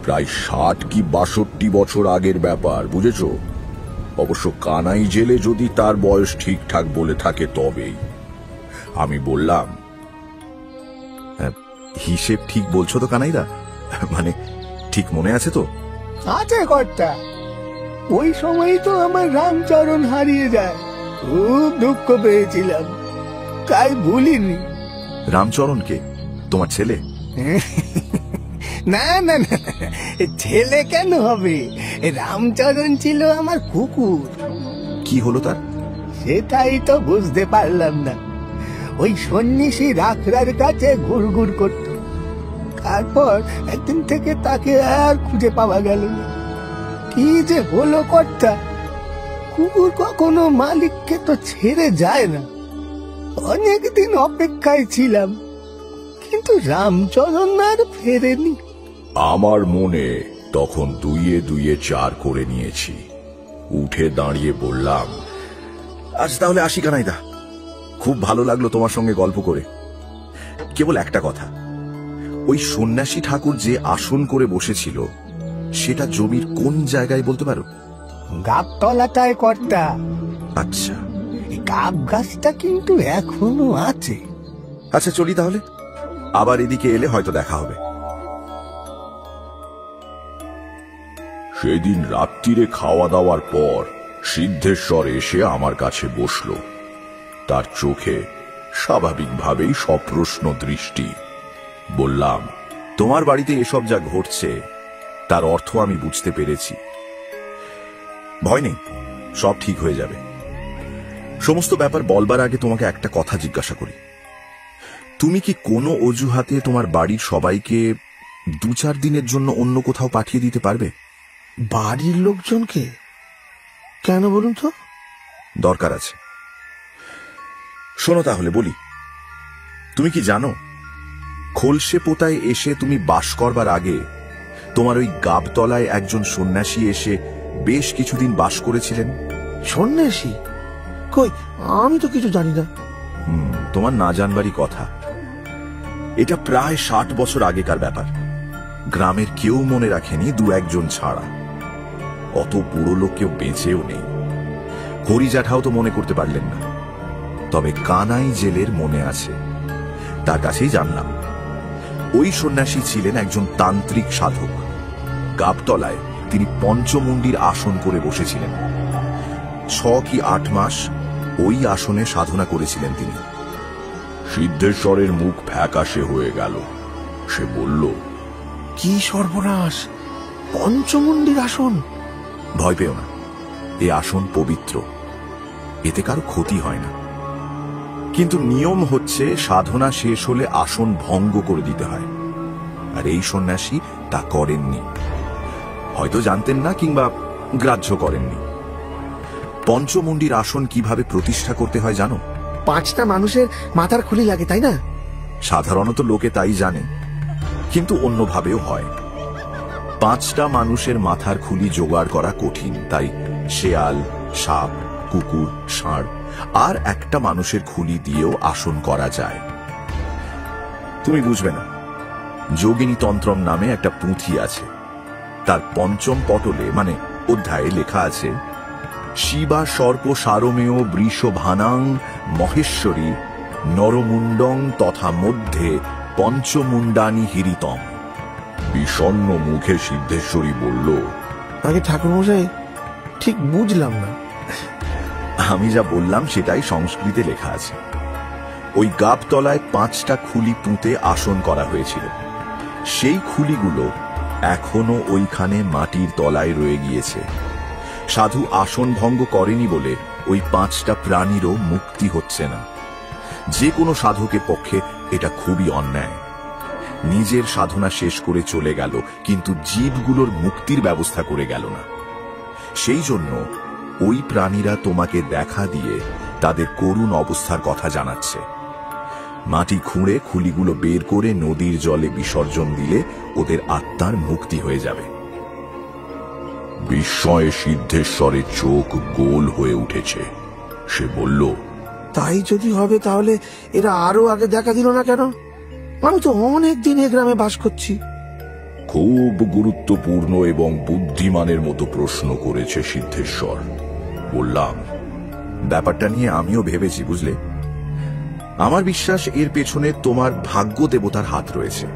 প্রায় 60 কি 62 বছর আগের ব্যাপার, বুঝেছো? অবশ্য কানাই জেলে যদি তার বয়স ঠিকঠাক বলে থাকে তবেই। আমি বললাম, হিসেব ঠিক বলছো তো কানাইদা? মানে ঠিক মনে আছে তো? আছে কর্তা। ওই সময় তো আমার রামচরণ হারিয়ে যায়, খুব দুঃখ পেয়েছিলাম, তাই ভুলিনি। রামচরণকে তোমার ছেলে? না না না, ছেলে কেন হবে? রামচরণ ছিল আমার কুকুর। কি হলো তার? সেটাই তো বুঝতে পারলাম না। ওই সন্ন্যাসী রাখরার কাছে ঘুরঘুর করত, তারপর একদিন থেকে তাকে আর খুঁজে পাওয়া গেল না। কি যে হলো কর্তা, কুকুর কখনো মালিককে তো ছেড়ে যায় না। অনেকদিন অপেক্ষায় ছিলাম, কিন্তু রামচরণ আর ফেরেনি। আমার মনে তখন 2-2 4 করে নিয়েছি। উঠে দাঁড়িয়ে বললাম, আজ তাহলে আসি কানাইদা। খুব ভালো লাগলো তোমার সঙ্গে গল্প করে। কেবল একটা কথা, ওই সন্ন্যাসী ঠাকুর যে আসন করে বসেছিল সেটা জমির কোন জায়গায় বলতে পারো? গাবতলাটায় কর্তা। আচ্ছা, গাব গাছটা কিন্তু এখনো আছে। আচ্ছা চলি তাহলে, আবার এদিকে এলে হয়তো দেখা হবে। সেদিন রাত্রিরে খাওয়া দাওয়ার পর সিদ্ধেশ্বর এসে আমার কাছে বসল। তার চোখে স্বাভাবিকভাবেই সপ্রশ্ন দৃষ্টি। বললাম, তোমার বাড়িতে এসব যা ঘটছে তার অর্থ আমি বুঝতে পেরেছি। ভয় নেই, সব ঠিক হয়ে যাবে। সমস্ত ব্যাপার বলবার আগে তোমাকে একটা কথা জিজ্ঞাসা করি। তুমি কি কোনো অজুহাতে তোমার বাড়ির সবাইকে 2-4 দিনের জন্য অন্য কোথাও পাঠিয়ে দিতে পারবে? বাড়ির লোকজনকে? কেন বলুন তো? দরকার আছে। শোনো তাহলে বলি। তুমি কি জানো, খোলসে পোতায় এসে তুমি বাস করবার আগে তোমার ওই গাবতলায় একজন সন্ন্যাসী এসে বেশ কিছুদিন বাস করেছিলেন? সন্ন্যাসী? কই, আমি তো কিছু জানি না। তোমার না জানবারই কথা। এটা প্রায় 60 বছর আগেকার ব্যাপার। গ্রামের কেউ মনে রাখেনি, 2-1 জন ছাড়া। অত বুড়ো লোক কেউ বেঁচেও নেই। হরিজাঠাও তো মনে করতে পারলেন না, তবে কানাই জেলের মনে আছে। তার কাছেই জানলাম ওই সন্ন্যাসী ছিলেন একজন তান্ত্রিক সাধক। গাবতলায় তিনি পঞ্চমুণ্ডির আসন করে বসেছিলেন। 6 কি 8 মাস ওই আসনে সাধনা করেছিলেন তিনি। সিদ্ধেশ্বরের মুখ ফ্যাকাশে হয়ে গেল। সে বলল, কি সর্বনাশ! পঞ্চমুণ্ডির আসন? ভয় পেও না, এ আসন পবিত্র, এতে কারো ক্ষতি হয় না। কিন্তু নিয়ম হচ্ছে সাধনা শেষ হলে আসন ভঙ্গ করে দিতে হয়, আর এই সন্ন্যাসী তা করেননি। হয়তো জানতেন না কিংবা গ্রাহ্য করেননি। পঞ্চমুণ্ডির আসন কিভাবে প্রতিষ্ঠা করতে হয় জানো? 5টা মানুষের মাথার খুলি লাগে, তাই না? সাধারণত লোকে তাই জানে, কিন্তু অন্যভাবেও হয়। 5টা মানুষের মাথার খুলি জোগাড় করা কঠিন, তাই শেয়াল, সাপ, কুকুর, ষাঁড় আর একটা মানুষের খুলি দিয়েও আসন করা যায়। তুমি বুঝবে না, যোগিনী তন্ত্রম নামে একটা পুঁথি আছে। তার 5ম পটলে মানে অধ্যায়ে লেখা আছে, শিবা সর্প সারমেয় বৃষ ভানাং মহেশ্বরী নরমুণ্ডং তথা মধ্যে পঞ্চমুণ্ডানি হিরিতম। বিষণ্ণ মুখে সিদ্ধেশ্বরী বলল, আগে ঠাকুরমশাই, ঠিক বুঝলাম না। আমি যা বললাম সেটাই সংস্কৃতে লেখা আছে। ওই গাবতলায় 5টা খুলি পুঁতে আসন করা হয়েছিল। সেই খুলিগুলো এখনো ওইখানে মাটির তলায় রয়ে গিয়েছে। সাধু আসন ভঙ্গ করেনি বলে ওই 5টা প্রাণীরও মুক্তি হচ্ছে না। যে কোনো সাধকের পক্ষে এটা খুবই অন্যায়। নিজের সাধনা শেষ করে চলে গেল, কিন্তু জীবগুলোর মুক্তির ব্যবস্থা করে গেল না। সেই জন্য ওই প্রাণীরা তোমাকে দেখা দিয়ে তাদের করুণ অবস্থার কথা জানাচ্ছে। মাটি খুঁড়ে খুলিগুলো বের করে নদীর জলে বিসর্জন দিলে ওদের আত্মার মুক্তি হয়ে যাবে। বিস্ময়ে সিদ্ধেশ্বরের চোখ গোল হয়ে উঠেছে। সে বলল, তাই যদি হবে তাহলে এরা আরো আগে দেখা দিল না কেন? আমি তো অনেক দিন এ গ্রামে বাস করছি। খুব গুরুত্বপূর্ণ এবং বুদ্ধিমানের মতো প্রশ্ন করেছে সিদ্ধেশ্বর। বললাম, ব্যাপারটা নিয়ে আমিও ভেবেছি, বুঝলে। আমার বিশ্বাস এর পেছনে তোমার ভাগ্য দেবতার হাত রয়েছে।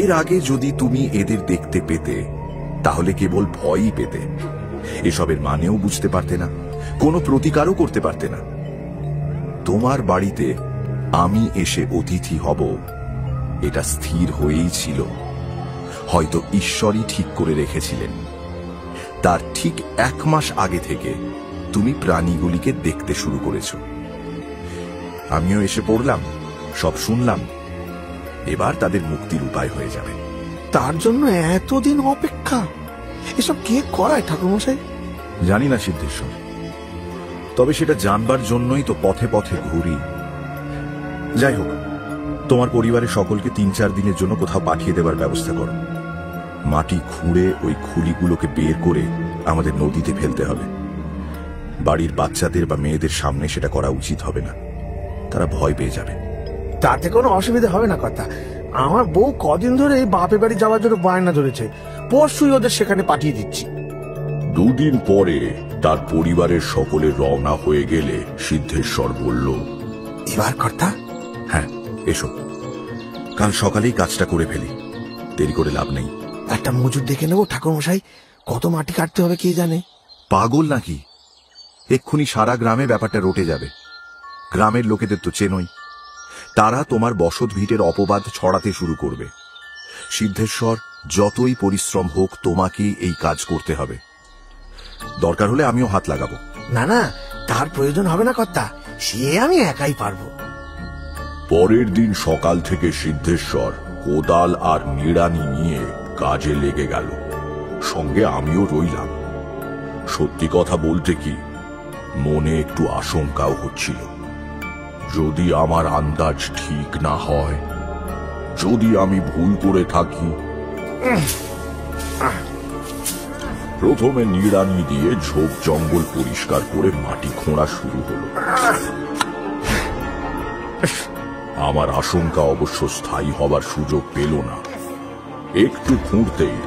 এর আগে যদি তুমি এদের দেখতে পেতে তাহলে কেবল ভয়ই পেতে, এসবের মানেও বুঝতে পারতে না, কোনো প্রতিকারও করতে পারতে না। তোমার বাড়িতে আমি এসে অতিথি হব এটা স্থির হয়েই ছিল। হয়তো ঈশ্বরই ঠিক করে রেখেছিলেন। তার ঠিক 1 মাস আগে থেকে তুমি প্রাণীগুলিকে দেখতে শুরু করেছ। আমিও এসে পড়লাম, সব শুনলাম। এবার তাদের মুক্তির উপায় হয়ে যাবে। তার জন্য এতদিন অপেক্ষা? এসব কে করায় ঠাকুরমশাই? জানি না সিদ্ধেশ্বর, তবে সেটা জানবার জন্যই তো পথে পথে ঘুরি। যাই হোক, তোমার পরিবারের সকলকে 3-4 দিনের জন্য কোথাও পাঠিয়ে দেবার ব্যবস্থা করো। মাটি খুঁড়ে ওই খুলিগুলোকে বের করে আমাদের নদীতে ফেলতে হবে। বাড়ির বাচ্চাদের বা মেয়েদের সামনে সেটা করা উচিত হবে না, তারা ভয় পেয়ে যাবে। তাতে কোনো অসুবিধা হবে না কথা। আমার বউ কদিন ধরে বাপের বাড়ি যাওয়ার জন্য বায়না ধরেছে, পরশুই ওদের সেখানে পাঠিয়ে দিচ্ছি। 2 দিন পরে তার পরিবারের সকলে রওনা হয়ে গেলে সিদ্ধেশ্বর বলল, এবার কর্তা? হ্যাঁ, এসো, কাল সকালেই কাজটা করে ফেলি, দেরি করে লাভ নেই। একটা মজুর ডেকে নেবো ঠাকুরমশাই, কত মাটি কাটতে হবে কে জানে। পাগল নাকি? এক্ষুনি সারা গ্রামে ব্যাপারটা রটে যাবে। গ্রামের লোকেদের তো চেনই, তারা তোমার বসত ভিটের অপবাদ ছড়াতে শুরু করবে। সিদ্ধেশ্বর, যতই পরিশ্রম হোক তোমাকেই এই কাজ করতে হবে। দরকার হলে আমিও হাত লাগাবো। না না, তার প্রয়োজন হবে না কর্তা, সে আমি একাই পারবো। পরের দিন সকাল থেকে সিদ্ধেশ্বর কোদাল আর নিড়ানি নিয়ে কাজে লেগে গেল। সঙ্গে আমিও রইলাম। সত্যি কথা বলতে কি, মনে একটু আশঙ্কাও হচ্ছিল। যদি আমার আন্দাজ ঠিক না হয়, যদি আমি ভুল করে থাকি। প্রথমে নিড়ানি দিয়ে ঝোপ জঙ্গল পরিষ্কার করে মাটি খোঁড়া শুরু হলো। আমার আশঙ্কা অবশ্য স্থায়ী হবার সুযোগ পেল না। একটু খুঁড়তেই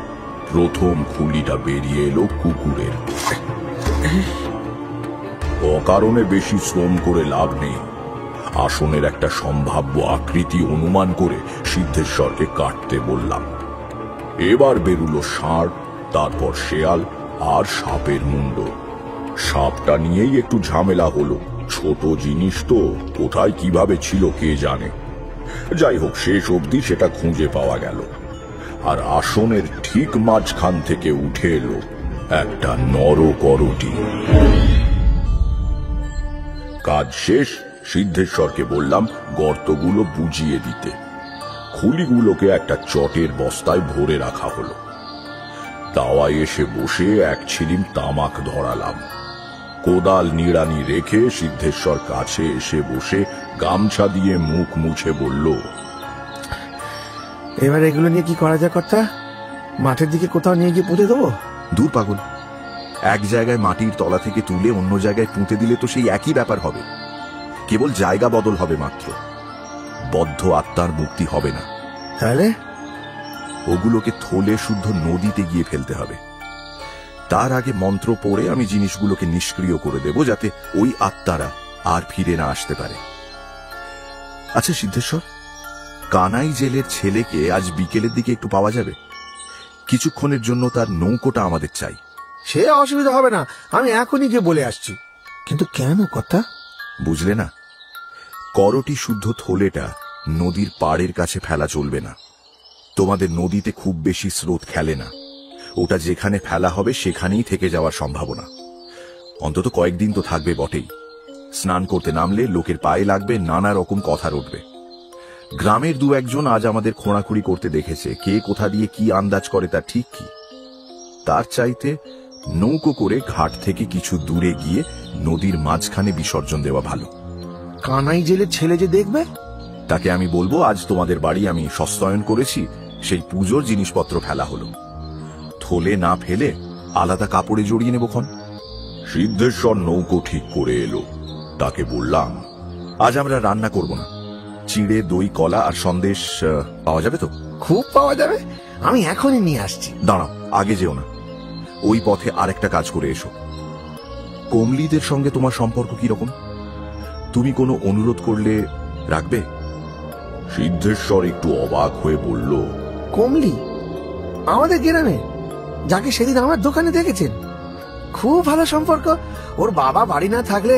প্রথম খুলিটা বেরিয়ে এলো কুকুরের। অকারণে বেশি শ্রম করে লাভ নেই। আসনের একটা সম্ভাব্য আকৃতি অনুমান করে সিদ্ধেশ্বরকে কাটতে বললাম। এবার বেরুলো ষাঁড়, তারপর শেয়াল আর সাপের মুন্ড। সাপটা নিয়েই একটু ঝামেলা হলো, ছোট জিনিস তো, কোথায় কিভাবে ছিল কে জানে। যাই হোক, শেষ অবধি সেটা খুঁজে পাওয়া গেল। আর আসনের ঠিক মাঝখান থেকে উঠে এলো একটা নরকরটি। কাজ শেষ, সিদ্ধেশ্বরকে বললাম গর্তগুলো বুঝিয়ে দিতে। খুলিগুলোকে একটা চটের বস্তায় ভরে রাখা হলো। তাওয়ায় এসে বসে এক ছিলিম তামাক ধরালাম। কোদাল নিড়ানি রেখে সিদ্ধেশ্বর কাছে এসে বসে গামছা দিয়ে মুখ মুছে বলল, এবার এগুলো নিয়ে কি করা যায় কর্তা? মাঠের দিকে কোথাও নিয়ে গিয়ে পুঁতে দেবো? দূর পাগল, এক জায়গায় মাটির তলা থেকে তুলে অন্য জায়গায় পুঁতে দিলে তো সেই একই ব্যাপার হবে, কেবল জায়গা বদল হবে মাত্র। বদ্ধ আত্মার মুক্তি হবে না। তাহলে ওগুলোকে থলে শুদ্ধ নদীতে গিয়ে ফেলতে হবে। তার আগে মন্ত্র পড়ে আমি জিনিসগুলোকে নিষ্ক্রিয় করে দেব, যাতে ওই আত্মারা আর ফিরে না আসতে পারে। আচ্ছা সিদ্ধেশ্বর, কানাই জেলের ছেলেকে আজ বিকেলের দিকে একটু পাওয়া যাবে? কিছুক্ষণের জন্য তার নৌকোটা আমাদের চাই। সে অসুবিধা হবে না, আমি এখনই গিয়ে বলে আসছি। কিন্তু কেন কথা বুঝলে না? করটি শুদ্ধ থলেটা নদীর পাড়ের কাছে ফেলা চলবে না। তোমাদের নদীতে খুব বেশি স্রোত খেলে না। ওটা যেখানে ফেলা হবে সেখানেই থেকে যাওয়ার সম্ভাবনা। অন্তত কয়েকদিন তো থাকবে বটেই। স্নান করতে নামলে লোকের পায়ে লাগবে, নানা রকম কথা রটবে। গ্রামের দু একজন আজ আমাদের খোঁড়াখুড়ি করতে দেখেছে, কে কোথা দিয়ে কি আন্দাজ করে তা ঠিক কি। তার চাইতে নৌকো করে ঘাট থেকে কিছু দূরে গিয়ে নদীর মাঝখানে বিসর্জন দেওয়া ভালো। কানাই জেলের ছেলে যে দেখবে, তাকে আমি বলবো আজ তোমাদের বাড়ি আমি সস্তায়ন করেছি, সেই পুজোর জিনিসপত্র ফেলা হলো, থলে না ফেলে আলাদা কাপড়ে জড়িয়ে নেবক্ষণ। সিদ্ধেশ্বর নৌকো ঠিক করে এলো। তাকে বললাম আজ আমরা রান্না করব না, চিড়ে দই কলা আর সন্দেশ পাওয়া যাবে তো? খুব পাওয়া যাবে, আমি এখনই নিয়ে আসছি। দাঁড়াও, আগে যেও না, ওই পথে আরেকটা কাজ করে এসো। কমলিদের সঙ্গে তোমার সম্পর্ক কি রকম? তুমি কোনো অনুরোধ করলে রাখবে? সিদ্ধেশ্বর একটু অবাক হয়ে বলল, কমলি আমাদের গ্রামে, যাকে সেদিন আমার দোকানে দেখেছেন? খুব ভালো সম্পর্ক। ওর বাবা বাড়ি না থাকলে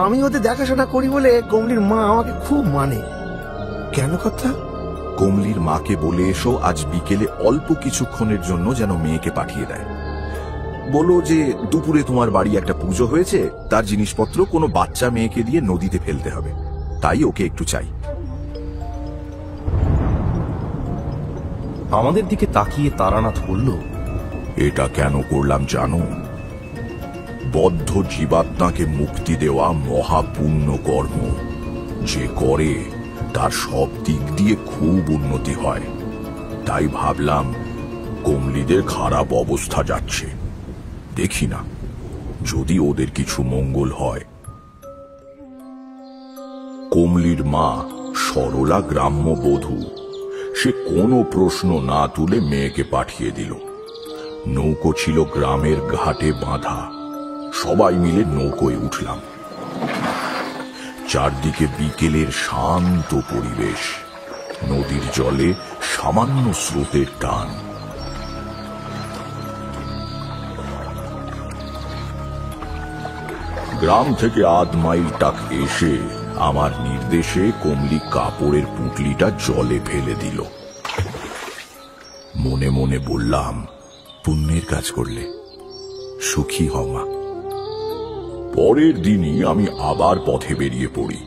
আমি ওদের দেখাশোনা করি বলে কমলির মা আমাকে খুব মানে। কেন কথা? কমলির মাকে বলে এসো আজ বিকেলে অল্প কিছুক্ষণের জন্য যেন মেয়েকে পাঠিয়ে দেয়। বলো যে দুপুরে তোমার বাড়ি একটা পুজো হয়েছে, তার জিনিসপত্র কোনো বাচ্চা মেয়েকে দিয়ে নদীতে ফেলতে হবে, তাই ওকে একটু চাই। আমাদের দিকে তাকিয়ে তারানাথ বলল, এটা কেন করলাম জানো? বদ্ধ জীবাত্মাকে মুক্তি দেওয়া মহাপুণ্য কর্ম, যে করে তার সব দিক দিয়ে খুব উন্নতি হয়। তাই ভাবলাম কমলিদের খারাপ অবস্থা যাচ্ছে, দেখি না যদি ওদের কিছু মঙ্গল হয়। কমলির মা সরলা গ্রাম্য বধূ, সে কোনো প্রশ্ন না তুলে মেয়েকে পাঠিয়ে দিল। নৌকো ছিল গ্রামের ঘাটে বাঁধা, সবাই মিলে নৌকোয় উঠলাম। চারদিকে বিকেলের শান্ত পরিবেশ, নদীর জলে সামান্য স্রোতের টান। গ্রাম থেকে আধ মাইল টাক এসে আমার নির্দেশে কমলি কাপড়ের পুঁটলিটা জলে ফেলে দিল। মনে মনে বললাম, পুণ্যের কাজ করলে সুখী হও মা। পরের দিনই আমি আবার পথে বেরিয়ে পড়ি।